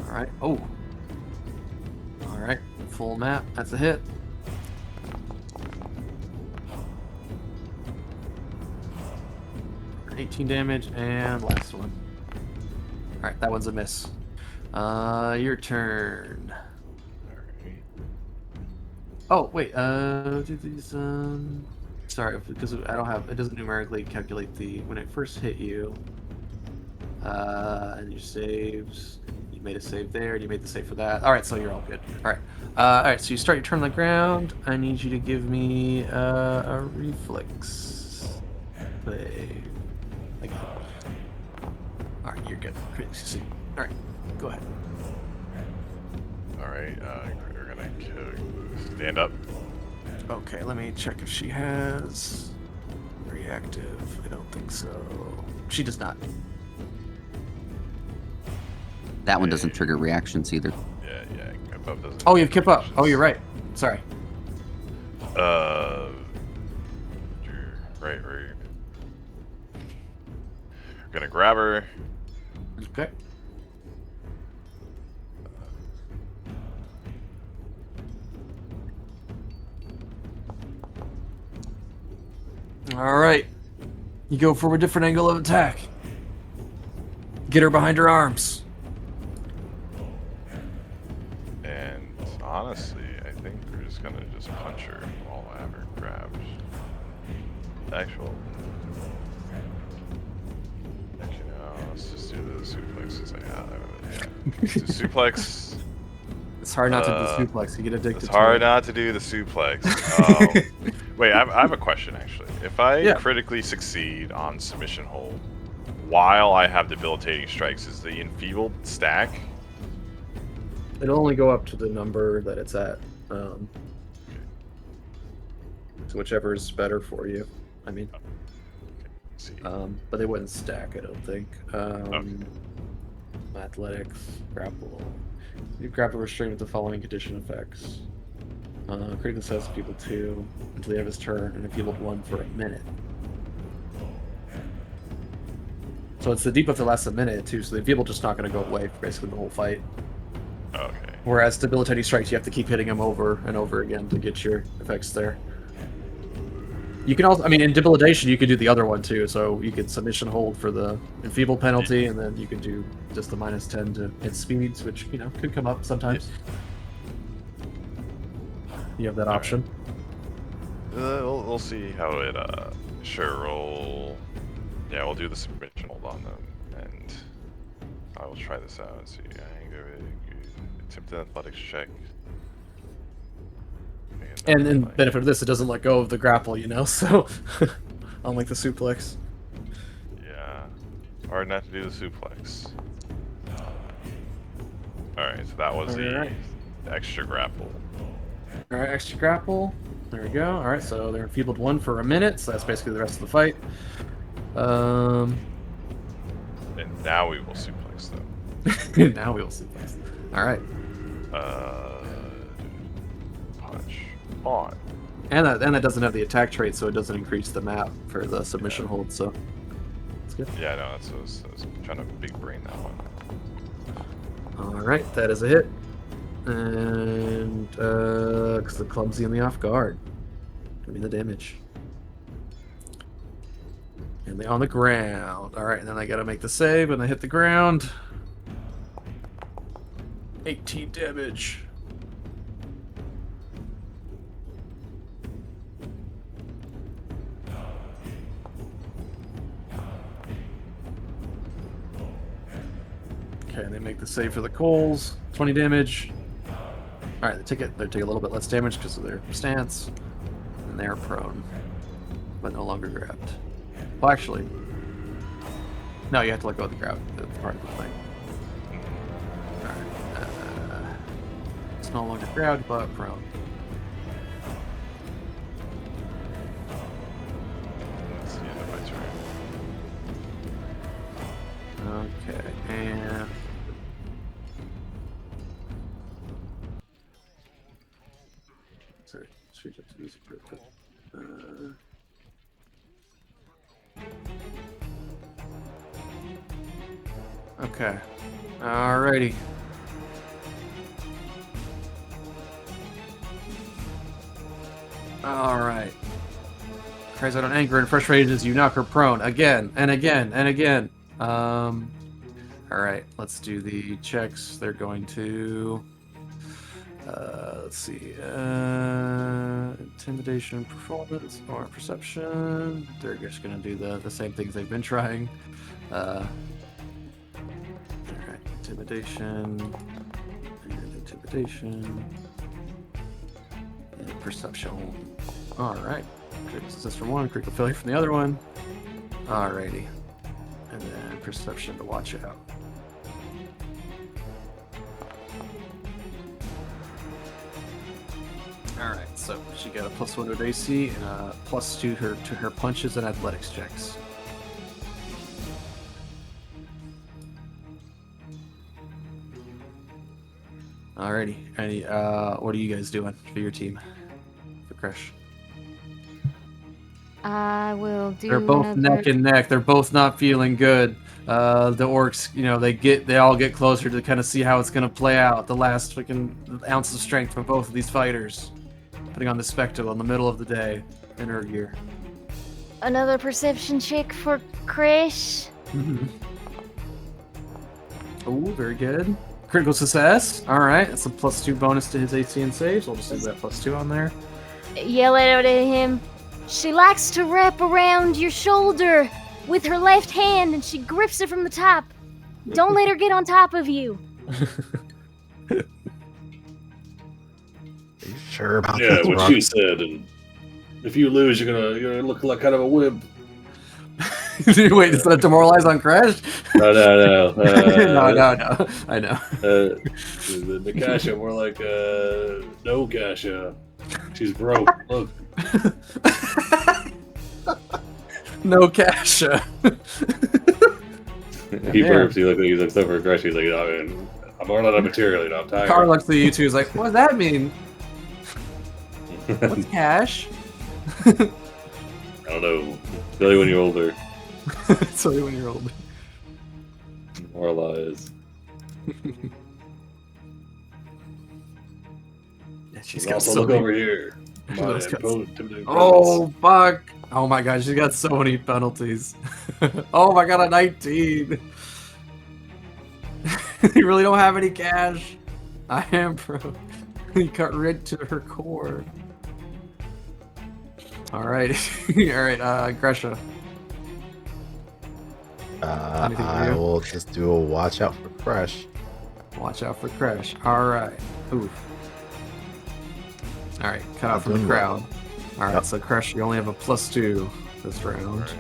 All right. Oh. All right. Full map. That's a hit. 18 damage, and last one. Alright, that one's a miss. Your turn. Oh, wait, do these, sorry, because I don't have, it doesn't numerically calculate when it first hit you. And your saves, you made a save there, and you made the save for that. Alright, so you're all good. Alright, so you start your turn on the ground. I need you to give me, a reflex save. Alright, you're good. Alright, go ahead. Alright, we're gonna stand up. Okay, let me check if she has reactive. I don't think so. She does not. That one doesn't trigger reactions either. Yeah, above doesn't. Oh, you have Kip up. Oh, you're right. Sorry. Right. Gonna grab her. Okay. All right. You go for a different angle of attack. Get her behind her arms. And honestly, I think we're just gonna punch her while I have her grabbed. Actually, no, let's just do the suplexes I have. Yeah. Let's do suplex. It's hard not to do the suplex. You get addicted to it. It's hard not to do the suplex. Wait, I have a question actually. If I critically succeed on submission hold while I have debilitating strikes, is the enfeebled stack? It'll only go up to the number that it's at. So whichever is better for you. I mean, but they wouldn't stack, I don't think. Athletics, grapple. You grapple restrained with the following condition effects. Critical success people 2 until the end of his turn, and enfeebled 1 for a minute. So it's the debuff that lasts a minute too. So the enfeebled just not going to go away for basically the whole fight. Okay. Whereas debilitating strikes, you have to keep hitting them over and over again to get your effects there. You can also, I mean, in debilitation, you could do the other one too. So you could submission hold for the enfeebled penalty, and then you could do just the -10 to hit speeds, which, you know, could come up sometimes. You have that option. Right. We'll see how it, sure, yeah, we'll do the submission hold on them, and I will try this out and see. Attempt an athletics check. And in benefit of this, it doesn't let go of the grapple, you know, so unlike the suplex. Yeah, hard not to do the suplex. Alright, so that was the extra grapple. All right, extra grapple. There we go. All right, so they're enfeebled 1 for a minute, so that's basically the rest of the fight. And now we will suplex them. Now we will see this. All right, Punch on. and that doesn't have the attack trait, so it doesn't increase the map for the submission hold. So that's good. Yeah, no, that's what I was trying to big brain that one. All right, that is a hit, and because the clumsy and the off guard, give me the damage. And they on the ground. All right, and then I gotta make the save, and I hit the ground. 18 damage. Okay, they make the save for the coals. 20 damage. All right, they take a little bit less damage because of their stance, and they're prone, but no longer grabbed. Well, actually, no, you have to let go of the grab. That's part of the thing. All right, it's no longer grabbed, but prone. That's the end of my turn. Okay, and sorry, switch up to music real quick. Okay, alrighty. All right. Cries out in anger and frustration as you knock her prone again and again and again. All right, let's do the checks. They're going to, let's see, intimidation, performance, or perception. They're just going to do the same things they've been trying. All right, intimidation, and perception. All right, critical success from one, critical failure from the other one. Alrighty. And then perception to watch out. Alright, so she got a +1 to AC and a +2 to her punches and athletics checks. Alrighty. Any what are you guys doing for your team? For Crash? I will do. They're both another... neck and neck. They're both not feeling good. The orcs, you know, they all get closer to kind of see how it's gonna play out. The last freaking ounce of strength from both of these fighters, putting on the spectacle in the middle of the day in her gear. Another perception check for Krish. Oh, very good. Critical success. All right, that's a +2 bonus to his AC and saves. I'll just leave that +2 on there. Yell out at him. She likes to wrap around your shoulder with her left hand, and she grips it from the top. Don't let her get on top of you. Are you sure about Yeah, this, what Rock? she said. And if you lose, you're gonna look like kind of a wimp. Wait, is that demoralize on Crash? No. No. I know. The Kasha, more like no Kasha. She's broke. Look. No cash. He burps. He looks over at Gresh. He's like, oh, man, I'm running out of material. You know, I'm tired. Carl looks at you two. Is like, what does that mean? What's cash? I don't know. Tell you when you're older. Tell you when you're older. More lies. Yeah, she's And got also so look many. over here. She's got Intimidating Oh fuck! Oh my god, she's got so many penalties. Oh my god, a 19. You really don't have any cash. I am broke. He cut rid to her core. All right, all right, Gresha. Anything to I do? will just do a watch out for Crash. Watch out for Crash. All right. Oof. All right, cut out from the Doing crowd. All right, Yep. so Crash, you only have a +2 this round.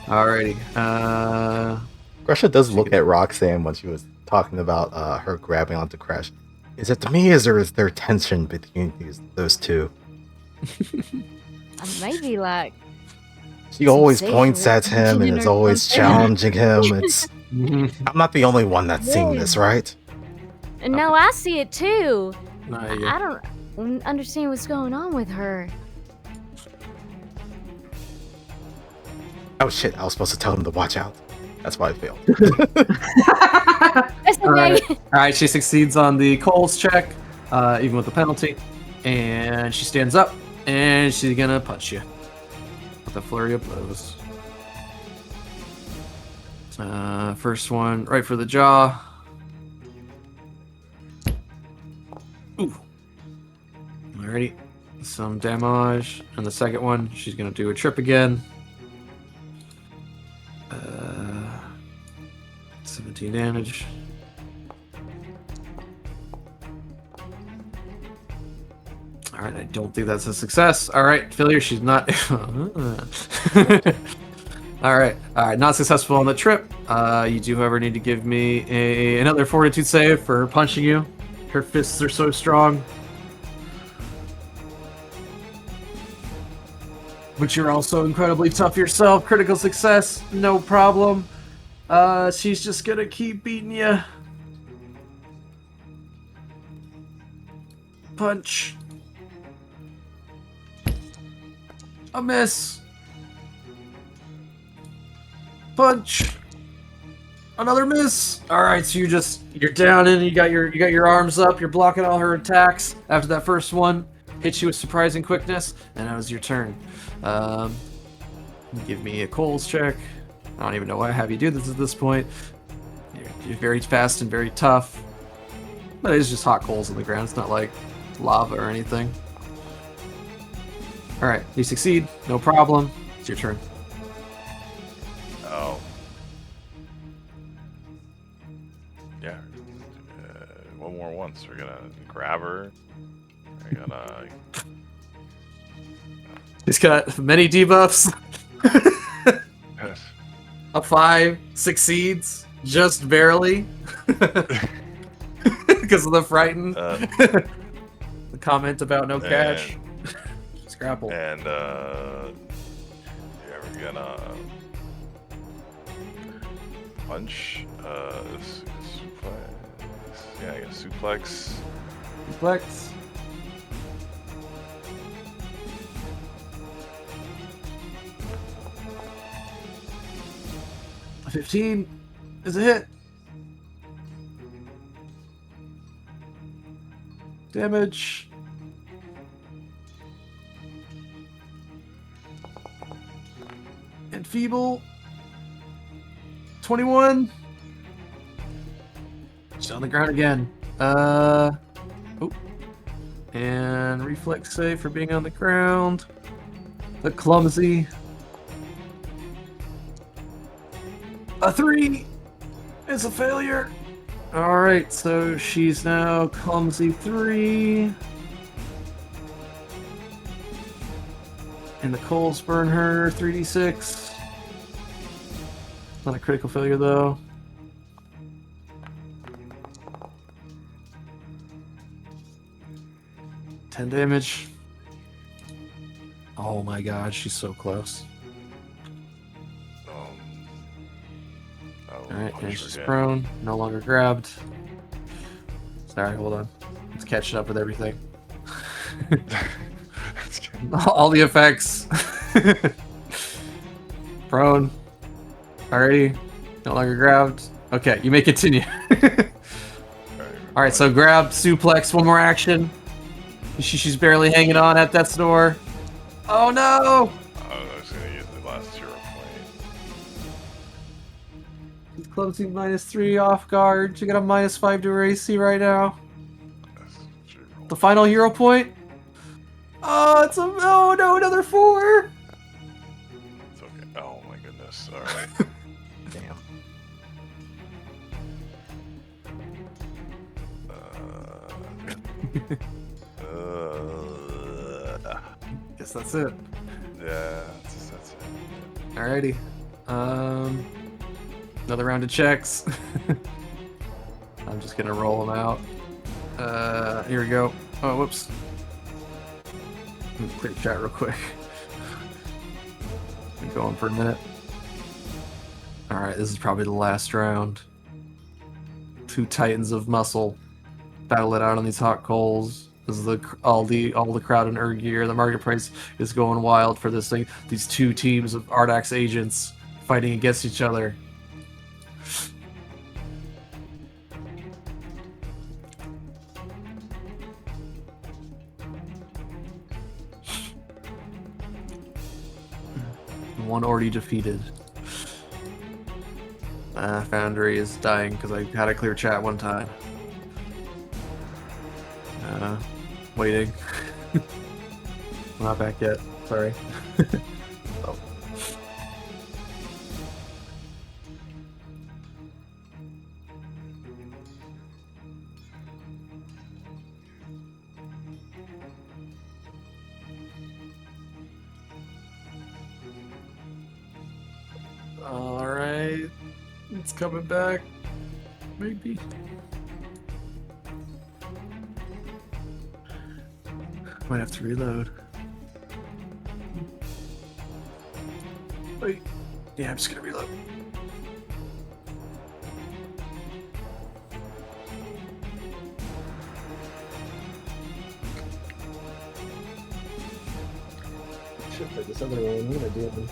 Alright. Alrighty. Crash does look at Roxanne when she was talking about her grabbing onto Crash. Is it me, or is there tension between those two? Maybe like She always sexual points at him and tension is or always something. challenging him. I'm not the only one that's seeing this, right? No, I see it too. Nah, I don't understand what's going on with her. Oh shit, I was supposed to tell him to watch out. That's why I failed. That's All right. okay. All right, she succeeds on the Coles check, even with the penalty, and she stands up, and she's gonna punch you with a flurry of blows. First one, right for the jaw. Ooh. Alrighty, some damage, and the second one, she's gonna do a trip again. 17 damage. Alright, I don't think that's a success. Alright, failure, she's not... Alright, not successful on the trip. You do, however, need to give me another fortitude save for punching you. Her fists are so strong. But you're also incredibly tough yourself. Critical success, no problem. She's just gonna keep beating you. Punch. A miss. Punch. Another miss. All right, so you're down and you got your arms up. You're blocking all her attacks. After that first one, hit you with surprising quickness, and that was your turn. Give me a Coles check. I don't even know why I have you do this at this point. You're very fast and very tough, but it's just hot coals on the ground. It's not like lava or anything. All right, you succeed. No problem. It's your turn. Oh. Yeah. One more once. We're gonna grab her. We're gonna. He's got many debuffs. A 5 succeeds, just barely. Because of the frightened. The comment about no cash. Scrapple. And, yeah, we're gonna punch, suplex. Yeah, I guess suplex. Suplex. A 15 is a hit. Damage. And feeble. 21. She's on the ground again. Oh. And reflex save for being on the ground. The clumsy. A 3 is a failure. Alright, so she's now clumsy 3. And the coals burn her 3d6. Not a critical failure though. $10 damage. Oh my god, she's so close. Alright, and she's prone, no longer grabbed. Sorry, hold on. It's catching up with everything. All the effects. Prone. Alrighty. No longer grabbed. Okay, you may continue. Alright, so grab, suplex, one more action. She's barely hanging on at death's door. Oh no! I was gonna use the last 0 point. Clumsy -3 off guard. You got a -5 to her AC right now. The final hero point. Oh, it's a oh no, another 4. It's okay. Oh my goodness. All right. Damn. Guess that's it. Yeah, that's it. Alrighty. Another round of checks. I'm just gonna roll them out. Here we go. Oh, whoops. Let me clear chat real quick. Been going for a minute. Alright, this is probably the last round. Two titans of muscle battle it out on these hot coals. This is all the crowd in Urgir. The market price is going wild for this thing. These two teams of Ardax agents fighting against each other. One already defeated. Foundry is dying because I had a clear chat one time. Waiting. I'm not back yet. Sorry. Oh. Alright. It's coming back. Maybe. Might have to reload. Wait. Yeah, I'm just gonna reload. Should play this other one. What am I doing?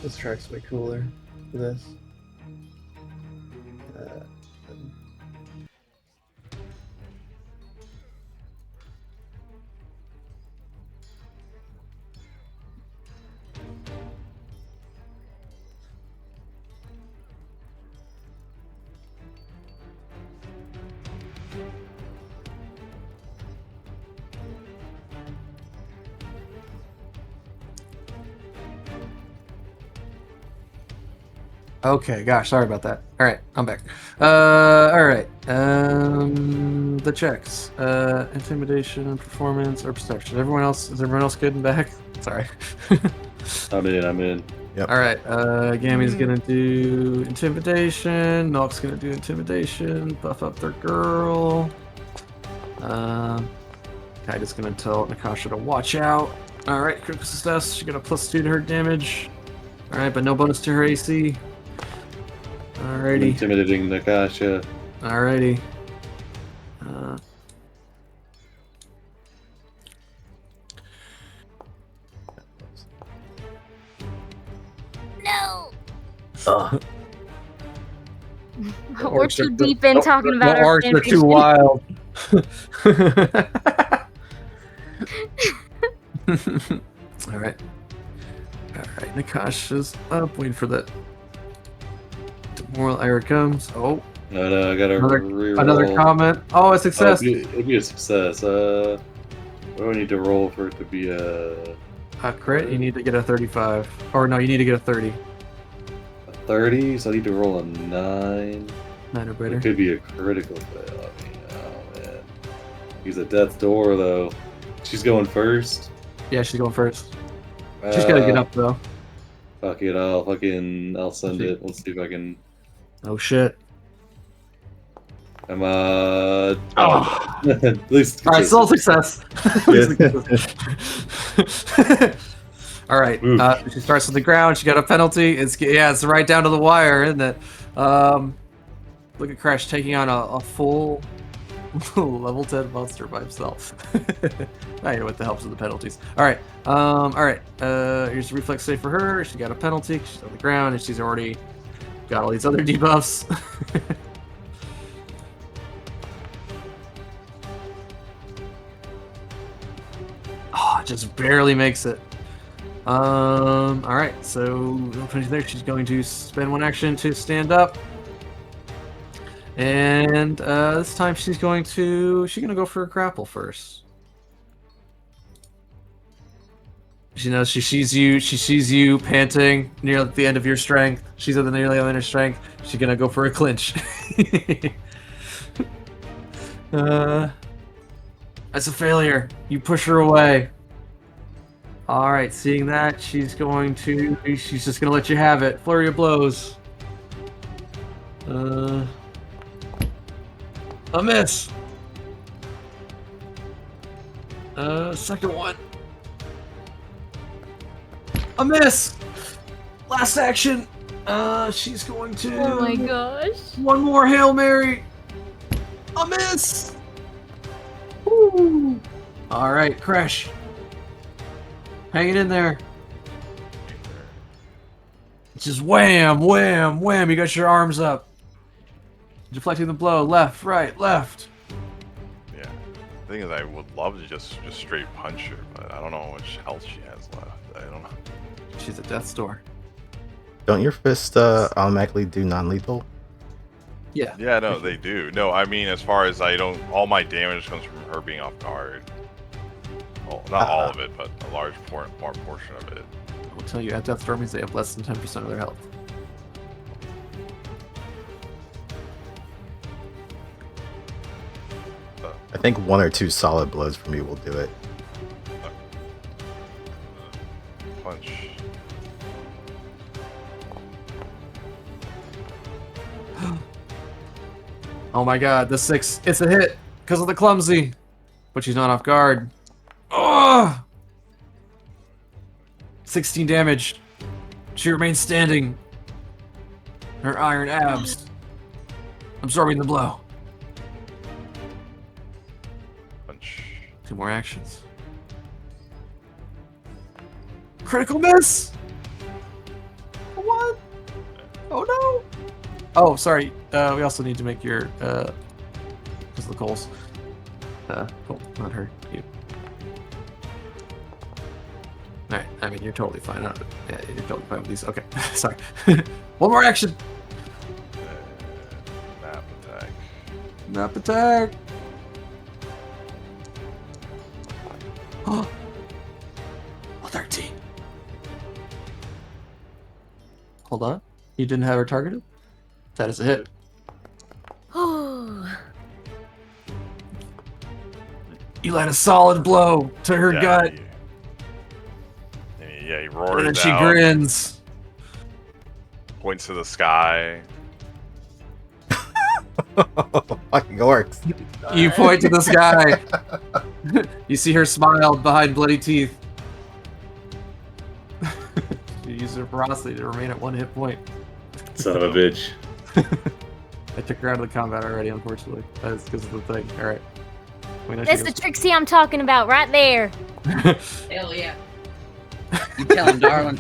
This track's way cooler for this. Okay, gosh, sorry about that. All right, I'm back. All right. The checks: intimidation, and performance, or perception. Is everyone else good and back? Sorry. I'm in. Yep. All right. Gammy's gonna do intimidation. Nock's gonna do intimidation. Buff up their girl. Kaida's gonna tell Nakasha to watch out. All right, critical success. She's gonna +2 to her damage. All right, but no bonus to her AC. Alrighty. Intimidating Nakasha. Alrighty. No. The We're orcs too are- deep in talking about the our orcs are too fanfiction. wild. Alright. Alright, Nakasha's up, waiting for that. Demoralize, here it comes. Oh, No, I gotta reroll. another comment. Oh, a success. It'd be a success. What do I need to roll for it to be a Crit, you need to get a 35. Or no, you need to get a 30. 30? So I need to roll a 9. 9 or better. It could be a critical fail. I mean, oh man. He's a death door though. She's going first. Yeah, she's going first. She's gotta get up though. Fuck it, I'll send it. Let's see if I can. Oh shit. I'm Oh. at least. Alright, still success. Alright, Oof. she starts on the ground, she got a penalty. It's right down to the wire, isn't it? Look at Crash taking on a full level 10 monster by himself. I know what the helps with the penalties. Alright, here's a reflex save for her. She got a penalty, she's on the ground, and she's already got all these other debuffs. Oh, just barely makes it. Alright, so there, she's going to spend one action to stand up. And this time she's gonna go for a grapple first. She knows she sees you panting near the end of your strength. She's at the nearly end of her strength. She's gonna go for a clinch. That's a failure. You push her away. Alright, seeing that, she's just gonna let you have it. Flurry of blows. A miss. Second one. A miss. Last action. She's going to. Oh my gosh. One more Hail Mary. A miss. Woo. All right, Crash. Hanging in there. Just wham, wham, wham. You got your arms up. Deflecting the blow. Left, right, left. Yeah. The thing is, I would love to just straight punch her, but I don't know how much health she has left. I don't know. She's at death's door. Don't your fists automatically do non-lethal? Yeah. Yeah, no, they do. No, I mean, as far as all my damage comes from her being off guard. Well, not all of it, but a large portion of it. I will tell you, at death's door means they have less than 10% of their health. I think 1 or 2 solid blows from me will do it. Punch. Oh my god, the 6. It's a hit because of the clumsy. But she's not off guard. Oh! 16 damage. She remains standing. Her iron abs absorbing the blow. Punch. 2 more actions. Critical miss! What? Oh no! Oh, sorry. We also need to make your because of the coals. Cool, not her. You. Alright, I mean you're totally fine. Yeah, you're totally fine with these. Okay, sorry. One more action. Map attack. Map attack. Oh, 13. Hold on. You didn't have her targeted? That is a hit. Oh. You land a solid blow to her gut. He roars And then she out, grins. points to the sky. Fucking orcs. You point to the sky. You see her smile behind bloody teeth. She used her ferocity to remain at 1 hit point. Son of a bitch. I took her out of the combat already, unfortunately. That's because of the thing. Alright. That's the Trixie I'm talking about right there. Hell yeah. You tell him, darling.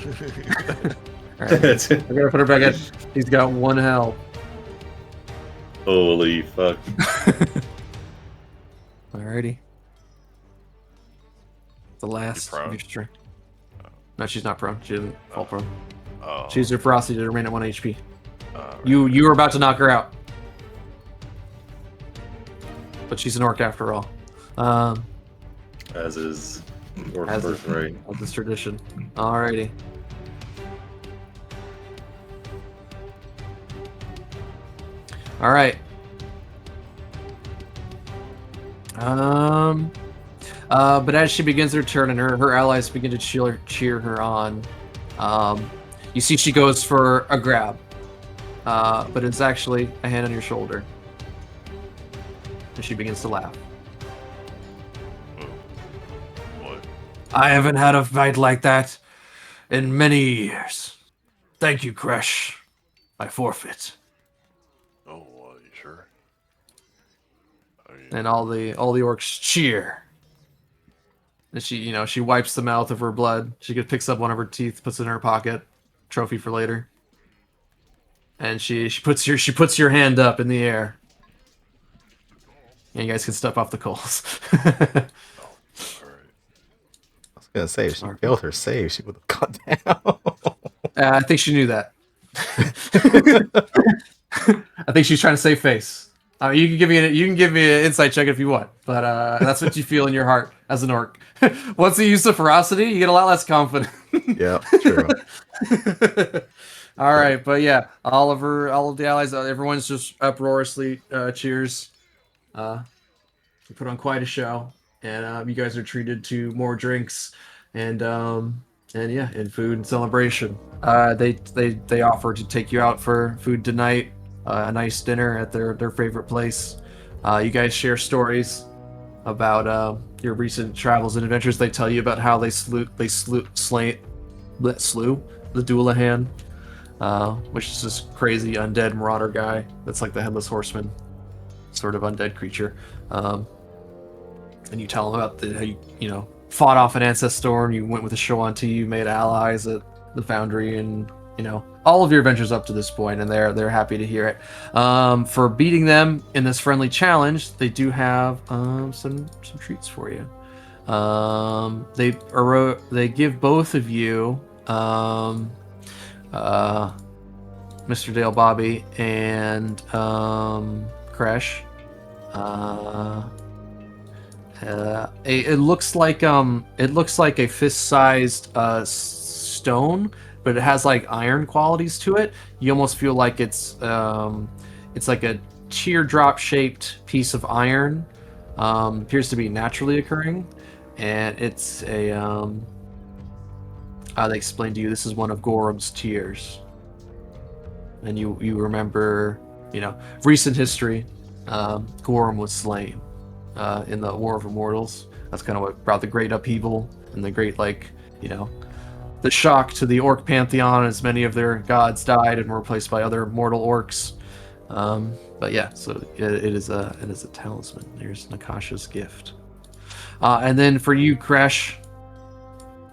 Alright. That's it. I'm gonna put her back in. He's got 1 health. Holy fuck. Alrighty. The last prone? of your strength. No, she's not prone. She didn't fall prone. Oh. She used her ferocity to remain at 1 HP. Right. You were about to knock her out. But she's an orc after all. As is Orc As birth, is- right? Of this tradition. Alrighty. Alright. But as she begins her turn and her allies begin to cheer her on, you see she goes for a grab. But it's actually a hand on your shoulder. And she begins to laugh. What? I haven't had a fight like that in many years. Thank you, Kresh. I forfeit. Oh, you sure? And all the orcs cheer. And she wipes the mouth of her blood. She picks up one of her teeth, puts it in her pocket, trophy for later. And she puts your hand up in the air. And you guys can step off the coals. Alright. I was gonna say, if she failed her save, she would have gone down. I think she knew that. I think she's trying to save face. You can give me an insight check if you want, but that's what you feel in your heart as an orc. Once you use the ferocity, you get a lot less confident. Yeah, true. All right, but yeah, all of the allies, everyone's just uproariously cheers. We put on quite a show, and you guys are treated to more drinks and food and celebration. They offer to take you out for food tonight, a nice dinner at their favorite place. You guys share stories about your recent travels and adventures. They tell you about how they slew the Doulahan, which is this crazy undead marauder guy that's like the headless horseman, sort of undead creature. And you tell them about how you fought off an ancestor storm. You went with the show on to you made allies at the Foundry, and all of your adventures up to this point, and they're happy to hear it. For beating them in this friendly challenge, they do have some treats for you. They give both of you, Mr. Dale Bobby and Kresh, it looks like a fist-sized stone, but it has like iron qualities to it. You almost feel like it's like a teardrop shaped piece of iron. Appears to be naturally occurring, and it's a they explain to you this is one of Gorham's tears, and you remember recent history. Gorham was slain in the War of Immortals. That's kind of what brought the great upheaval and the great the shock to the Orc pantheon, as many of their gods died and were replaced by other mortal orcs. But yeah, so it is a talisman. Here's Nakasha's gift. And then for you, Kresh,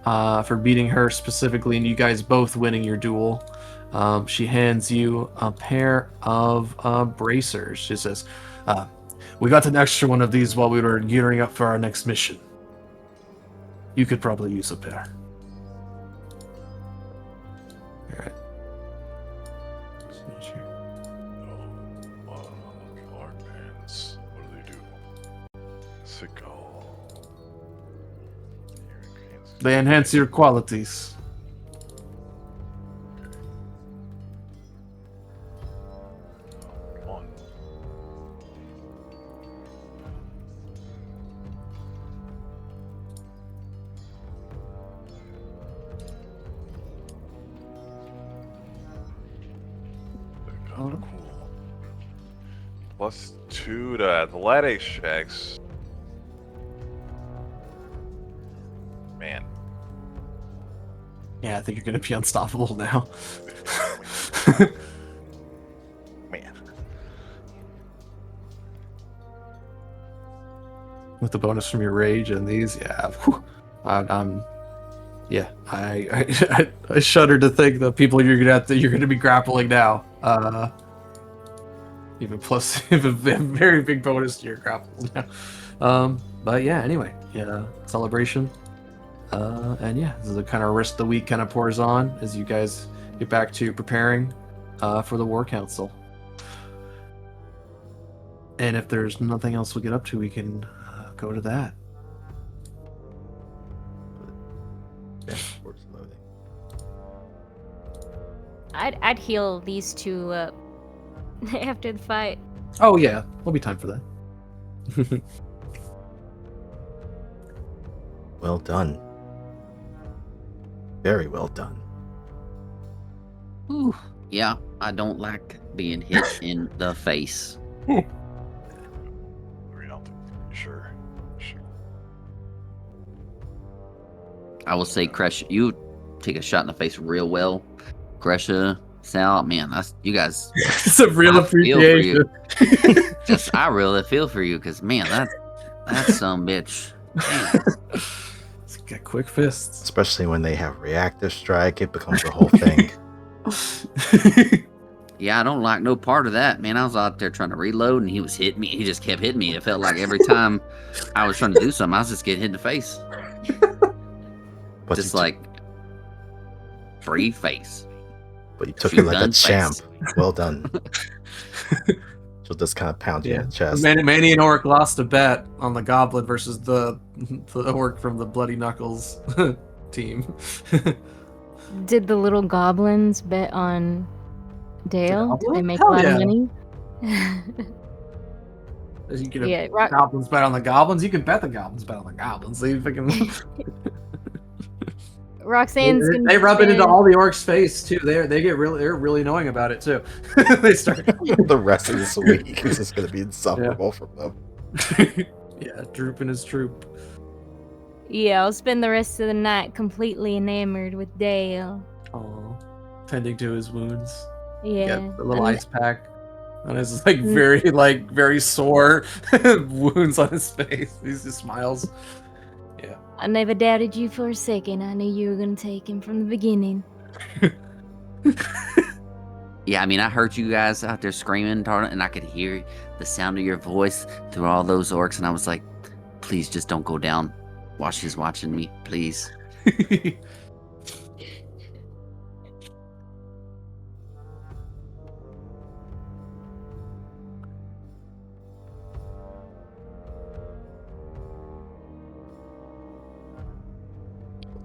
for beating her specifically, and you guys both winning your duel, she hands you a pair of bracers. She says, "We got an extra one of these while we were gearing up for our next mission. You could probably use a pair." Alright. Armbands. What do they do? Sickle. They enhance your qualities. One. Kind of cool. +2 to athletics checks. Man. Yeah, I think you're going to be unstoppable now. Man. With the bonus from your rage and these, yeah. I shudder to think the people you're gonna be grappling now. Even a very big bonus to your grapple now. But yeah, anyway, celebration. And yeah, this is the kind of rest of the week kind of pours on as you guys get back to preparing for the War Council. And if there's nothing else we get up to, we can go to that. Yeah, works loading. I'd heal these two up after the fight. Oh yeah, there'll be time for that. Well done. Very well done. Ooh, yeah, I don't like being hit in the face. Sure. I will say, Kresh, you take a shot in the face real well. Gresha, Sal, man, you guys. It's a real I feel for you. appreciation. I really feel for you, because man, that's some bitch. It's got quick fists. Especially when they have reactive strike, it becomes a whole thing. Yeah, I don't like no part of that, man. I was out there trying to reload, and he was hitting me. He just kept hitting me. It felt like every time I was trying to do something, I was just getting hit in the face. But Just like free face. But you took shoot it like a gun champ. face. Well done. She'll just kind of pound you in the chest. Manny and Orc lost a bet on the Goblin versus the Orc from the Bloody Knuckles team. Did the little goblins bet on Dale? Did they make Hell a lot yeah. of money? You can Yeah, Rock- Goblins bet on the Goblins. You can bet the Goblins bet on the Goblins. So you fucking... Roxanne's gonna They rub it into spend- all the orcs' face too. They're really annoying about it too. They start. The rest of this week is just going to be insufferable from them. Yeah, drooping his troop. Yeah, I'll spend the rest of the night completely enamored with Dale. Oh, tending to his wounds. Yeah. Get a little and- ice pack on his very sore wounds on his face. He just smiles. Yeah. I never doubted you for a second. I knew you were gonna take him from the beginning. Yeah, I mean, I heard you guys out there screaming, and I could hear the sound of your voice through all those orcs, and I was like, please just don't go down while she's watching me, please.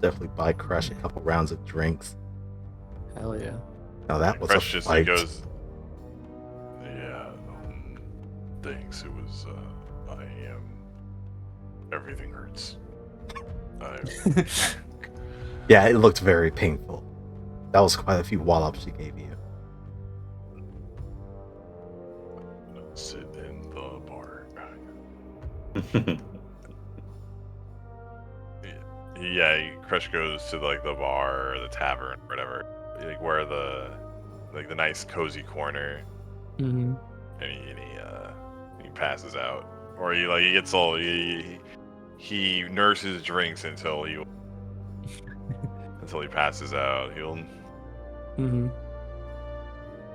Definitely buy Crush a couple rounds of drinks. Hell yeah. Now that was Crush a just fight. goes. Yeah. Thanks. It was. I am. Everything hurts. Yeah, it looked very painful. That was quite a few wallops she gave you. Sit in the bar. Yeah, Crush goes to like the bar or the tavern or whatever, like where the nice cozy corner, Mm-hmm. and he passes out, or he gets all he nurses drinks until he passes out. He'll Mm-hmm.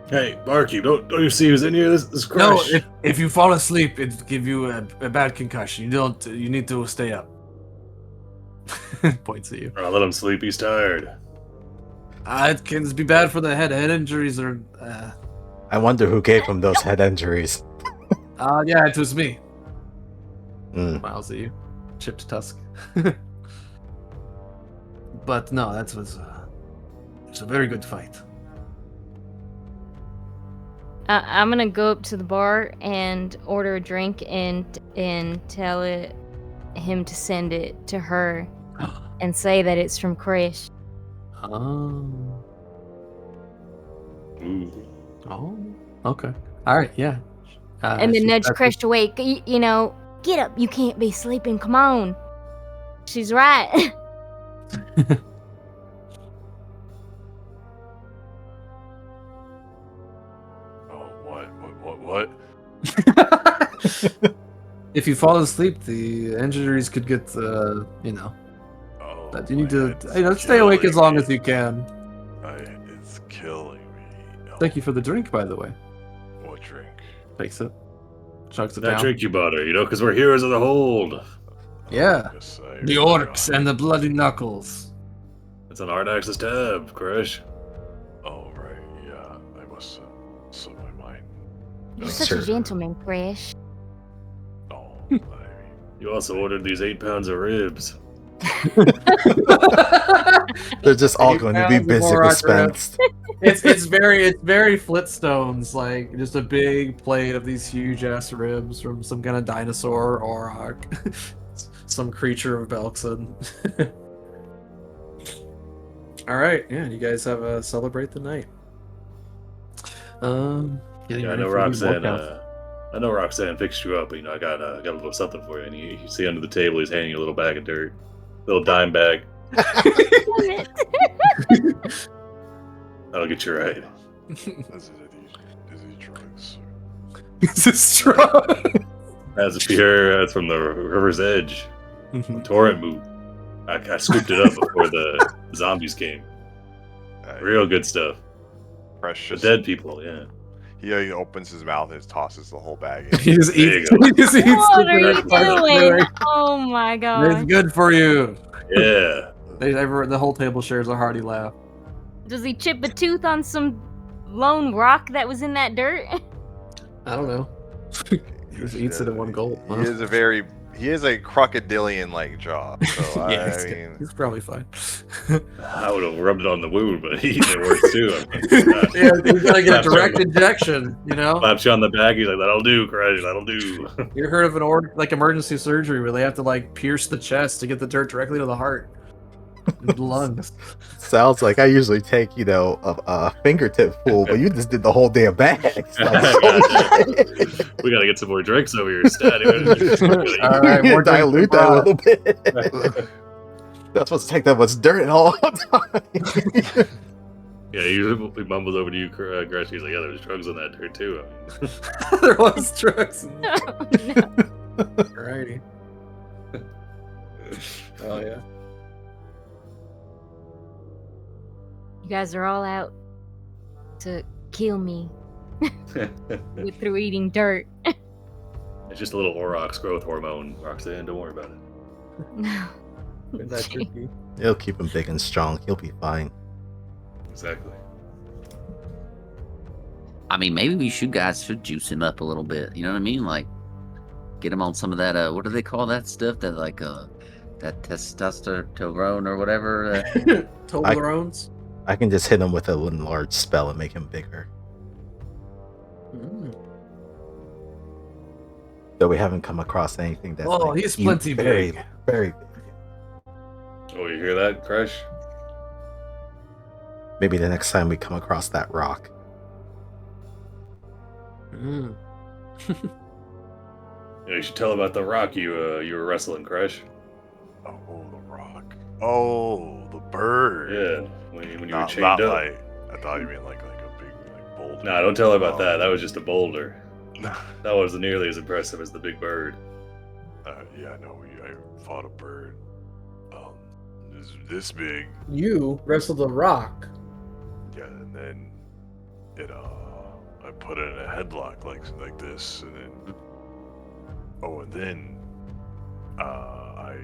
Hey, barkeep, don't you see who's in here? This is No, Crush. if you fall asleep, it give you a bad concussion. You need to stay up. Points at you. I'll let him sleep. He's tired. It can be bad for the head. Head injuries are. I wonder who gave him those head injuries. Yeah, it was me. Mm. Smiles at you, chipped Tusk. But no, that was it's a very good fight. I'm gonna go up to the bar and order a drink and tell him to send it to her and say that it's from Krish. Oh. Ooh. Oh. Okay. All right. Yeah. And then she- nudge that's- Krish awake. You know, get up. You can't be sleeping. Come on. She's right. what? If you fall asleep, the injuries could get, Oh, But you need to, it's stay awake as killing long me. as you can. It's killing me. Oh, Thank you for the drink, by the way. What drink? Takes it, chugs it That down. drink you bought her, because we're heroes of the hold. Yeah. Yes, The orcs and the bloody knuckles. It's on Artax's tab, Crush. Oh right, yeah. I must slip my mind. You're Sure. such a gentleman, Krish. Oh, You also ordered these 8 pounds of ribs. They're just all Hey, going to be pounds of busy more dispensed. it's very Flintstones, like just a big plate of these huge ass ribs from some kind of dinosaur or some creature of Belkzen. All right, yeah, you guys have a celebrate the night. Getting Yeah, I ready know for the Roxanne. workout. I know Roxanne fixed you up. But, I got a little something for you. And you see under the table, he's handing you a little bag of dirt, little dime bag. Damn it. That'll get you right. is he drugs? This is strong. That's pure. That's from the River's Edge, Mhm. torrent mood. I scooped it up before the zombies came. Real good stuff. The Precious. dead people, yeah. He opens his mouth and tosses the whole bag in. He just There you eats. go. He just eats What the are you dirt part of the doing? dirt. Oh my It's god. good for you. Yeah. The whole table shares a hearty laugh. Does he chip a tooth on some lone rock that was in that dirt? I don't know. He just eats it in one gulp. He huh? is a crocodilian-like jaw. So Yeah, I mean, he's probably fine. I would have rubbed it on the wound, but it works too. Yeah, he's gonna get a direct injection. Slaps you on the back. He's like, "That'll do, Crash. That'll do." You heard of an emergency surgery where they have to pierce the chest to get the dirt directly to the heart. The lungs. Sounds like I usually take, a fingertip full, but you just did the whole damn bag. It's like, holy shit. We gotta get some more drinks over here, Stat. All right, You more dilute that a drinks little bit. That's supposed to take that much dirt all the time. Yeah, he mumbles over to you, Gresh. He's like, yeah, there's drugs on that dirt too. There was drugs. No. Alrighty. Oh yeah. You guys are all out to kill me through eating dirt. It's just a little Aurochs growth hormone, Roxanne. Don't worry about it. No. That's tricky. It'll keep him big and strong. He'll be fine. Exactly. I mean, maybe we should juice him up a little bit. You know what I mean? Like, get him on some of that. What do they call that stuff? That that testosterone or whatever. Toblerones. I can just hit him with a large spell and make him bigger. Though we haven't come across anything that's he's plenty very, big. very big. Oh, you hear that, Crush? Maybe the next time we come across that rock. Mm. Yeah, you should tell about the rock you were wrestling, Crush. Oh, the rock. Oh, the bird. Yeah, when you were Not chained up. like. I thought you meant like a big boulder. Nah, don't tell her about Oh. that. That was just a boulder. That wasn't nearly as impressive as the big bird. Yeah, no, I fought a bird. This big. You wrestled a rock. Yeah, and then I put it in a headlock like this, and then I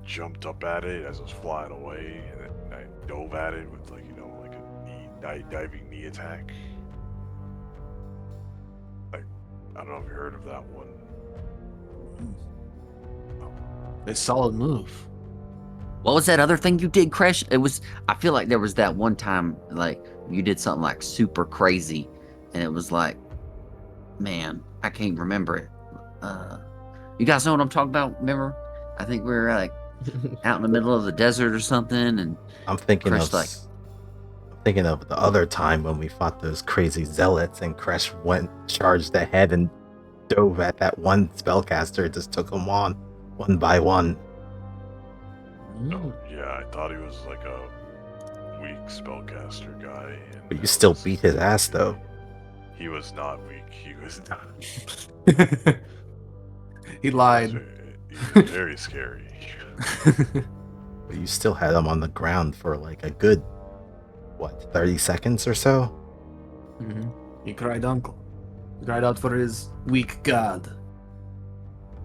jumped up at it as I was flying away, and then I dove at it with like a diving knee attack. Like, I don't know if you heard of that one. A solid move. What was that other thing you did, Crash? I feel like there was that one time, like, you did something like super crazy, and it was like, man, I can't remember it. You guys know what I'm talking about? Remember? I think we were like out in the middle of the desert or something, and I'm thinking Crash of the other time when we fought those crazy zealots and Crash charged ahead and dove at that one spellcaster and just took them on one by one. Oh, yeah, I thought he was like a weak spellcaster guy. But you still beat his ass though. He was not weak. He was not. He lied. He was very scary. But you still had him on the ground for like a good, 30 seconds or so? Mm-hmm. He cried uncle. He cried out for his weak god.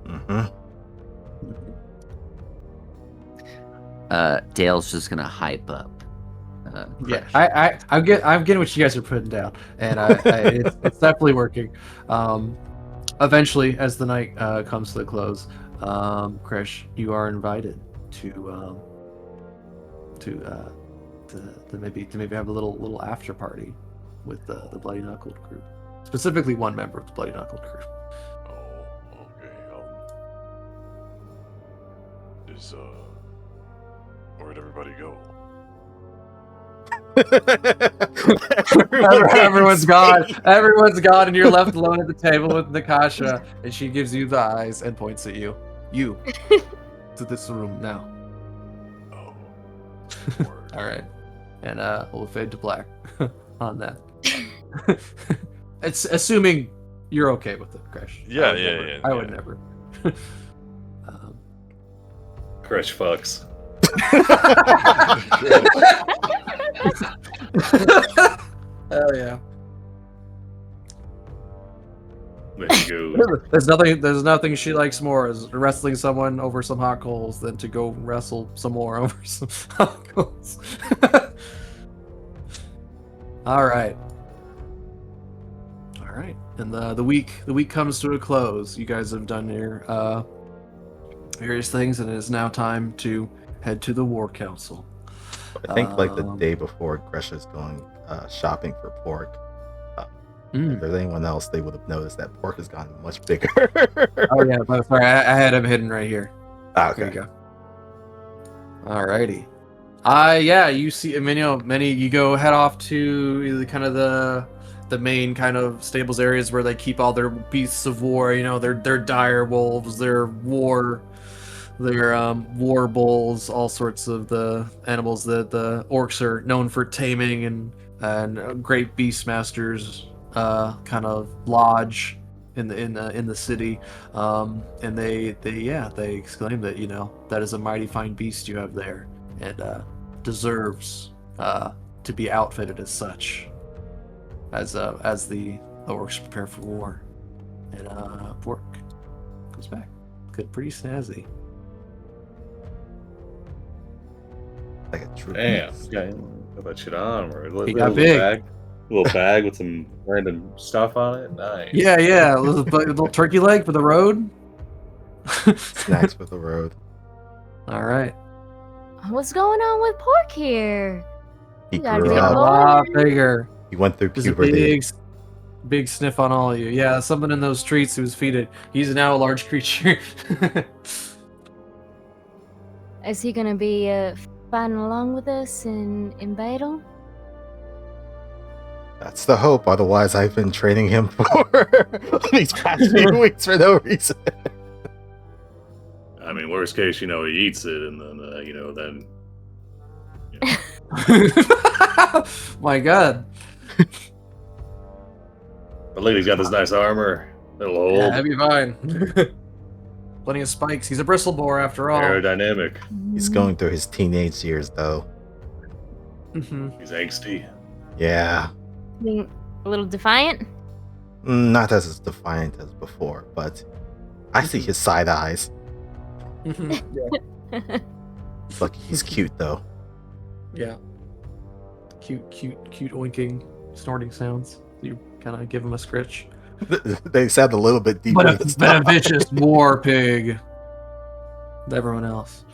Mm-hmm. Dale's just gonna hype up. Yeah, Crash. I'm getting what you guys are putting down, and it's definitely working. Eventually, as the night comes to the close, Krish, you are invited to maybe have a little after party with the Bloody Knuckled group, specifically one member of the Bloody Knuckled group. Oh, okay. Where'd everybody go? Everyone's gone. Everyone's gone, and you're left alone at the table with Nakasha, and she gives you the eyes and points at you. You to this room now. Oh. All right, and we'll fade to black on that. It's assuming you're okay with it, Crash. Yeah, I would never. Crush fucks. Hell yeah. There you go. There's nothing she likes more is wrestling someone over some hot coals than to go wrestle some more over some hot coals. All right. And the week comes to a close. You guys have done your various things, and it is now time to head to the War Council. I think like the day before Gresha's going shopping for pork. If there's anyone else, they would have noticed that pork has gotten much bigger. Oh yeah, sorry, I had him hidden right here. Okay. There you go. Alrighty. Yeah, you see, I mean, you go head off to the kind of the main kind of stables areas where they keep all their beasts of war. Their dire wolves, their war bulls, all sorts of the animals that the orcs are known for taming, and great beast masters kind of lodge in the city, and they exclaim that that is a mighty fine beast you have there, and deserves to be outfitted as such, as the orcs prepare for war. And Bork comes back, good, pretty snazzy. Like a true Damn, beast. got that shit on. Or He got big. Little bag with some random stuff on it. Nice. Yeah, a little turkey leg for the road. Snacks for the road. All right. What's going on with Pork here? He You gotta grew get A up. lot bigger. He went through There's a puberty. big sniff on all of you. Yeah, something in those streets. He was feeded. He's now a large creature. Is he gonna be fighting along with us in battle? That's the hope. Otherwise, I've been training him for these past few weeks for no reason. I mean, worst case, he eats it, and then, then. My God. But look, he's got this nice armor. It'll hold. Yeah, he'll be fine. Plenty of spikes. He's a bristle boar after all. Aerodynamic. He's going through his teenage years, though. Mm-hmm. He's angsty. Yeah. Being a little defiant? Not as defiant as before, but I see his side eyes. Yeah. It's like he's cute, though. Yeah. Cute oinking, snorting sounds. You kind of give him a scritch. They sound a little bit deeper. But a vicious war pig. With everyone else.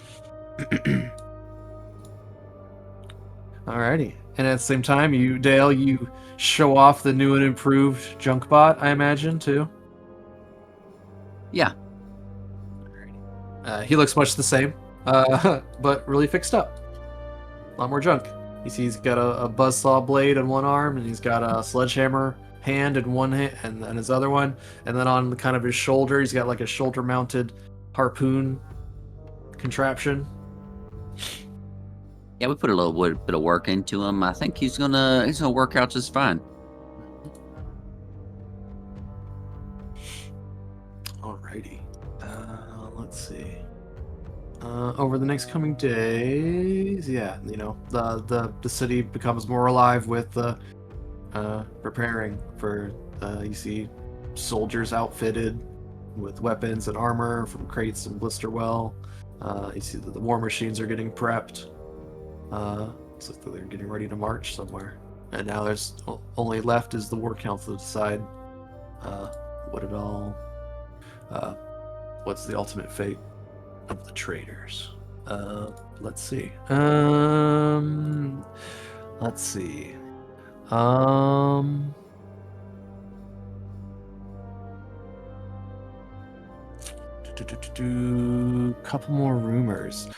Alrighty. And at the same time, Dale, you show off the new and improved junk bot, I imagine, too. Yeah. He looks much the same, but really fixed up. A lot more junk. You see he's got a buzzsaw blade on one arm, and he's got a sledgehammer hand in one hand, and his other one. And then on kind of his shoulder, he's got like a shoulder-mounted harpoon contraption. Yeah, we put a little bit of work into him. I think he's gonna work out just fine. Alrighty. Let's see. Over the next coming days, the city becomes more alive with preparing for. You see soldiers outfitted with weapons and armor from crates and Blisterwell. You see that the war machines are getting prepped. Looks like they're getting ready to march somewhere. And now there's only left is the war council to decide what's the ultimate fate of the traitors. Let's see. Couple more rumors.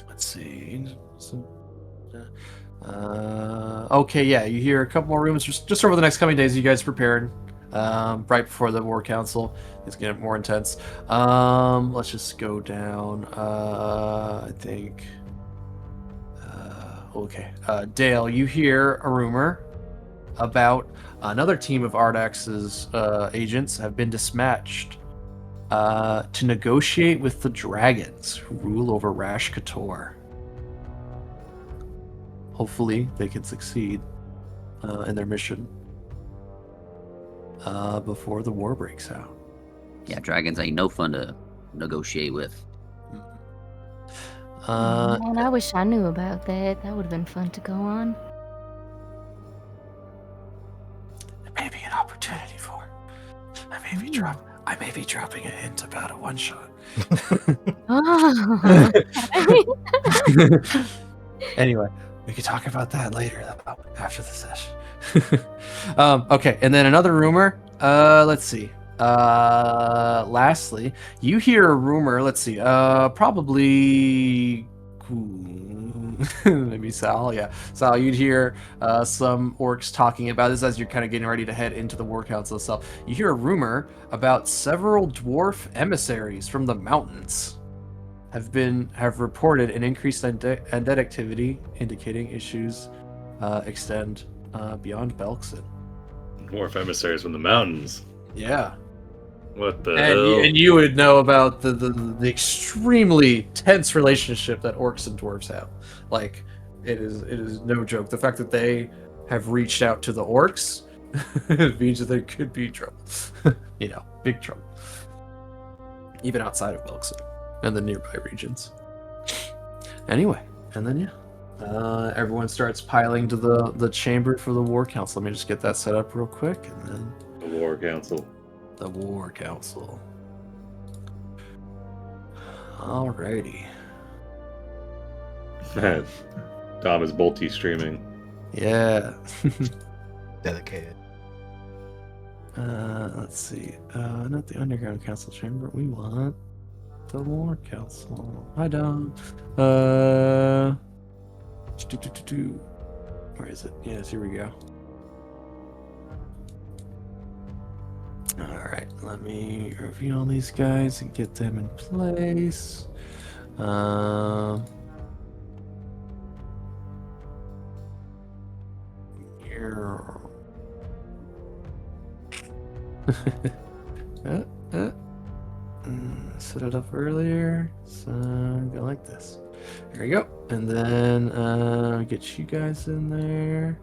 Let's see. Okay, yeah, you hear a couple more rumors just over the next coming days. You guys prepared right before the war council. It's getting more intense. Let's just go down. I think. Okay, Dale, you hear a rumor about another team of Ardax's agents have been dispatched to negotiate with the dragons who rule over Rash Kator. Hopefully, they can succeed in their mission before the war breaks out. Yeah, dragons ain't no fun to negotiate with. Man, I wish I knew about that. That would have been fun to go on. It may be an opportunity for. I may be dropping a hint about a one shot. Oh. Anyway, we could talk about that later, after the session. Okay, and then another rumor. Let's see. lastly, you hear a rumor. Let's see. Probably. Maybe Sal. Yeah, Sal. You'd hear some orcs talking about this as you're kind of getting ready to head into the war council itself. You hear a rumor about several dwarf emissaries from the mountains have reported an increased undead activity, indicating issues extend beyond Belkzen. Dwarf emissaries from the mountains. Yeah. What the And hell? you would know about the extremely tense relationship that orcs and dwarves have. Like, it is no joke. The fact that they have reached out to the orcs means that there could be trouble. Big trouble. Even outside of Belkzen and the nearby regions. Anyway, and then everyone starts piling to the chamber for the war council. Let me just get that set up real quick, and then The war council. the war council. Alrighty. Tom is Bolty streaming. Yeah. Dedicated. Let's see. Not the underground council chamber. We want the war council. Hi, Dom. Where is it? Yes, here we go. Alright, let me review all these guys and get them in place. Here. Set it up earlier, so go like this. There we go. And then get you guys in there.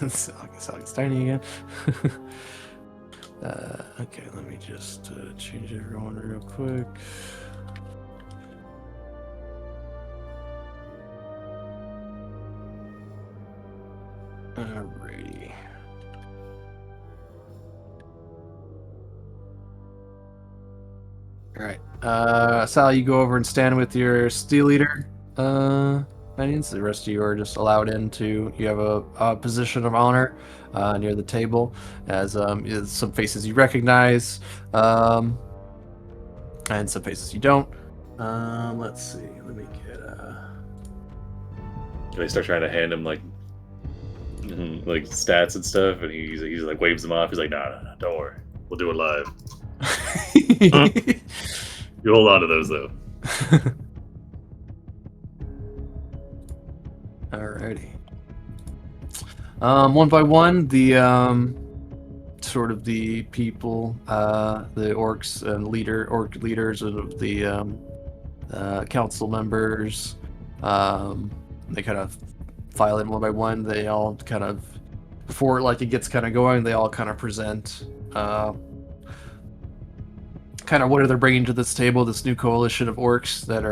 So it's tiny again. Okay, let me just change everyone real quick. Alrighty. Alright. Sal, you go over and stand with your steel leader. Minions. The rest of you are just allowed into. You have a position of honor near the table, as some faces you recognize, and some faces you don't. Let's see. Let me get. They start trying to hand him like stats and stuff, and he's like waves them off. He's like, nah, don't worry, we'll do it live. You hold on to those though. Alrighty. One by one, the sort of the people, the orcs and orc leaders of the council members, they kind of file in one by one. They all kind of, before it gets kind of going, they all kind of present kind of what are they bringing to this table, this new coalition of orcs that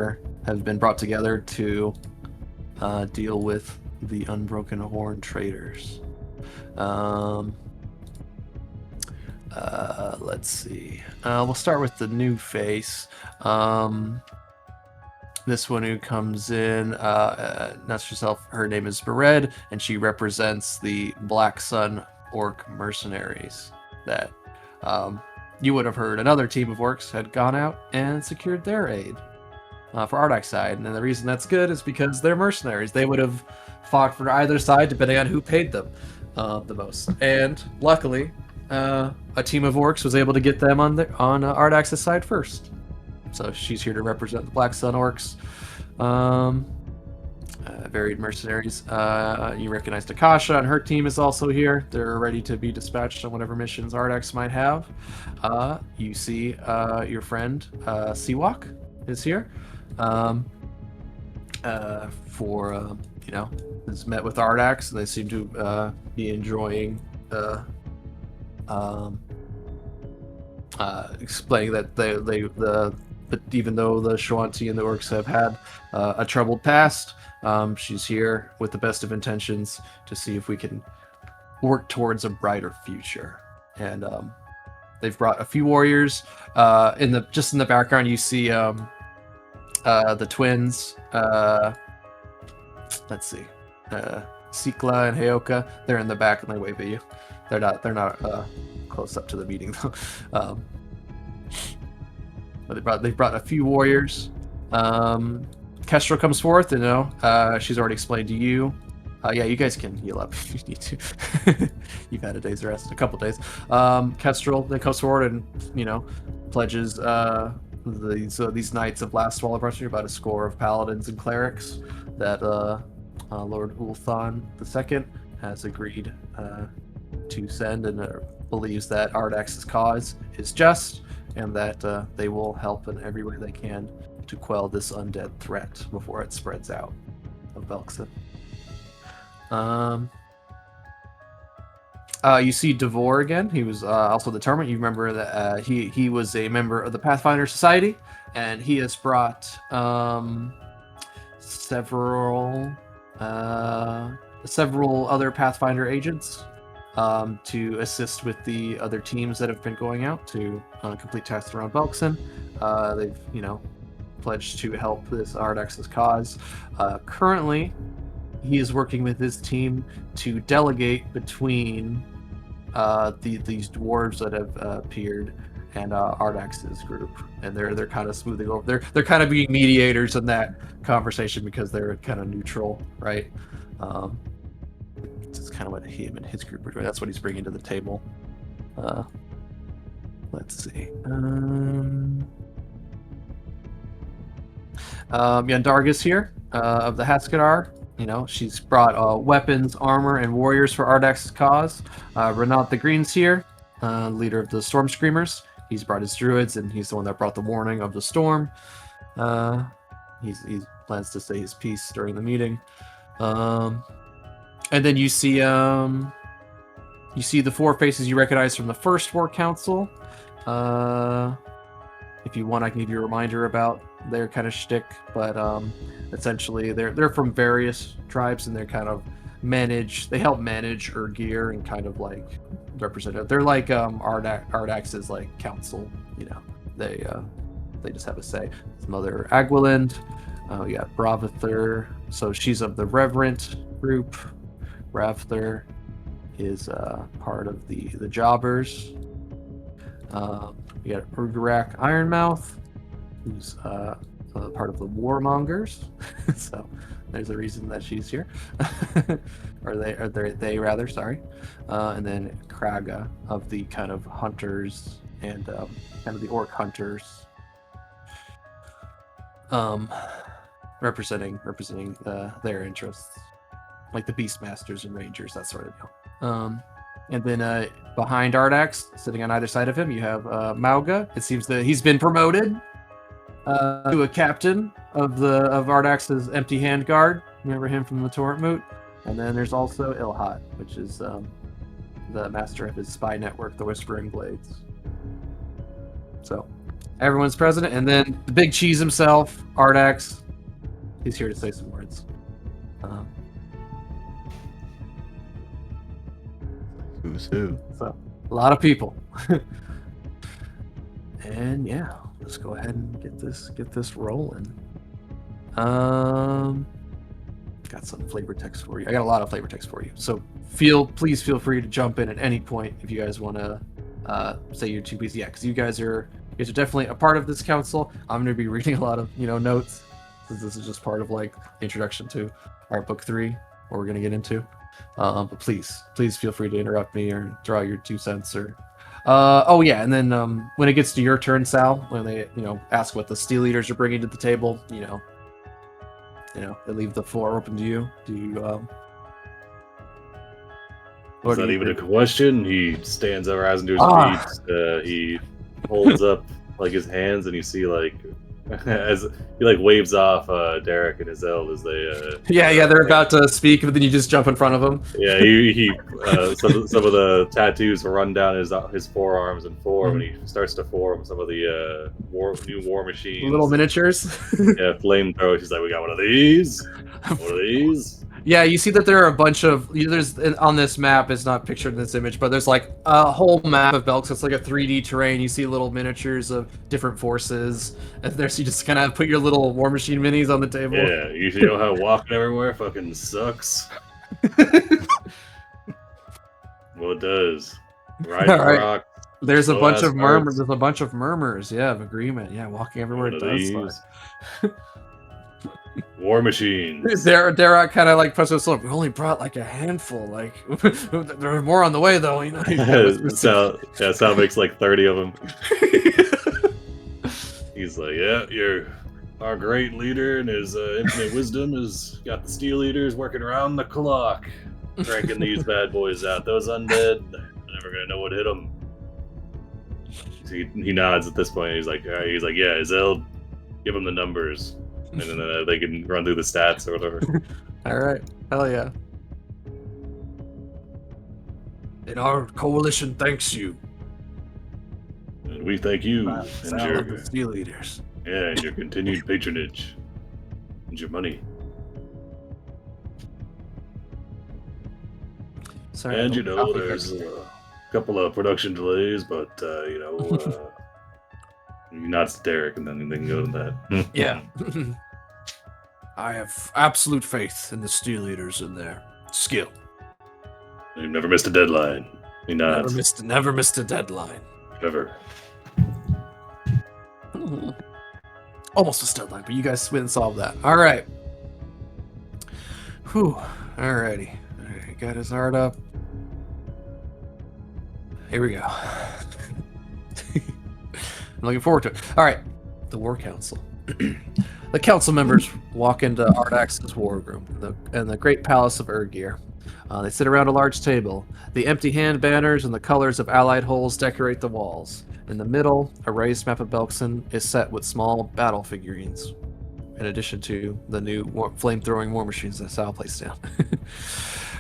have been brought together to deal with the Unbroken Horn traders. Let's see. We'll start with the new face. This one who comes in, announce herself. Her name is Bered, and she represents the Black Sun Orc mercenaries that you would have heard another team of orcs had gone out and secured their aid. For Ardak's side, and the reason that's good is because they're mercenaries. They would have fought for either side depending on who paid them the most. And luckily, a team of orcs was able to get them on Ardak's side first. So she's here to represent the Black Sun Orcs, varied mercenaries. You recognize Takasha, and her team is also here. They're ready to be dispatched on whatever missions Ardak's might have. You see your friend Seawalk is here. Has met with Ardax, and they seem to be enjoying explaining that but even though the Shawanti and the orcs have had a troubled past, she's here with the best of intentions to see if we can work towards a brighter future. And They've brought a few warriors. In the background, you see the twins. Let's see, Sikla and Heoka. They're in the back and they wave at you. They're not close up to the meeting though. But they brought a few warriors. Kestrel comes forth, she's already explained to you. Yeah, you guys can heal up if you need to. You've had a day's rest, a couple days. Kestrel then comes forward and, pledges these knights of Last Wall of Rushmore, about a score of paladins and clerics that Lord Ulthan II has agreed to send, and believes that Ardax's cause is just, and that they will help in every way they can to quell this undead threat before it spreads out of Belkzen. You see Devor again. He was also the tournament. You remember that he was a member of the Pathfinder Society, and he has brought several other Pathfinder agents to assist with the other teams that have been going out to complete tasks around Belkzen. They've pledged to help this Ardax's cause. Currently, he is working with his team to delegate between these dwarves that have appeared and Ardax's group, and they're kind of smoothing over. They're kind of being mediators in that conversation because they're kind of neutral, right? It's kind of what him and his group are doing. That's what he's bringing to the table. Let's see. Yandarga's here of the Haskadar. She's brought weapons, armor, and warriors for Ardax's cause. Renat the Green's here, leader of the Storm Screamers. He's brought his druids, and he's the one that brought the warning of the storm. He plans to say his piece during the meeting. And then you see the four faces you recognize from the first War Council. If you want, I can give you a reminder about their kind of shtick, but essentially they're from various tribes, and they're kind of they help manage Urgir and kind of like representative. They're like Ardax's like council, they just have a say. Mother Agwalind, we got Bravither, so she's of the Reverent group. Ravther is part of the Jobbers. We got Urgarak Ironmouth, who's part of the Warmongers. So there's a reason that she's here. or they rather, sorry. And then Kraga of the kind of hunters and kind of the orc hunters. Representing their interests. Like the Beastmasters and Rangers, that sort of deal. And then behind Ardax, sitting on either side of him, you have Mauga. It seems that he's been promoted to a captain of Ardax's Empty Hand Guard. Remember him from the Torrent Moot? And then there's also Ilhat, which is the master of his spy network, the Whispering Blades. So everyone's present, and then the big cheese himself, Ardax, he's here to say some words. Who's who? So a lot of people. And yeah, let's go ahead and get this rolling. Got some flavor text for you. I got a lot of flavor text for you. So please feel free to jump in at any point if you guys want to say your two pieces. Yeah, because you guys are definitely a part of this council. I'm going to be reading a lot of notes, since this is just part of like the introduction to our book 3, what we're going to get into. But please feel free to interrupt me or draw your 2 cents or and then when it gets to your turn, Sal, when they ask what the Steel Eaters are bringing to the table, they leave the floor open to you. Do you Is that even a question? He stands up, rising to his feet. He holds up like his hands, and you see like as he like waves off Derek and his eld as they they're about to speak, but then you just jump in front of them. Yeah, he some of the tattoos run down his forearms and form, and he starts to form some of the new war machines, little miniatures. Yeah, flamethrowers. He's like, we got one of these, Yeah, you see that there are a bunch of there's on this map. It's not pictured in this image, but there's like a whole map of Belkzen. It's like a 3D terrain. You see little miniatures of different forces, and there's you just kind of put your little War Machine minis on the table. Yeah, you know how walking everywhere fucking sucks. Well, it does. Riding All right. rock. There's a bunch of murmurs. carts. There's a bunch of murmurs. Yeah, of agreement. Yeah, walking everywhere One of does these. suck. War machines. Derek kind of like puts us up. We only brought like a handful. Like there are more on the way, though. You know. Sal makes like 30 of them. He's like, yeah, you're our great leader, and his infinite wisdom has got the steel eaters working around the clock, cranking these bad boys out. Those undead, they're never gonna know what hit them. He nods at this point. He's like, yeah, Izel, give him the numbers, and then they can run through the stats or whatever. All right, hell yeah. And our coalition thanks you. And we thank you and your the steel leaders. and your continued patronage and your money. Sorry, And you know, there's a couple of production delays, but you know, not Derek, and then they can go to that. Yeah. I have absolute faith in the steel leaders and their skill. You've never missed a deadline. He nods. Never missed a deadline. Ever. Almost a deadline, but you guys went and solved that. All right. Whew. Alrighty. All right, got his art up. Here we go. I'm looking forward to it. All right. The War Council. The council members walk into Ardax's war room in the great palace of Urgir. They sit around a large table. The empty hand banners and the colors of allied hulls decorate the walls. In the middle, a raised map of Belkzen is set with small battle figurines, in addition to the new flame-throwing war machines that Sal placed down.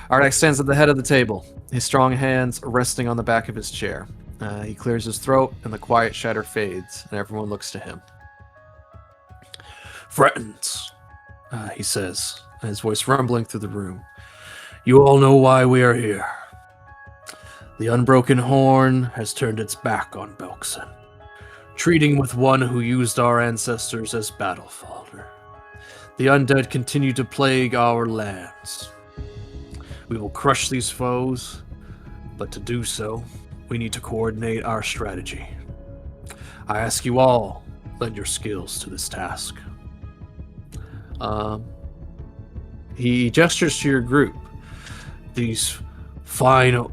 Ardax stands at the head of the table, his strong hands resting on the back of his chair. He clears his throat, and the quiet shatter fades, and everyone looks to him. Friends, he says, his voice rumbling through the room. You all know why we are here. The Unbroken Horn has turned its back on Belkzen, treating with one who used our ancestors as battle fodder. The undead continue to plague our lands. We will crush these foes, but to do so, we need to coordinate our strategy. I ask you all, lend your skills to this task. He gestures to your group. These fine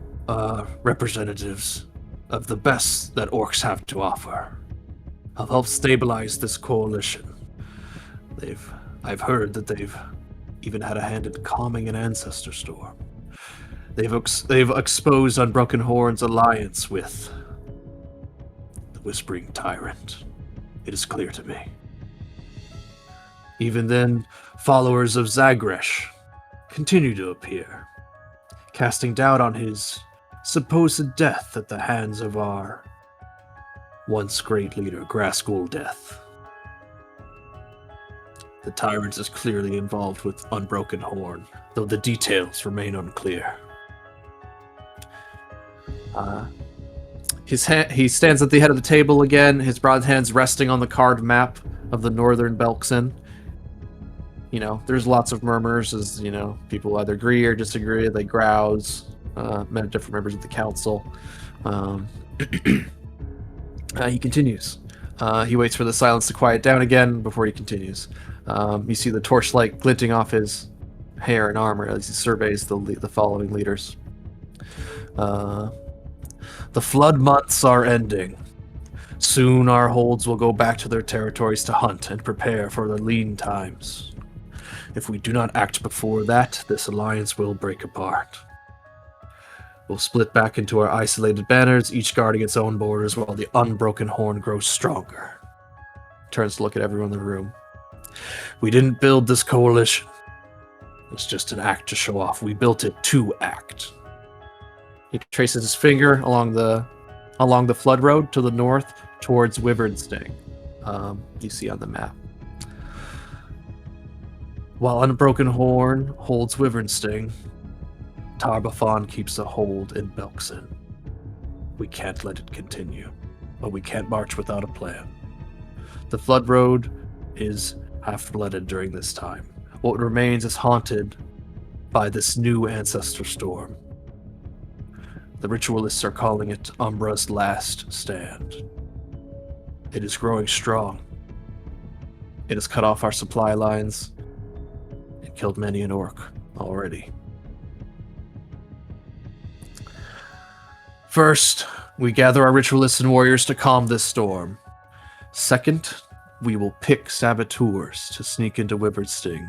representatives of the best that Orcs have to offer have helped stabilize this coalition. I've heard that they've even had a hand in calming an ancestor storm. They've exposed Unbroken Horn's alliance with the Whispering Tyrant. It is clear to me. Even then, followers of Zagresh continue to appear, casting doubt on his supposed death at the hands of our once great leader, Graskell Death. The tyrant is clearly involved with Unbroken Horn, though the details remain unclear. He stands at the head of the table again, his broad hands resting on the carved map of the northern Belkzen. You know, there's lots of murmurs as, you know, people either agree or disagree. They grouse, different members of the council. He continues. He waits for the silence to quiet down again before he continues. You see the torchlight glinting off his hair and armor as he surveys the following leaders. The flood months are ending. Soon our holds will go back to their territories to hunt and prepare for the lean times. If we do not act before that, this alliance will break apart. We'll split back into our isolated banners, each guarding its own borders while the Unbroken Horn grows stronger. Turns to look at everyone in the room. We didn't build this coalition. It's just an act to show off. We built it to act. He traces his finger along the flood road to the north towards Wyvernsting. You see on the map. While Unbroken Horn holds Wyvern Sting, Tarbafon keeps a hold in Belkzen. We can't let it continue, but we can't march without a plan. The Flood Road is half-flooded during this time. What remains is haunted by this new ancestor storm. The ritualists are calling it Umbra's last stand. It is growing strong. It has cut off our supply lines and killed many an orc already. First, we gather our ritualists and warriors to calm this storm. Second, we will pick saboteurs to sneak into Wyvernsting,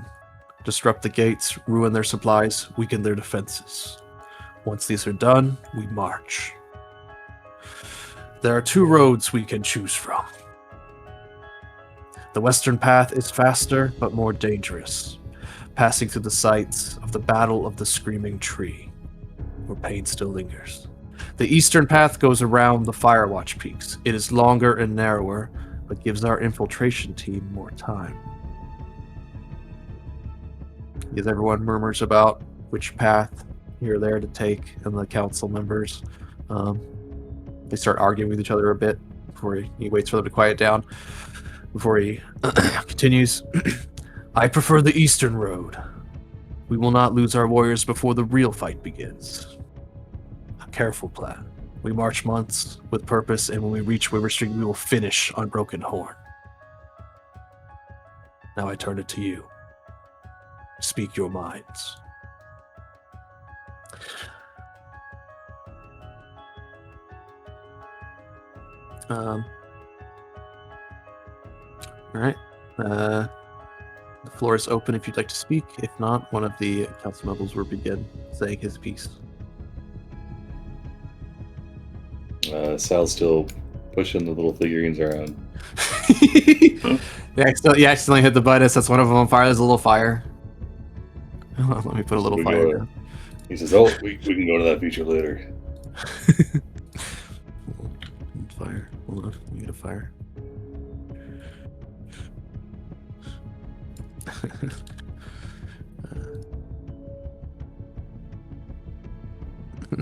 disrupt the gates, ruin their supplies, weaken their defenses. Once these are done, we march. There are 2 roads we can choose from. The western path is faster, but more dangerous, passing through the sites of the Battle of the Screaming Tree, where pain still lingers. The eastern path goes around the Firewatch peaks. It is longer and narrower, but gives our infiltration team more time. As everyone murmurs about which path you're there to take, and the council members, they start arguing with each other a bit before he waits for them to quiet down. Before he continues, I prefer the eastern road. We will not lose our warriors before the real fight begins. A careful plan. We march months with purpose, and when we reach Wyvernsting, we will finish Unbroken Horn. Now I turn it to you. Speak your minds. All right. The floor is open if you'd like to speak. If not, one of the council nobles will begin saying his piece. Sal's still pushing the little figurines around. You accidentally hit the button. That's one of them on fire. There's a little fire. Let me put a little fire down. He says, "Oh, we can go to that feature later." Fire. Hold on. We get a fire.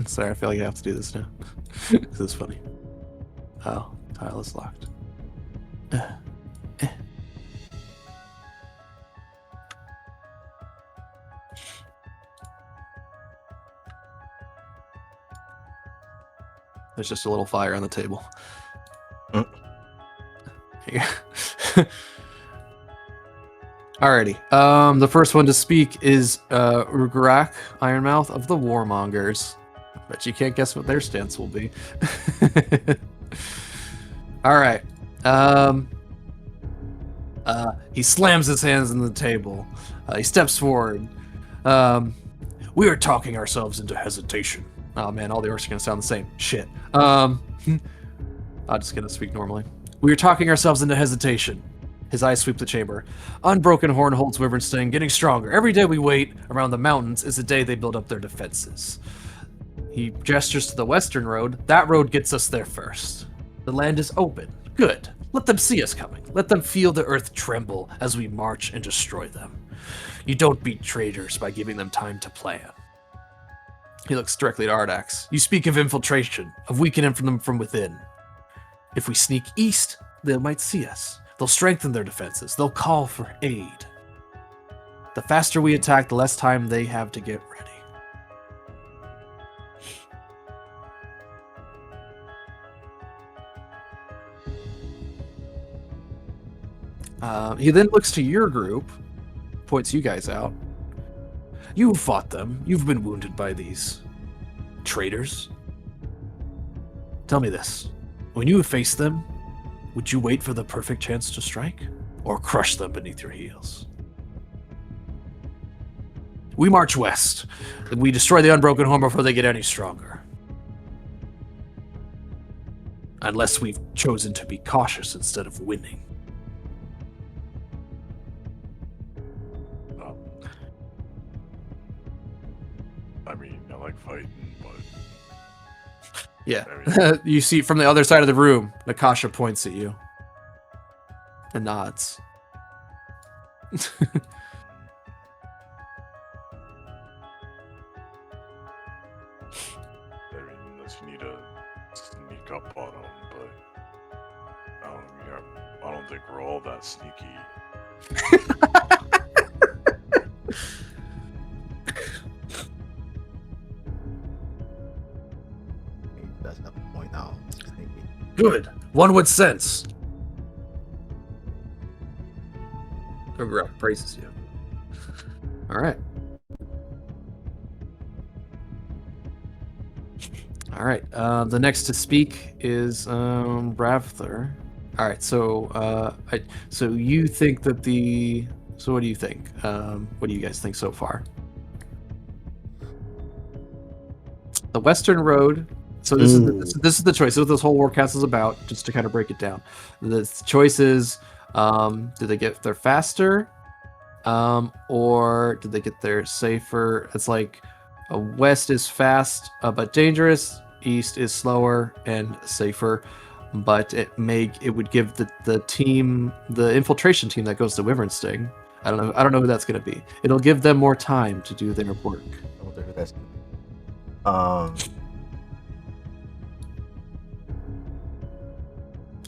Sorry, I feel like I have to do this now. This is funny. Oh, tile is locked. There's just a little fire on the table. Here. Alrighty. The first one to speak is Rugrak Ironmouth of the Warmongers. Bet you can't guess what their stance will be. Alright. He slams his hands on the table. He steps forward. We are talking ourselves into hesitation. Oh man, all the orcs are gonna sound the same. Shit. I'm just gonna speak normally. We are talking ourselves into hesitation. His eyes sweep the chamber. Unbroken Horn holds Wyvernsting, getting stronger. Every day we wait around the mountains is the day they build up their defenses. He gestures to the western road. That road gets us there first. The land is open. Good. Let them see us coming. Let them feel the earth tremble as we march and destroy them. You don't beat traitors by giving them time to plan. He looks directly at Ardax. You speak of infiltration, of weakening them from within. If we sneak east, they might see us. They'll strengthen their defenses. They'll call for aid. The faster we attack, the less time they have to get ready. He then looks to your group, points you guys out. You've fought them. You've been wounded by these traitors. Tell me this. When you face them, would you wait for the perfect chance to strike? Or crush them beneath your heels? We march west. We destroy the Unbroken Horn before they get any stronger. Unless we've chosen to be cautious instead of winning. I mean, I like fighting, but... Yeah. I mean... You see from the other side of the room, Nakasha points at you. And nods. need to sneak up on them, but I don't think we're all that sneaky. He does have a point now. Sneaky. Good. One with sense. Ogre praises you. All right. All right. The next to speak is Bravther. All right. So, so you think that the. So, what do you think? What do you guys think so far? The Western Road. So this is the choice. This is what this whole Warcast is about. Just to kind of break it down, the choice is: do they get there faster, or do they get there safer? It's like west is fast but dangerous. East is slower and safer, but it would give the team, the infiltration team that goes to Wyvernsting. I don't know who that's going to be. It'll give them more time to do their work. I wonder who that's.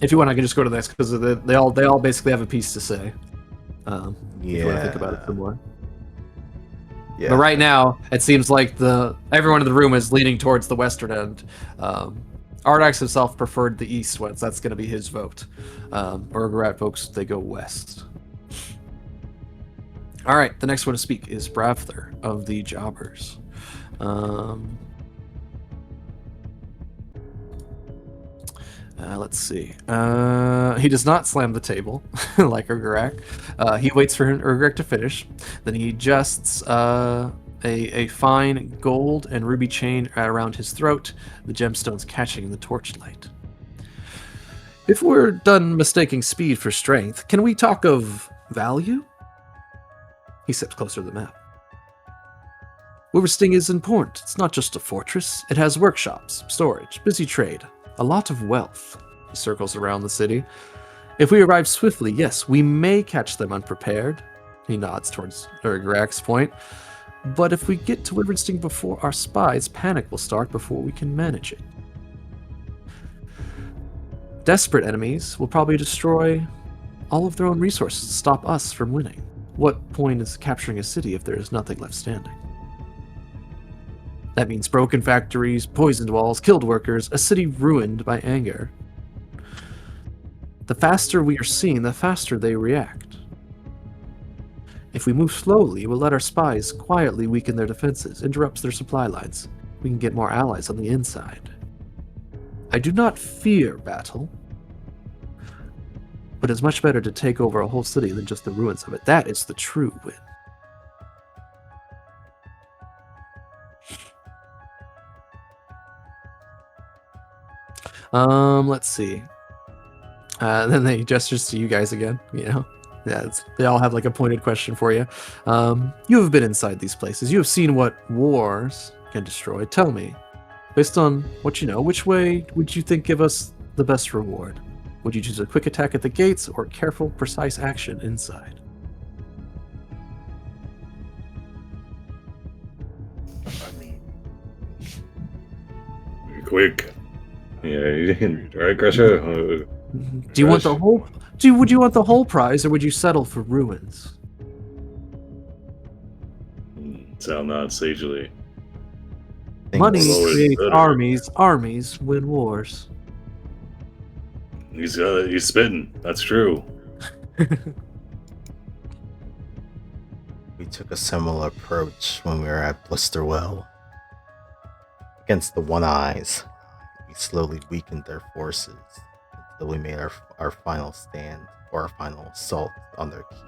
If you want, I can just go to the next because they all basically have a piece to say. If you want to think about it some more. Yeah. But right now, it seems like everyone in the room is leaning towards the western end. Ardax himself preferred the east one, so that's going to be his vote. Urgarat folks, they go west. All right, the next one to speak is Bravther of the Jobbers. Let's see. He does not slam the table like Urgarak. He waits for Urgarak to finish. Then he adjusts a fine gold and ruby chain around his throat, the gemstones catching in the torchlight. If we're done mistaking speed for strength, can we talk of value? He steps closer to the map. Wyvernsting is important. It's not just a fortress. It has workshops, storage, busy trade, a lot of wealth. He circles around the city. If we arrive swiftly, yes, we may catch them unprepared. He nods towards Urgarak's point. But if we get to Wyvernsting before our spies, panic will start before we can manage it. Desperate enemies will probably destroy all of their own resources to stop us from winning. What point is capturing a city if there is nothing left standing? That means broken factories, poisoned walls, killed workers, a city ruined by anger. The faster we are seen, the faster they react. If we move slowly, we'll let our spies quietly weaken their defenses, interrupt their supply lines. We can get more allies on the inside. I do not fear battle, but it's much better to take over a whole city than just the ruins of it. That is the true win. Let's see. Then they gestures to you guys again, you know. Yeah, they all have like a pointed question for you. You have been inside these places. You have seen what wars can destroy. Tell me, based on what you know, which way would you think give us the best reward? Would you choose a quick attack at the gates or careful, precise action inside? I mean, Quick. Yeah, right, Crusher? Do you want the whole? Would you want the whole prize, or would you settle for ruins? Sound not sagely. Money Lower is creates better. armies. Armies win wars. He's spitting. That's true. We took a similar approach when we were at Blisterwell. Against the One Eyes, we slowly weakened their forces until we made our final stand or our final assault on their keep.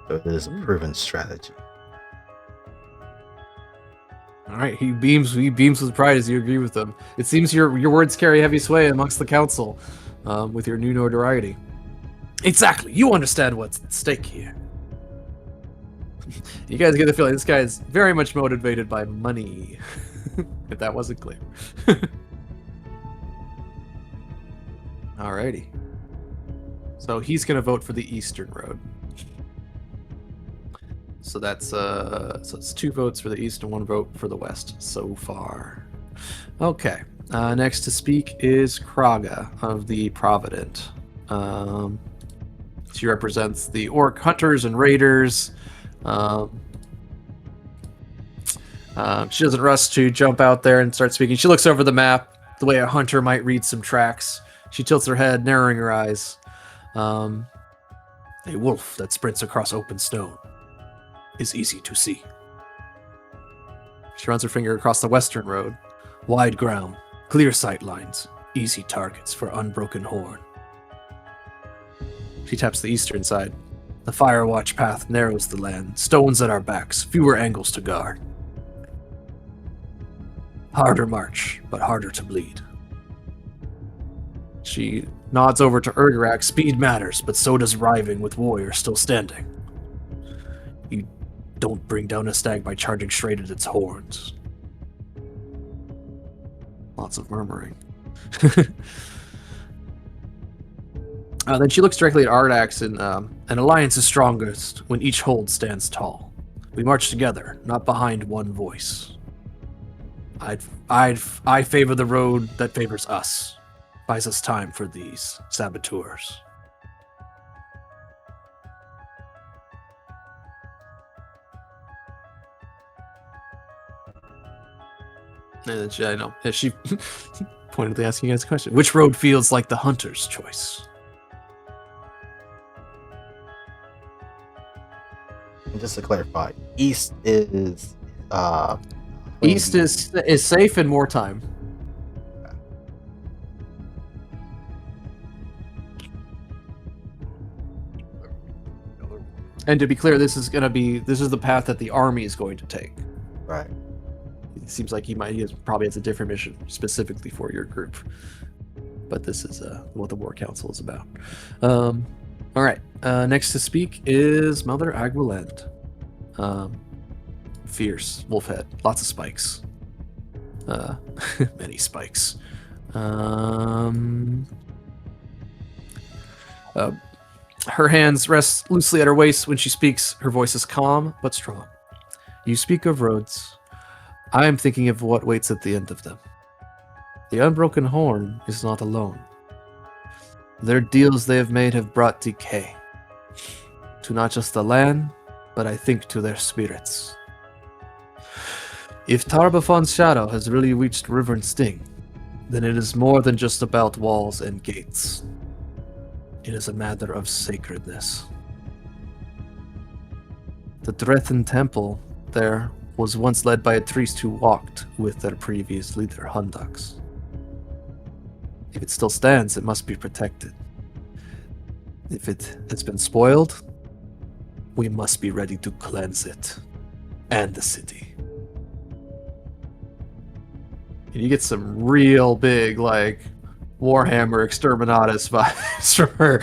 So it is a proven strategy. All right, he beams with pride as you agree with them. It seems your words carry heavy sway amongst the council, with your new notoriety. Exactly, you understand what's at stake here. You guys get the feeling this guy is very much motivated by money. If that wasn't clear. Alrighty. So he's gonna vote for the Eastern Road. So that's so it's 2 votes for the east and 1 vote for the west so far. Okay. Next to speak is Kraga of the Provident. She represents the orc hunters and raiders. She doesn't rush to jump out there and start speaking. She looks over the map the way a hunter might read some tracks. She tilts her head, narrowing her eyes. A wolf that sprints across open stone is easy to see. She runs her finger across the western road. Wide ground, clear sight lines, easy targets for unbroken horn. She taps the eastern side. The Firewatch path narrows the land, stones at our backs, fewer angles to guard. Harder march, but harder to bleed. She nods over to Urgarak. Speed matters, but so does riving with warriors still standing. You don't bring down a stag by charging straight at its horns. Lots of murmuring. Then she looks directly at Ardax, and an alliance is strongest when each hold stands tall. We march together, not behind one voice. I favor the road that favors us. Buys us time for these saboteurs. And she, I know. She pointedly asking you guys a question. Which road feels like the hunter's choice? And just to clarify, east is East is safe and more time. And to be clear, this is the path that the army is going to take. right. It seems like he probably has a different mission specifically for your group, but this is what the War Council is about. All right. Next to speak is Mother Aguilend. Fierce wolf head, lots of spikes. Many spikes. Her hands rest loosely at her waist when she speaks. Her voice is calm but strong. You speak of roads. I am thinking of what waits at the end of them. The unbroken horn is not alone. Their deals they have made have brought decay. To not just the land, but I think to their spirits. If Tarbafon's shadow has really reached River Sting, then it is more than just about walls and gates. It is a matter of sacredness. The Drethen Temple there was once led by a priest who walked with their previous leader, Hundux. If it still stands, it must be protected. If it has been spoiled, we must be ready to cleanse it and the city. And you get some real big, like, Warhammer Exterminatus vibes from her.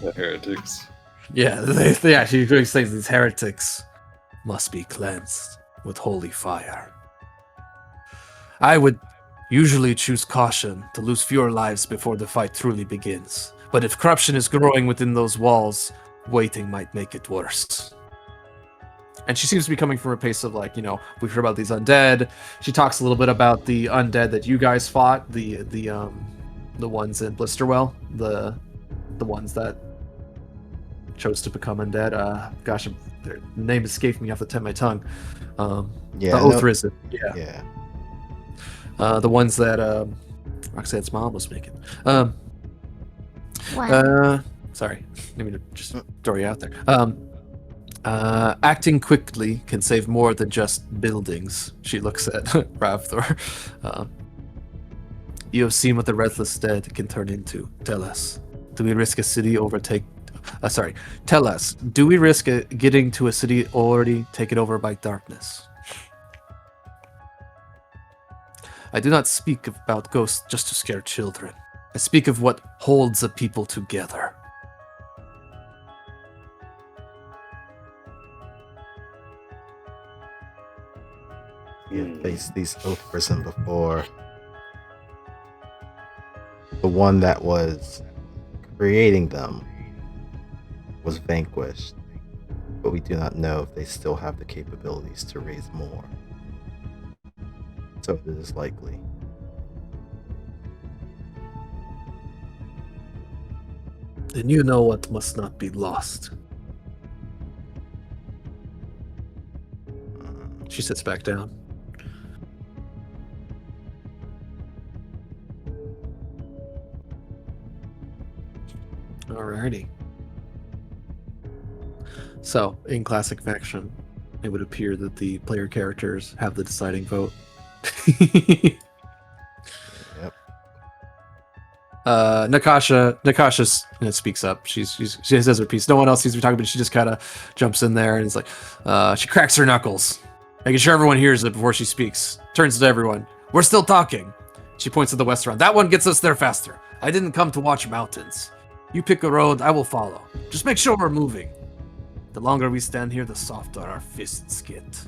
The heretics. Yeah, she says these heretics must be cleansed with holy fire. I would usually choose caution to lose fewer lives before the fight truly begins. But if corruption is growing within those walls, waiting might make it worse. And she seems to be coming from a place of, like, we've heard about these undead. She talks a little bit about the undead that you guys fought, the ones in Blisterwell, the ones that chose to become undead. Gosh, their name escaped me off the tip of my tongue. The Oath Risen. Yeah. The ones that Roxanne's mom was making. Wow. Sorry, let me just throw you out there. Acting quickly can save more than just buildings. She looks at Ravthor. You have seen what the Restless Dead can turn into. Tell us, do we risk a city Tell us, do we risk getting to a city already taken over by darkness? I do not speak about ghosts just to scare children. I speak of what holds a people together. We have faced these Oath Risen before. The one that was creating them was vanquished, but we do not know if they still have the capabilities to raise more. So it is likely. Then you know what must not be lost. She sits back down. Alrighty. So, in classic fashion, it would appear that the player characters have the deciding vote. Yep. Nakasha speaks up. She says her piece. No one else seems to be talking, but she just kind of jumps in there and is like, she cracks her knuckles, making sure everyone hears it before she speaks. Turns to everyone. We're still talking. She points to the restaurant. That one gets us there faster. I didn't come to watch mountains. You pick a road, I will follow. Just make sure we're moving. The longer we stand here, the softer our fists get.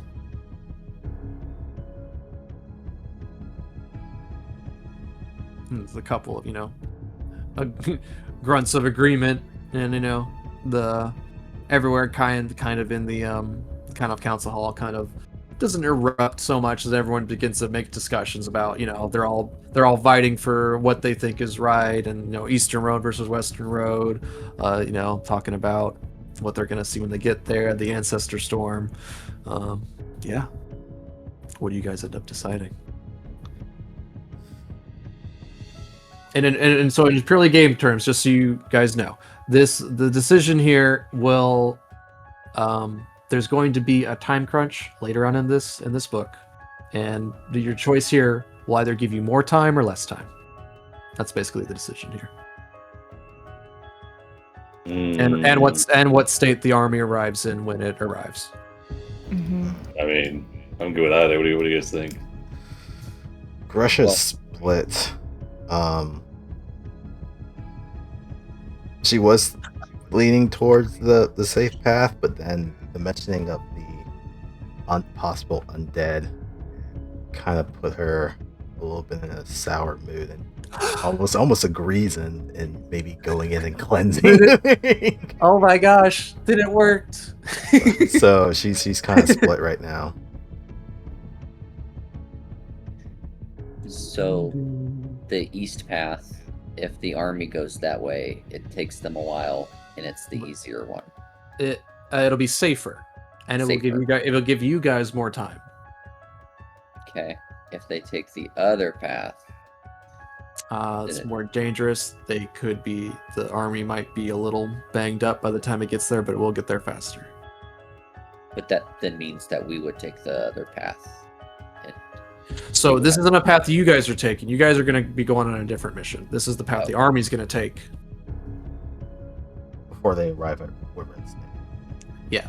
There's a couple of, grunts of agreement, and the everywhere kind of in the kind of council hall kind of doesn't erupt so much as everyone begins to make discussions about they're all fighting for what they think is right, and Eastern Road versus Western Road, talking about what they're gonna see when they get there, the Ancestor Storm. Yeah, what do you guys end up deciding? And so in purely game terms, just so you guys know, the decision here will there's going to be a time crunch later on in this book, and your choice here will either give you more time or less time. That's basically the decision here. And what state the army arrives in when it arrives. Mm-hmm. I mean, I'm good with either. What do you guys think? Grusha's split. She was leaning towards the safe path, but then the mentioning of the possible undead kind of put her a little bit in a sour mood, and almost agrees in maybe going in and cleansing. Oh my gosh, did it work? So she's kind of split right now. So the east path, if the army goes that way, it takes them a while, and it's the easier one. It'll be safer, and it'll give you guys more time. Okay. If they take the other path, it's more dangerous. The army might be a little banged up by the time it gets there, but it will get there faster. But that then means that we would take the other path. So this isn't a path you guys are taking. You guys are going to be going on a different mission. This is the path the army's going to take. Before they arrive at Wyvern's Name. Yeah.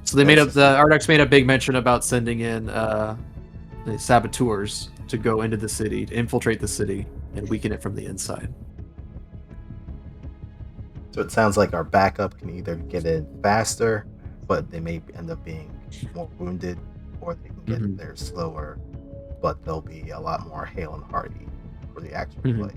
So the Ardex made a big mention about sending in the saboteurs to go into the city, to infiltrate the city, and weaken it from the inside. So it sounds like our backup can either get in faster, but they may end up being more wounded, or they can get there slower, but they'll be a lot more hale and hearty for the actual play.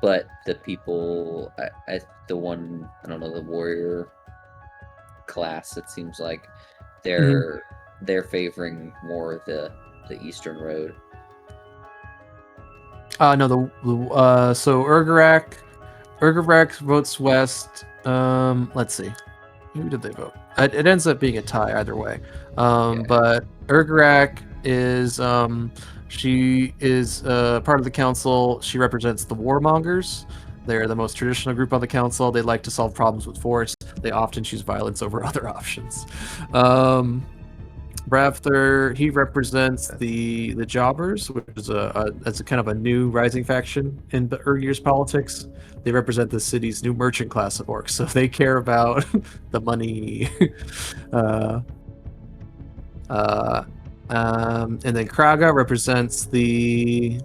But the people, the warrior class, it seems like they're favoring more the Eastern Road. So Urgarak votes west. Let's see, who did they vote? It ends up being a tie either way. But Urgarak is she is part of the council. She represents the warmongers. They're the most traditional group on the council. They like to solve problems with force. They often choose violence over other options. Bravthur, he represents the Jobbers, which is a kind of a new rising faction in the Urgir's politics. They represent the city's new merchant class of orcs, so they care about the money. And then Kraga represents the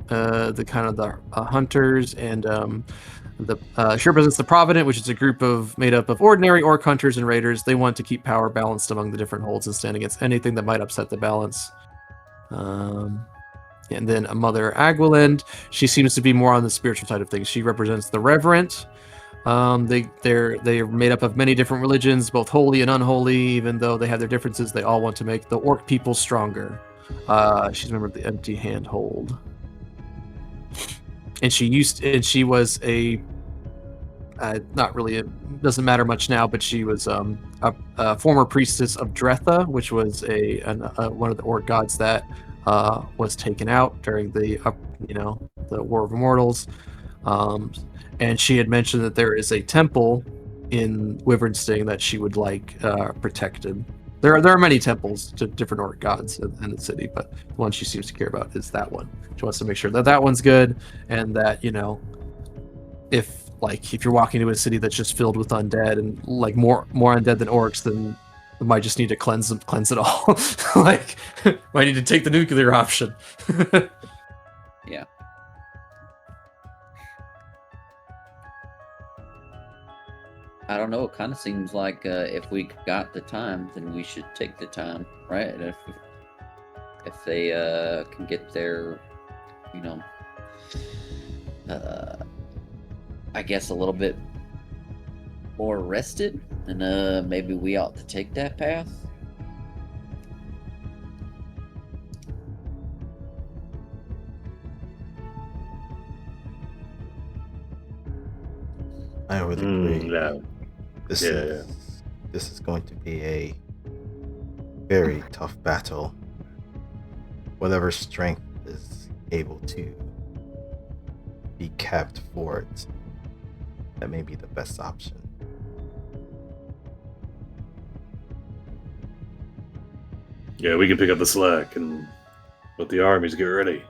kind of the hunters, and she represents the Provident, which is a group made up of ordinary orc hunters and raiders. They want to keep power balanced among the different holds and stand against anything that might upset the balance. And then Mother Agwalind, she seems to be more on the spiritual side of things. She represents the reverent. They're made up of many different religions, both holy and unholy. Even though they have their differences, they all want to make the orc people stronger. She's a member of the Empty Handhold, and she was a not really. It doesn't matter much now, but she was a former priestess of Dretha, which was one of the orc gods that was taken out during the the War of Immortals. And she had mentioned that there is a temple in Wyvernsting that she would like protected. There are many temples to different orc gods in the city, but the one she seems to care about is that one. She wants to make sure that one's good, and that if you're walking to a city that's just filled with undead and like more undead than orcs, then we might just need to cleanse it all. Like, might need to take the nuclear option. Yeah. I don't know. It kind of seems like if we got the time, then we should take the time, right? If they can get their, I guess a little bit more rested, then maybe we ought to take that path. I would agree. Yeah. This is going to be a very tough battle. Whatever strength is able to be kept for it, that may be the best option. Yeah, we can pick up the slack and let the armies get ready.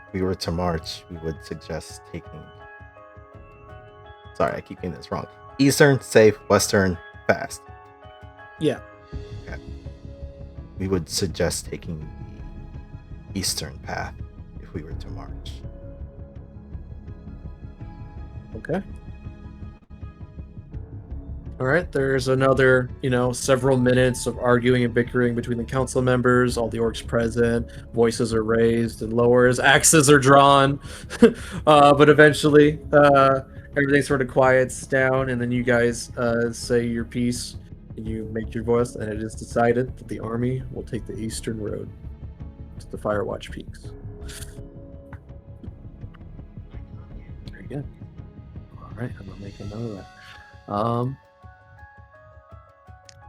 If we were to march, we would suggest taking... Sorry, I keep getting this wrong. Eastern, safe, Western, fast. Yeah. Okay. We would suggest taking the Eastern path if we were to march. Okay. All right, there's another, several minutes of arguing and bickering between the council members, all the orcs present, voices are raised and lowered, axes are drawn, but eventually everything sort of quiets down, and then you guys say your piece, and you make your voice, and it is decided that the army will take the eastern road to the Firewatch Peaks. Very good. All right, I'm gonna make a note of that.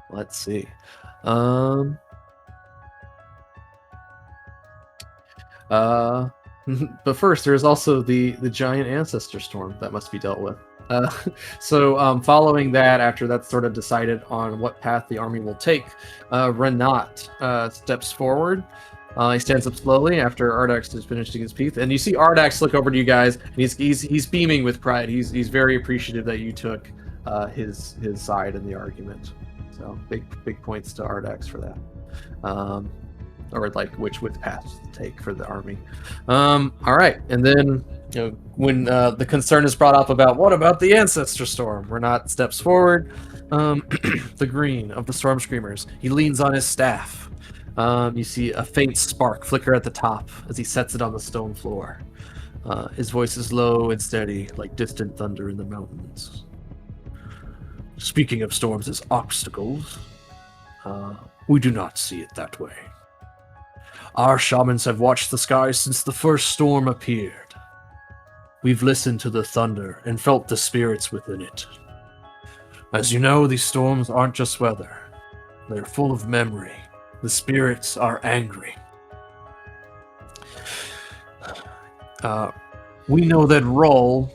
Let's see. But first, there's also the giant ancestor storm that must be dealt with. So following that, after that's sort of decided on what path the army will take, Renat steps forward. He stands up slowly after Ardax is finishing his piece, and you see Ardax look over to you guys, and he's beaming with pride. He's very appreciative that you took his side in the argument. So big points to Ardax for that. Or like which path to take for the army. All right, and then when the concern is brought up about what about the ancestor storm, Renat steps forward. The green of the storm screamers. He leans on his staff. You see a faint spark flicker at the top as he sets it on the stone floor. His voice is low and steady, like distant thunder in the mountains. Speaking of storms as obstacles, we do not see it that way. Our shamans have watched the skies since the first storm appeared. We've listened to the thunder and felt the spirits within it. As you know, these storms aren't just weather. They're full of memory. The spirits are angry. We know that Roll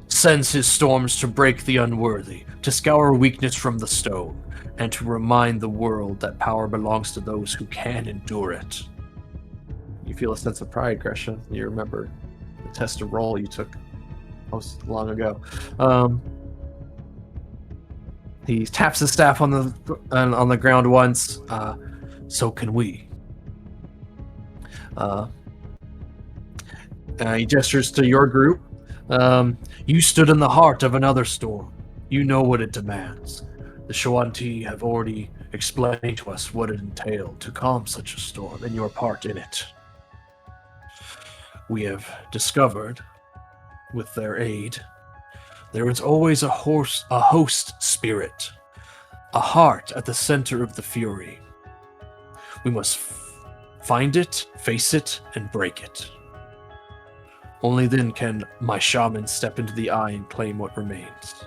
sends his storms to break the unworthy, to scour weakness from the stone, and to remind the world that power belongs to those who can endure it. You feel a sense of pride, Gresha. You remember the test of Roll you took most long ago. He taps his staff on the ground once. So can we. He gestures to your group. You stood in the heart of another storm. You know what it demands. The Shoanti have already explained to us what it entailed to calm such a storm and your part in it. We have discovered, with their aid, there is always a host spirit, a heart at the center of the fury. We must find it, face it, and break it. Only then can my shaman step into the eye and claim what remains.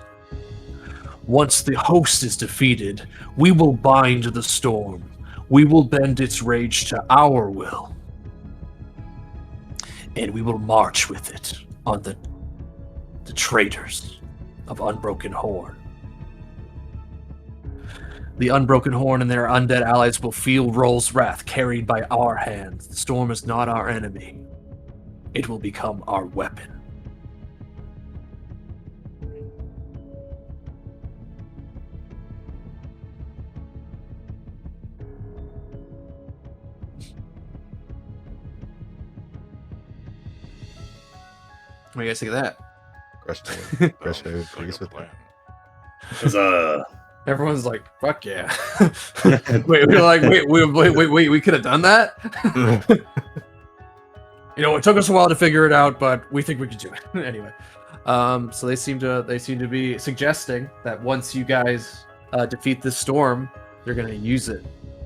Once the host is defeated, we will bind the storm. We will bend its rage to our will. And we will march with it on the traitors of Unbroken Horn. The Unbroken Horn and their undead allies will feel Roll's wrath carried by our hands. The storm is not our enemy. It will become our weapon. What do you guys think of that? Gresham agrees with that. Because Everyone's like, "Fuck yeah!" Wait, we're like, wait, we could have done that. You know, it took us a while to figure it out, but we think we could do it anyway. So they seem to be suggesting that once you guys defeat this storm, they're going to use it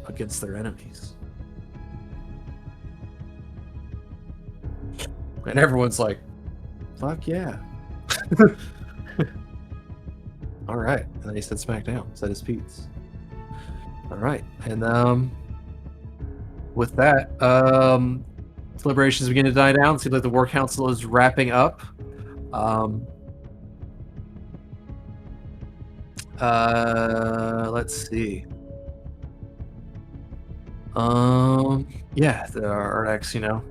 against their enemies. And everyone's like, "Fuck yeah!" All right, and then he said "Smack down," said his piece. All right, and with that, deliberations begin to die down. Seems like the War Council is wrapping up. Let's see. Yeah, there are Orcs, you know,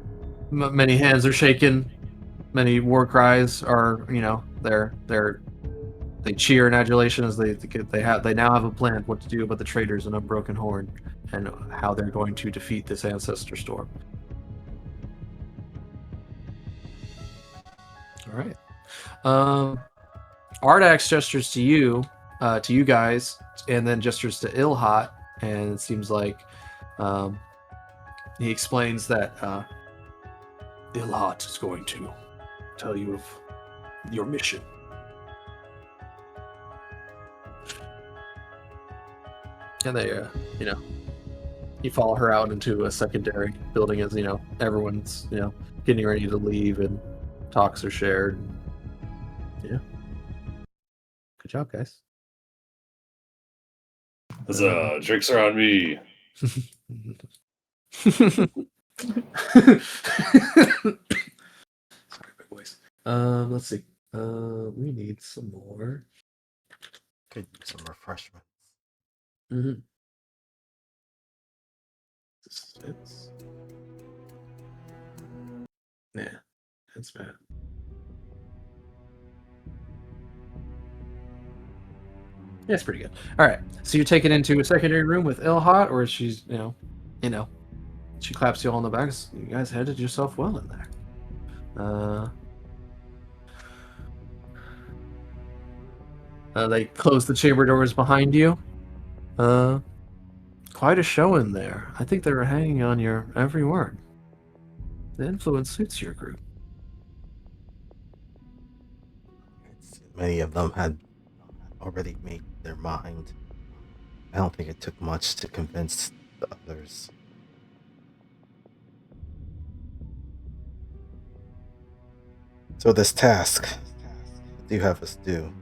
many hands are shaken, many war cries are, you know, they cheer in adulation as they now have a plan what to do about the traitors in Unbroken Horn and how they're going to defeat this ancestor storm. All right. Ardax gestures to you guys, and then gestures to Ilhat, and it seems like he explains that Ilhat is going to tell you of your mission. And they, you know, you follow her out into a secondary building as, you know, everyone's, you know, getting ready to leave and talks are shared. Yeah. Good job, guys. drinks are on me. Sorry, big voice. Let's see. We need some more. Could use some refreshments. Mm-hmm. This fits. Yeah, that's bad. Yeah, it's pretty good. All right, so you're taken into a secondary room with Ilhat, or she's, you know, she claps you all on the back. You guys headed yourself well in there. They close the chamber doors behind you. Quite a show in there. I think they were hanging on your every word. The influence suits your group. Many of them had already made their mind. I don't think it took much to convince the others. So this task, what do you have us do?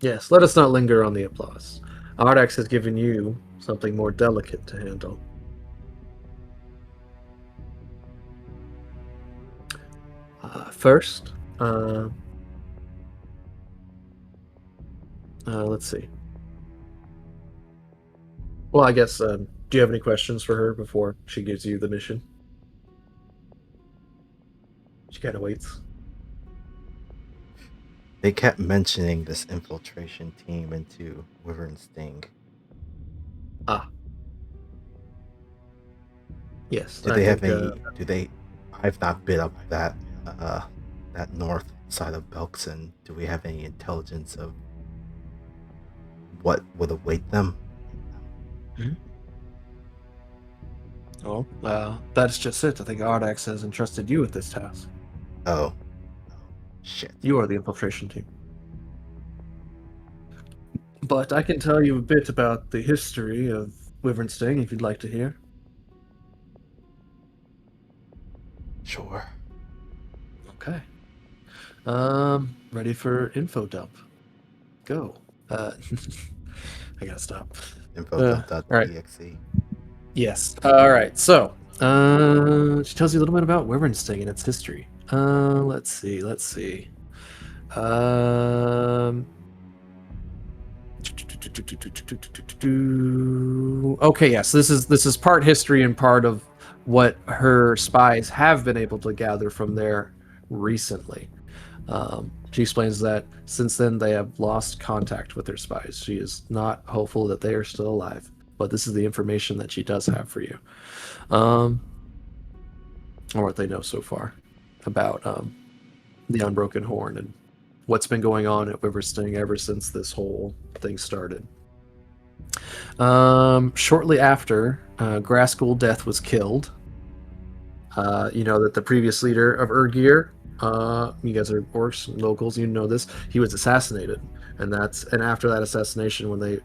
Yes, let us not linger on the applause. Ardax has given you something more delicate to handle. First, let's see. Well, I guess, do you have any questions for her before she gives you the mission? She kind of waits. They kept mentioning this infiltration team into Wyvern Sting. Ah. Yes. Do they have any? Do they I've not been up that north side of Belkzen. Do we have any intelligence of what would await them? Oh, that's just it. I think Ardax has entrusted you with this task. Oh, shit. You are the infiltration team. But I can tell you a bit about the history of Wyvernsting if you'd like to hear. Sure. Okay. Ready for info dump. Go. I gotta stop. Info.exe. Yes. All right. So, she tells you a little bit about Wyvernsting and its history. Let's see. Okay. Yes. This is part history and part of what her spies have been able to gather from there recently. She explains that since then they have lost contact with their spies. She is not hopeful that they are still alive, but this is the information that she does have for you, or what they know so far about the Unbroken Horn and what's been going on at Wyvernsting ever since this whole thing started. Shortly after Graskell Death was killed, you know that the previous leader of Urgir, you guys are orcs, locals, you know this, he was assassinated, and after that assassination, when they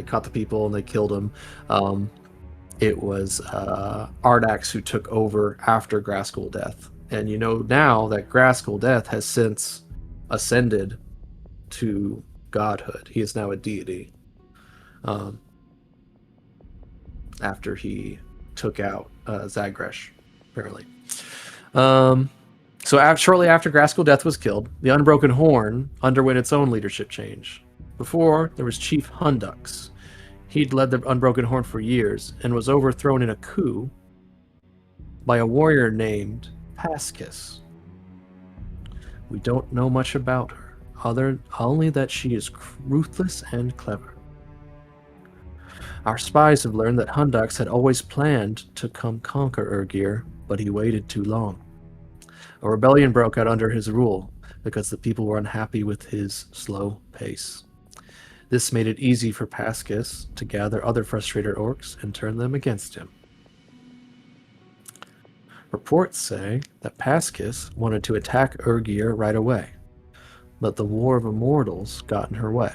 caught the people and they killed him, it was Ardax who took over after Graskell Death. And you know now that Graskell Death has since ascended to godhood. He is now a deity. After he took out Zagresh, apparently. So shortly after Graskell Death was killed, the Unbroken Horn underwent its own leadership change. Before, there was Chief Hundux. He'd led the Unbroken Horn for years and was overthrown in a coup by a warrior named Paskis. We don't know much about her, only that she is ruthless and clever. Our spies have learned that Hundux had always planned to come conquer Urgir, but he waited too long. A rebellion broke out under his rule because the people were unhappy with his slow pace. This made it easy for Paskis to gather other frustrated orcs and turn them against him. Reports say that Paskis wanted to attack Urgir right away, but the War of Immortals got in her way.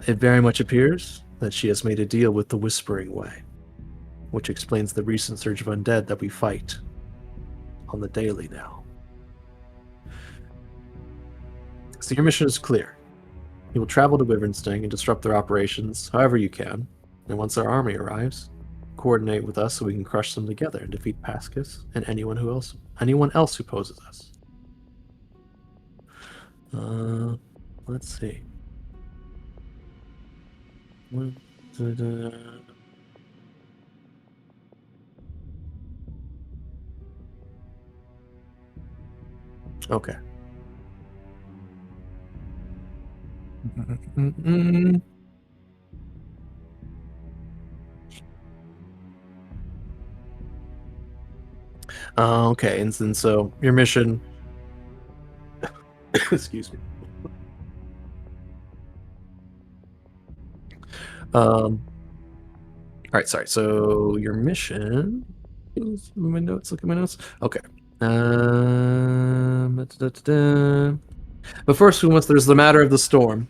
It very much appears that she has made a deal with the Whispering Way, which explains the recent surge of undead that we fight on the daily now. So your mission is clear. You will travel to Wyvernsting and disrupt their operations however you can, and once our army arrives, coordinate with us so we can crush them together and defeat Paskis and anyone else who poses us. Let's see. Okay. Okay, and so your mission. Excuse me. All right, sorry. So your mission. My notes. Look at my notes. Okay. But first, there's the matter of the storm.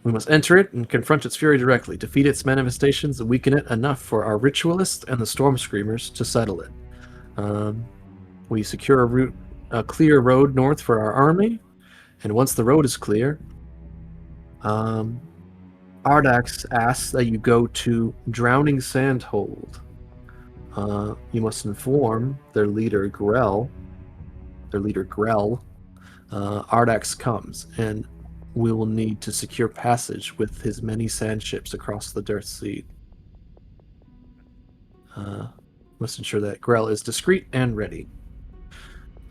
We must enter it and confront its fury directly, defeat its manifestations, and weaken it enough for our ritualists and the storm screamers to settle it. We secure a clear road north for our army, and once the road is clear, Ardax asks that you go to Drowning Sandhold. You must inform their leader Grell. Ardax comes, and we will need to secure passage with his many sand ships across the Dirt Sea. Must ensure that Grell is discreet and ready.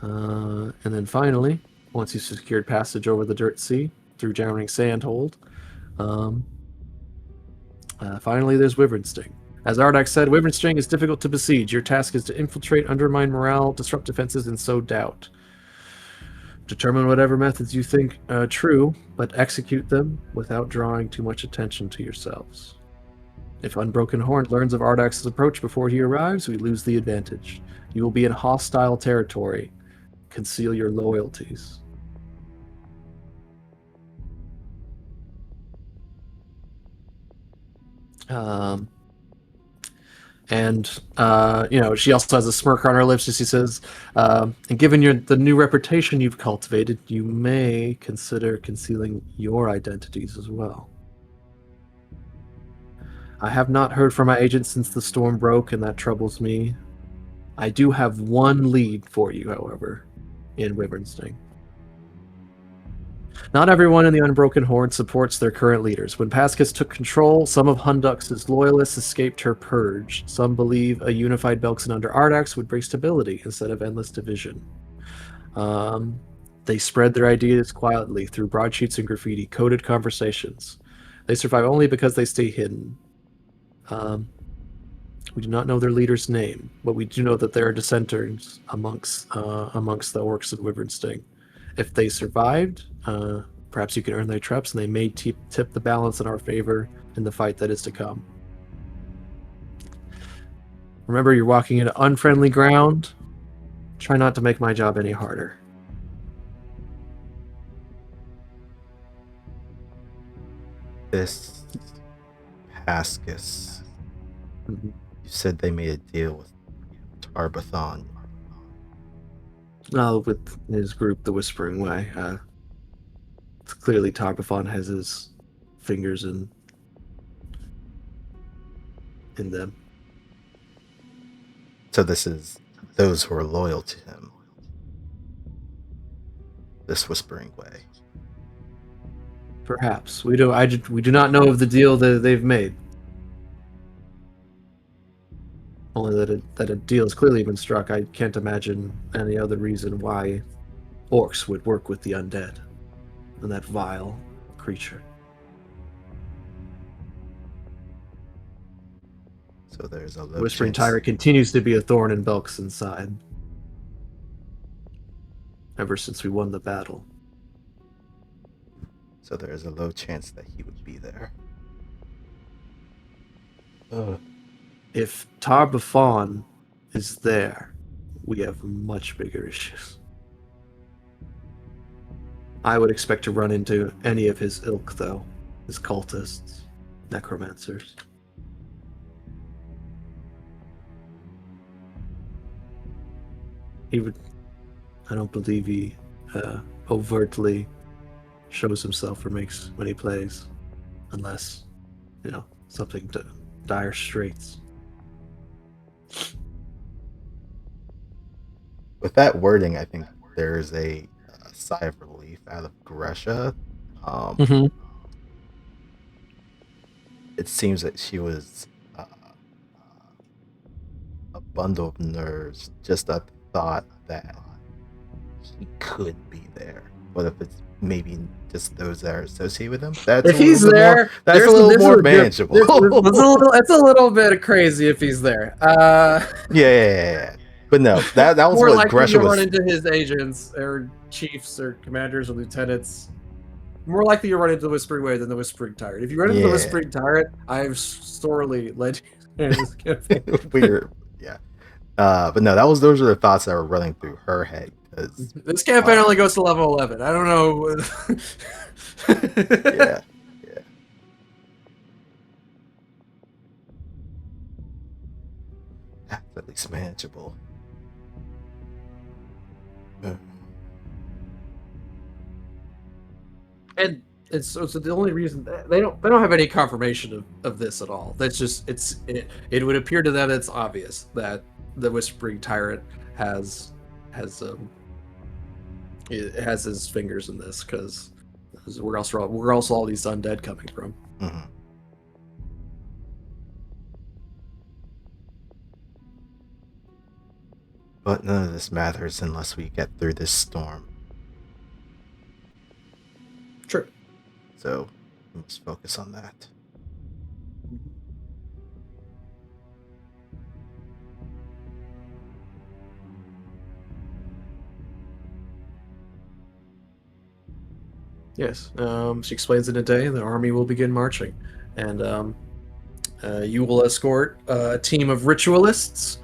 And then finally, once you've secured passage over the Dirt Sea through Drowning Sandhold, finally there's Wyvernsting. As Ardak said, Wyvernstring is difficult to besiege. Your task is to infiltrate, undermine morale, disrupt defenses, and sow doubt. Determine whatever methods you think true, but execute them without drawing too much attention to yourselves. If Unbroken Horn learns of Ardak's approach before he arrives, we lose the advantage. You will be in hostile territory. Conceal your loyalties. She also has a smirk on her lips as she says, and given the new reputation you've cultivated, you may consider concealing your identities as well. I have not heard from my agent since the storm broke, and that troubles me. I do have one lead for you, however, in Wyvernsting. Not everyone in the Unbroken Horde supports their current leaders. When Pascus took control, some of Hundux's loyalists escaped her purge. Some believe a unified Belkzen under Ardax would bring stability instead of endless division. They spread their ideas quietly through broadsheets and graffiti, coded conversations. They survive only because they stay hidden. We do not know their leader's name, but we do know that there are dissenters amongst the Orcs of Wyvernsting. If they survived, perhaps you can earn their trust, and they may tip the balance in our favor in the fight that is to come. Remember, you're walking into unfriendly ground. Try not to make my job any harder. This Pascus. Mm-hmm. You said they made a deal with Tarbathon. With his group, the Whispering Way. Clearly, Tarbathon has his fingers in them. So this is those who are loyal to him. This Whispering Way. Perhaps we do. We do not know of the deal that they've made. Only that a deal has clearly been struck. I can't imagine any other reason why Orcs would work with the undead and that vile creature. So there's a Whispering Tyrant continues to be a thorn in Belkzen's side ever since we won the battle. So there's a low chance that he would be there. If Tarbathon is there, we have much bigger issues. I would expect to run into any of his ilk, though. His cultists, necromancers. I don't believe he overtly shows himself or makes when he plays, unless, something to dire straits. With that wording, I think there's a sigh of relief out of Gresha. It seems that she was a bundle of nerves just at the thought that he could be there. What if it's maybe just those that are associated with him? That's if he's there, that's a little more manageable. It's a little bit crazy if he's there. Yeah. But no, that was more what likely Gresha to was. run into his agents or chiefs or commanders or lieutenants. More likely you run into the Whispering Way than the Whispering Tyrant. If you run into the Whispering Tyrant, I've sorely led you in this campaign. Weird, yeah. But no, those are the thoughts that were running through her head. This campaign only goes to level 11. I don't know. Yeah. That's at least manageable. And so the only reason they don't have any confirmation of this at all. That's just it would appear to them it's obvious that the Whispering Tyrant has his fingers in this, because where else all these undead coming from? Mm-hmm. But none of this matters unless we get through this storm. True. So we must focus on that. Yes. She explains in a day the army will begin marching, and you will escort a team of ritualists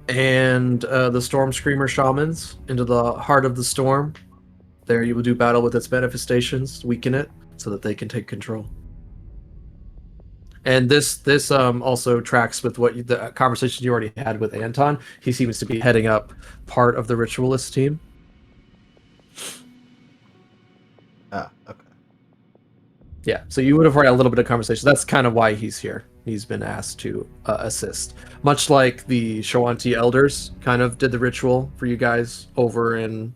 and the Storm Screamer shamans into the heart of the storm. There you will do battle with its manifestations, weaken it, so that they can take control. And this also tracks with the conversation you already had with Anton. He seems to be heading up part of the ritualist team. Okay. Yeah, so you would have had a little bit of conversation. That's kind of why he's here. He's been asked to assist. Much like the Shawanti elders kind of did the ritual for you guys over in,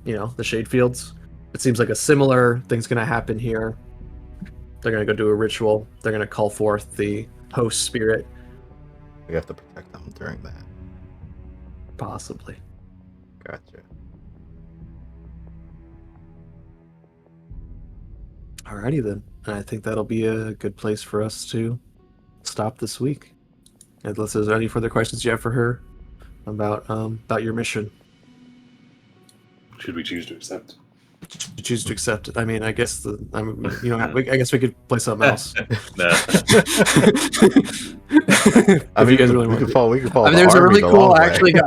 the Shade Fields. It seems like a similar thing's going to happen here. They're going to go do a ritual. They're going to call forth the host spirit. We have to protect them during that. Possibly. Gotcha. Alrighty then. And I think that'll be a good place for us to stop this week. Unless there's any further questions you have for her about your mission. Should we choose to accept? You choose to accept it. I mean, I guess I guess we could play something else. No. You guys really we want could to. follow. We could follow. I mean, the there's a army really the cool. long I way.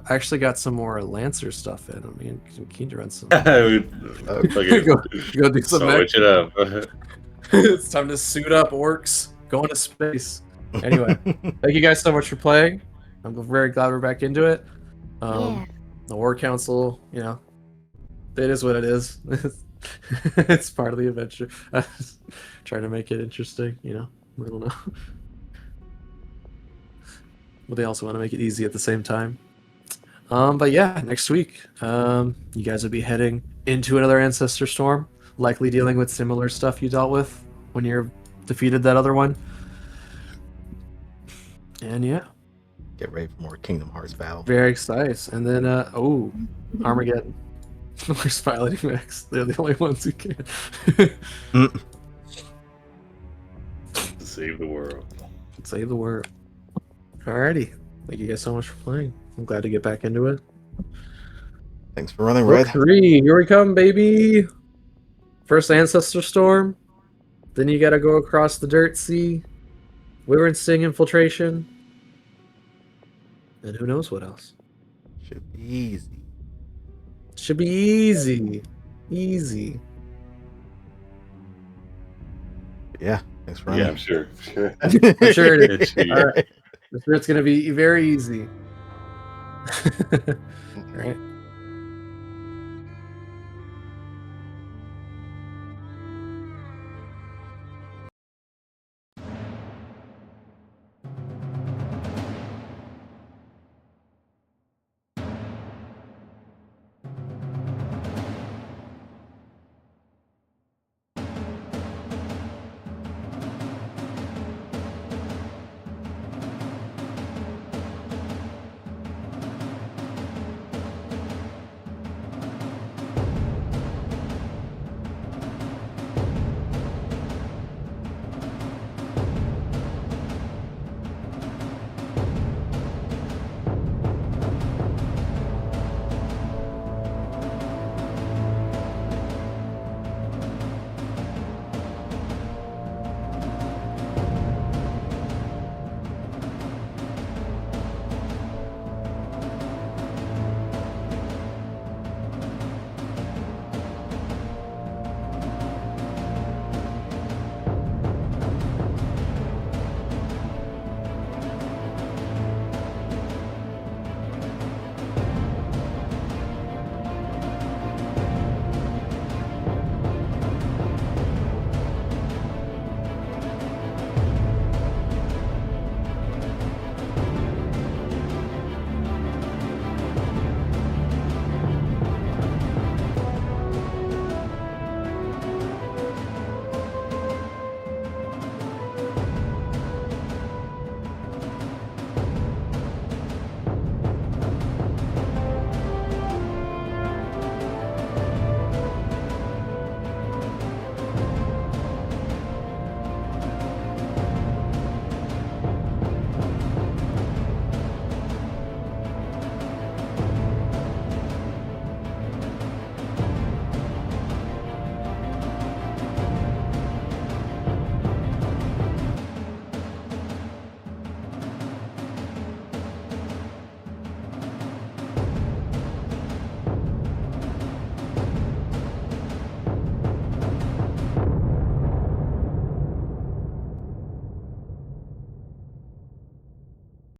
actually got some more Lancer stuff in. I mean, I'm keen to run some. Okay. go do some. Switch it up. It's time to suit up, orcs. Go into space. Anyway, thank you guys so much for playing. I'm very glad we're back into it. Yeah. The War Council, it is what it is. It's part of the adventure. Trying to make it interesting, I don't know. But they also want to make it easy at the same time. But yeah, next week, you guys will be heading into another Ancestor Storm, likely dealing with similar stuff you dealt with when you defeated that other one. And yeah, Get ready for more Kingdom Hearts battle. very excited. And then, Armageddon. Where's Piloting Max? They're the only ones who can. To save the world. Save the world. Alrighty. Thank you guys so much for playing. I'm glad to get back into it. Thanks for running, Book Red. 3, here we come, baby. First Ancestor Storm. Then you gotta go across the Dirt Sea. Wyvern Sting infiltration. And who knows what else. Should be easy. Should be easy. Easy. Yeah. Thanks for Yeah, running. I'm sure. I'm sure it is. It's- All right. I'm sure it's gonna be very easy. All right.